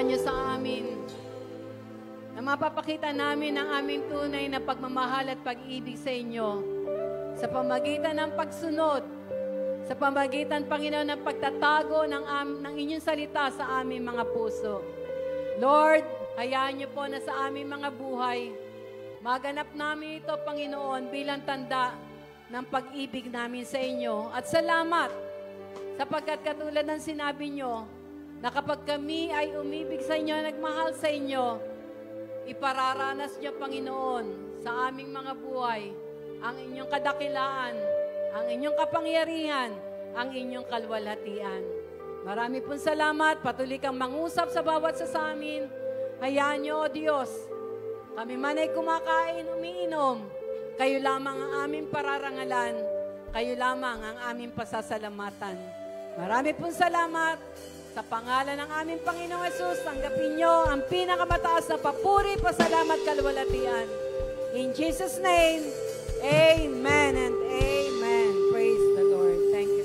ginawa niyo sa amin, na mapapakita namin ang aming tunay na pagmamahal at pag-ibig sa inyo sa pamagitan ng pagsunod, sa pamagitan, Panginoon, ng pagtatago ng inyong salita sa aming mga puso. Lord, hayaan niyo po na sa aming mga buhay, maganap namin ito, Panginoon, bilang tanda ng pag-ibig namin sa inyo. At salamat sapagkat katulad ng sinabi niyo, na kapag kami ay umibig sa inyo, nagmahal sa inyo, ipararanas niyo, Panginoon, sa aming mga buhay, ang inyong kadakilaan, ang inyong kapangyarihan, ang inyong kalwalhatian. Marami pong salamat. Patuloy kang mangusap sa bawat sa amin. Hayaan niyo, O Diyos, kami man ay kumakain, umiinom, kayo lamang ang aming pararangalan, kayo lamang ang aming pasasalamatan. Marami pong salamat. Sa pangalan ng aming Panginoong Hesus, tanggapin niyo ang pinakamataas na papuri, pasalamat, kalwalhatian. In Jesus' name, amen and amen. Praise the Lord. Thank you.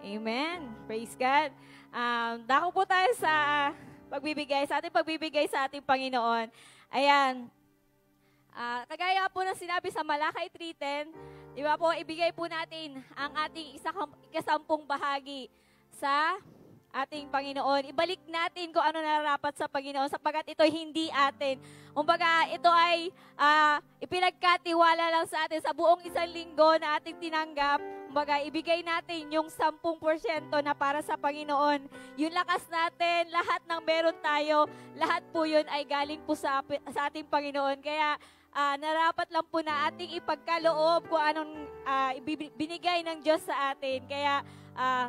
Amen. Praise God. Dako po tayo sa ating pagbibigay sa ating Panginoon. Ayan. Kagaya po ng sinabi sa Malakay 3:10, di ba po, ibigay po natin ang ating ikasampung bahagi sa ating Panginoon. Ibalik natin kung ano nararapat sa Panginoon sapagkat ito hindi atin. Kumbaga, ito ay ipinagkatiwala lang sa atin sa buong isang linggo na ating tinanggap. Kumbaga, ibigay natin yung 10% na para sa Panginoon. Yung lakas natin, lahat ng meron tayo, lahat po yun ay galing po sa ating Panginoon. Kaya, narapat lang po na ating ipagkaloob kung anong binigay ng Diyos sa atin. Kaya,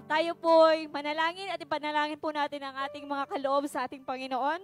tayo po'y manalangin at ipanalangin po natin ang ating mga kaloob sa ating Panginoon.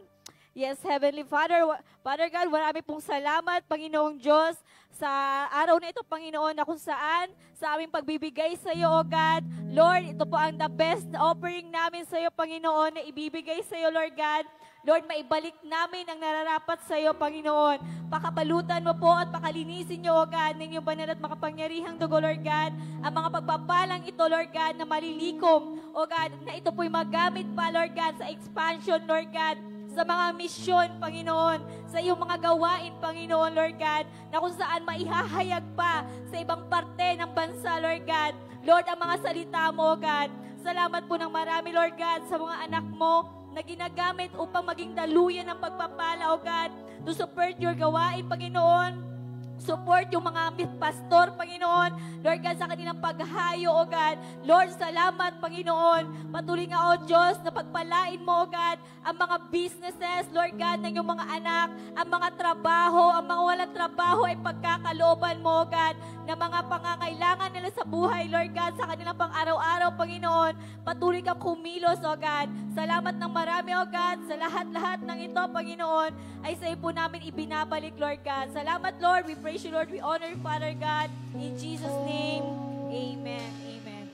Yes, Heavenly Father, Father God, marami pong salamat, Panginoong Diyos, sa araw na ito, Panginoon, na kung saan sa aming pagbibigay sa iyo, O God. Lord, ito po ang the best offering namin sa iyo, Panginoon, na ibibigay sa iyo, Lord God. Lord, maibalik namin ang nararapat sa iyo, Panginoon. Pakapalutan mo po at pakalinisin niyo, O God, ng iyong banal at makapangyarihang dugo, Lord God. Ang mga pagpapalang ito, Lord God, na malilikom, O God, na ito po'y magamit pa, Lord God, sa expansion, Lord God, sa mga misyon, Panginoon, sa iyong mga gawain, Panginoon, Lord God, na kung saan maihahayag pa sa ibang parte ng bansa, Lord God. Lord, ang mga salita mo, God, salamat po ng marami, Lord God, sa mga anak mo na ginagamit upang maging daluyan ng pagpapala, O God, to support your gawain, Panginoon. Support yung mga pastor, Panginoon. Lord God, sa kanilang paghayo, O God. Lord, salamat, Panginoon. Patuloy nga, O Diyos, na pagpalain mo, O God, ang mga businesses, Lord God, ng iyong mga anak, ang mga trabaho, ang mga walang trabaho ay pagkakalooban mo, O God, na mga pangangailangan nila sa buhay, Lord God, sa kanilang pang-araw-araw, Panginoon. Patuloy kang kumilos, O God. Salamat ng marami, O God, sa lahat-lahat ng ito, Panginoon, ay sa iyo po namin ibinabalik, Lord God. Salamat, Lord. We praise you, Lord. We honor you, Father God. In Jesus' name, amen. Amen.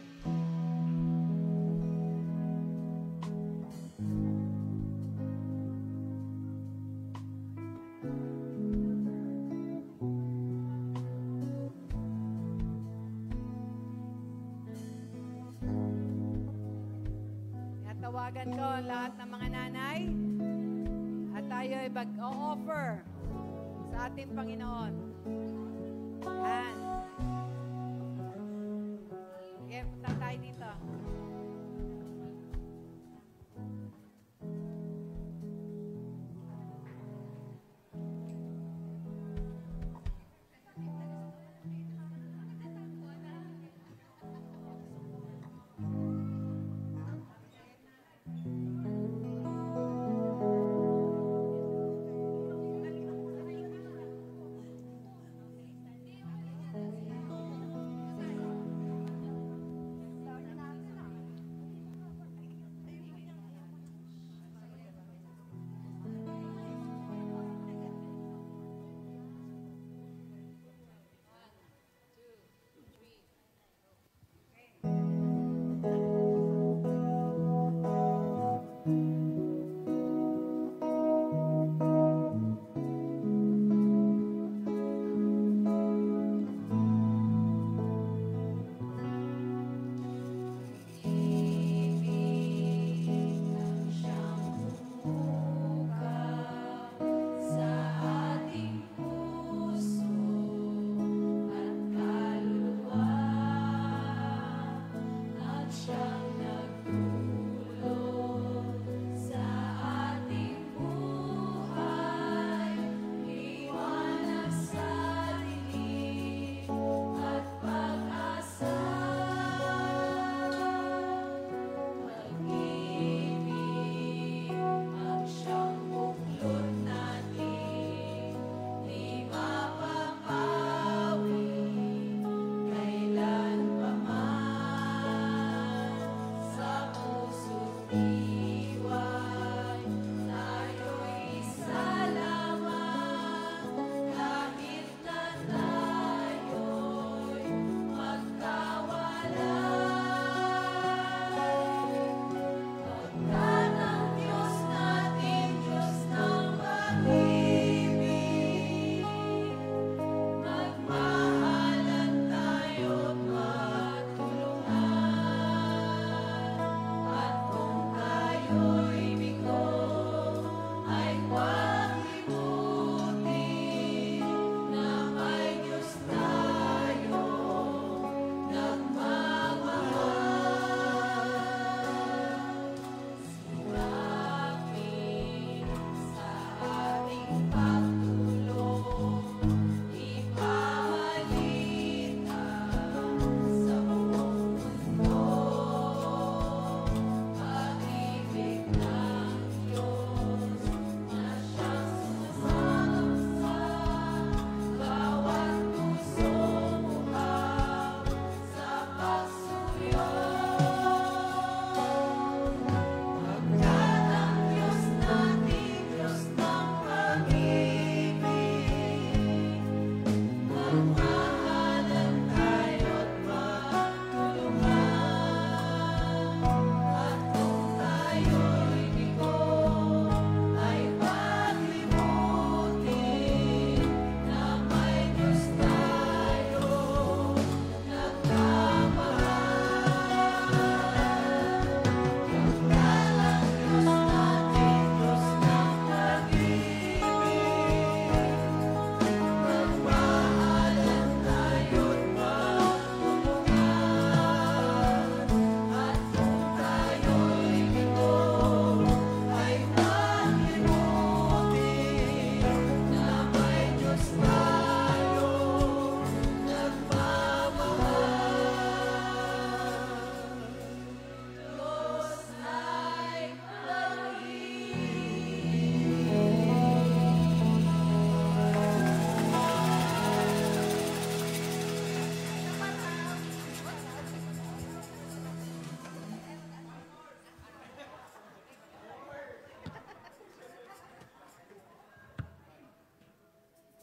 lahat ng mga nanay. At tayo ay mag-o-offer sa ating Panginoon. Yan. Sige, punta tayo dito.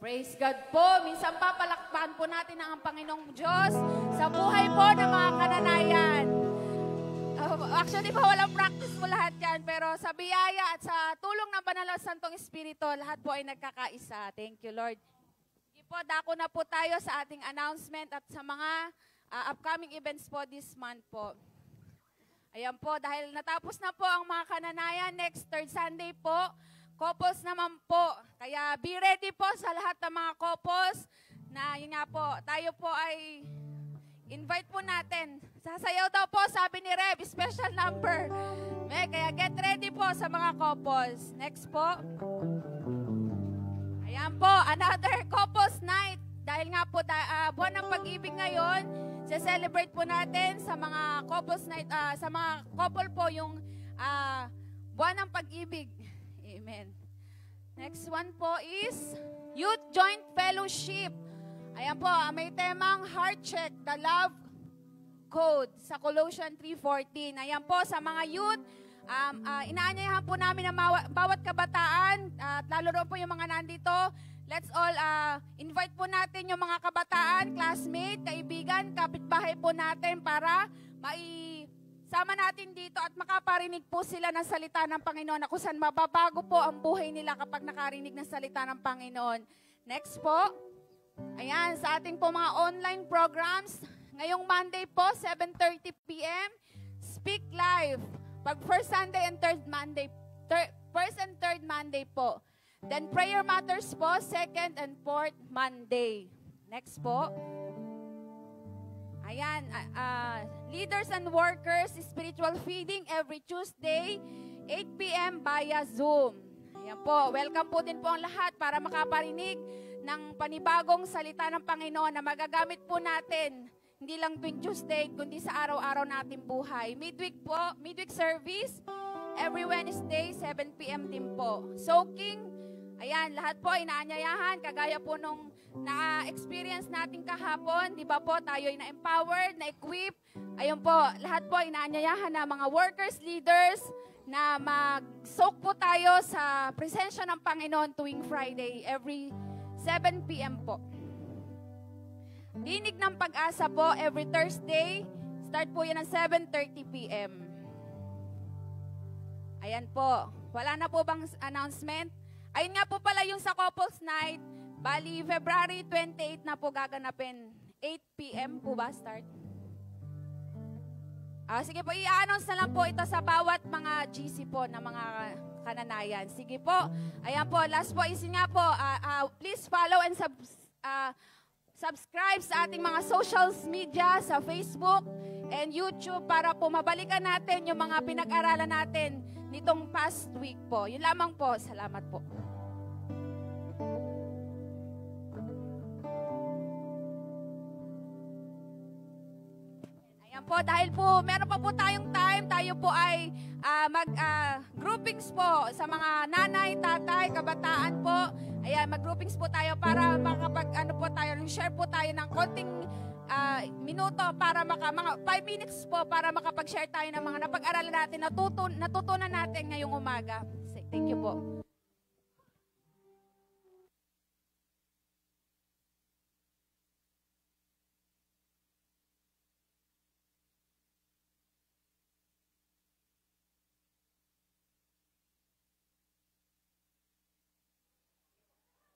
Praise God po. Minsan pa, palakpakan po natin ang Panginoong Diyos sa buhay po ng mga kananayan. Actually po, walang practice po lahat yan. Pero sa biyaya at sa tulong ng Banal na Santong Espiritu, lahat po ay nagkakaisa. Thank you, Lord. Sige po, dako na po tayo sa ating announcement at sa mga upcoming events po this month po. Ayan po, dahil natapos na po ang mga kananayan, next third Sunday po, couples naman po. Kaya be ready po sa lahat ng mga couples na yun nga po, tayo po ay invite po natin. Sasayaw daw po, sabi ni Reb, special number. Kaya get ready po sa mga couples. Next po. Ayan po, another couples night. Dahil nga po, buwan ng pag-ibig ngayon, celebrate po natin sa mga couples night, sa mga couple po yung buwan ng pag-ibig. Amen. Next one po is Youth Joint Fellowship. Ayan po, may temang heart check, the love code sa Colossians 3:14. Ayan po, sa mga youth, inaanyayahan po namin ang bawat kabataan, at lalo rin po yung mga nandito, let's all invite po natin yung mga kabataan, classmate, kaibigan, kapitbahay po natin para maisama natin dito at makaparinig po sila ng salita ng Panginoon na kung saan mababago po ang buhay nila kapag nakarinig ng salita ng Panginoon. Next po, ayan, sa ating po mga online programs, ngayong Monday po, 7:30 p.m., Speak Live. Pag first Sunday and third Monday, first and third Monday po. Then Prayer Matters po, second and fourth Monday. Next po. Ayan, Leaders and Workers, Spiritual Feeding every Tuesday, 8 p.m. via Zoom. Ayan po, welcome po din po ang lahat para makaparinig ng panibagong salita ng Panginoon na magagamit po natin, hindi lang tuwing Tuesday, kundi sa araw-araw nating buhay. Midweek po, midweek service, every Wednesday, 7 p.m. din po. Soaking, ayan, lahat po inaanyayahan, kagaya po nung na-experience natin kahapon, di ba po, tayo ay na-empowered, na-equip. Ayun po, lahat po inaanyayahan na mga workers, leaders, na mag-soak po tayo sa presensya ng Panginoon tuwing Friday, every 7 p.m. po. Dinig ng Pag-asa po, every Thursday, start po yan ng 7:30 p.m. Ayan po, wala na po bang announcement? Ayun nga po pala yung sa Couples Night, bali February 28 na po gaganapin, 8 p.m. po ba start? Sige po, i-announce na lang po ito sa bawat mga GC po na mga kananayan. Sige po, ayan po, last po is nga po, please follow and subscribe sa ating mga social media, sa Facebook and YouTube para po mabalikan natin yung mga pinag-aralan natin nitong past week po. Yun lamang po. Salamat po. Ayan po, dahil po meron pa po tayong time, tayo po ay mag-groupings po sa mga nanay, tatay, kabataan po. Ayan, mag-groupings po tayo para share po tayo ng konting minuto para mga 5 minutes po para makapag-share tayo ng mga napag-aralan natin, natutunan natin ngayong umaga. Thank you po.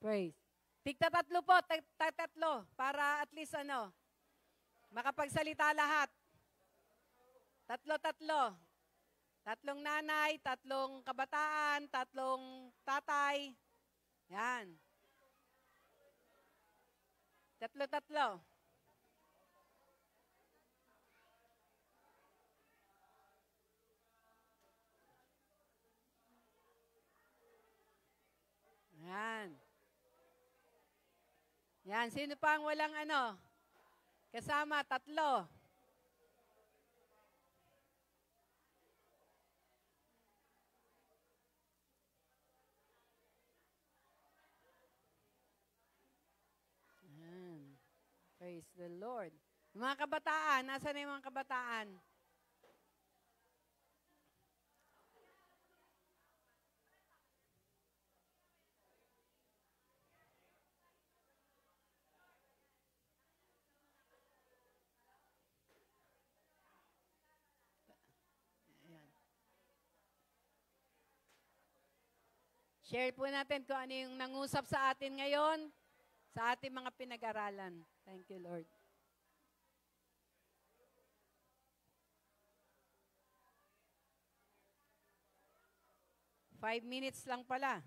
Praise. Tigta-tatlo po, tatlo, para at least makapagsalita lahat. Tatlo. Tatlong nanay, tatlong kabataan, tatlong tatay. Yan. Tatlo. Yan. Yan, sino pa ang walang kasama? Tatlo. Yan. Praise the Lord. Mga kabataan, nasaan na yung mga kabataan? Share po natin kung ano yung nangusap sa atin ngayon, sa ating mga pinag-aralan. Thank you, Lord. 5 minutes lang pala.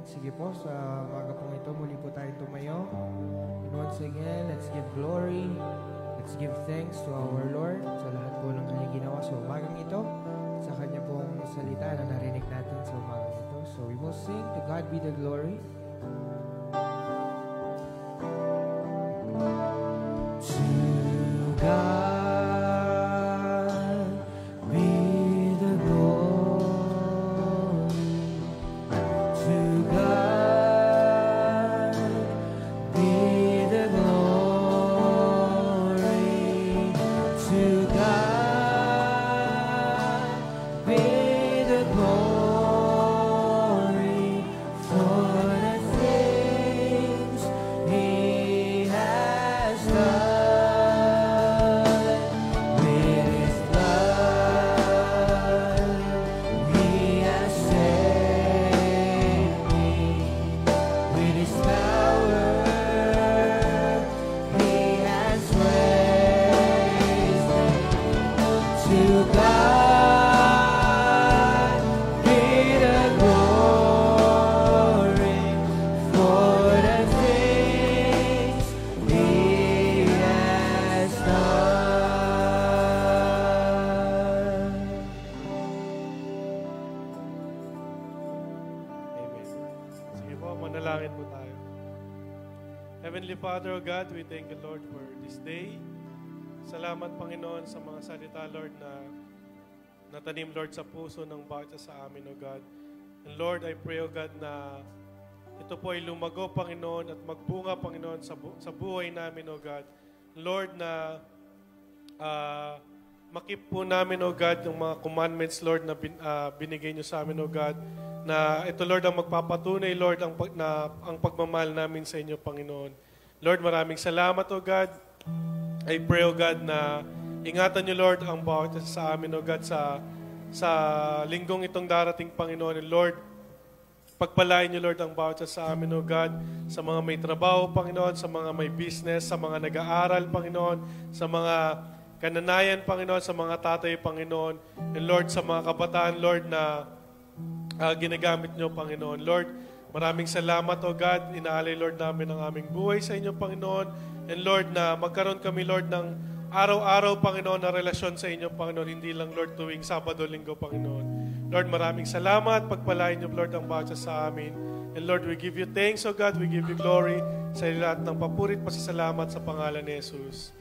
Sige po, sa umaga pong ito, muli po tayong tumayo. And once again, let's give glory. Let's give thanks to our Lord sa lahat po ng kanyang ginawa sa umagang ito. Sa kanya pong salita na narinig natin sa umagang ito. So we will sing, to God be the glory. To God be the glory. To God be the glory. To God be the glory for the things He has done. With His blood, He has saved me. With His power, He has raised me. To God be the glory for the things He has done. Amen. Sige po, manalangin po tayo. Heavenly Father, O God, we thank you, Lord, for this day. Salamat, Panginoon, sa mga salita, Lord, na natanim, Lord, sa puso ng bawat isa sa amin, O God. And Lord, I pray, O God, na ito po ay lumago, Panginoon, at magbunga, Panginoon, sa buhay namin, O God. Lord, na makip po namin, O God, yung mga commandments, Lord, na binigay niyo sa amin, O God, na ito, Lord, ang magpapatunay, Lord, ang pagmamahal namin sa inyo, Panginoon. Lord, maraming salamat, O God. I pray, O God, na ingatan niyo, Lord, ang bawat isa sa amin, O God, sa linggong itong darating, Panginoon. And Lord, pagpalain niyo, Lord, ang bawat isa sa amin, O God, sa mga may trabaho, Panginoon, sa mga may business, sa mga nag-aaral, Panginoon, sa mga kananayan, Panginoon, sa mga tatay, Panginoon. And Lord, sa mga kabataan, Lord, na ginagamit niyo, Panginoon. Lord, maraming salamat, O God. Inaalay, Lord, namin ang aming buhay sa inyo, Panginoon. And Lord, na magkaroon kami, Lord, ng araw-araw, Panginoon, na relasyon sa inyo, Panginoon. Hindi lang, Lord, tuwing Sabado, Linggo, Panginoon. Lord, maraming salamat. Pagpalain niyo, Lord, ang bawat isa sa amin. And Lord, we give you thanks, O God. We give you glory sa lahat ng papurit, pasasalamat sa pangalan ni Jesus.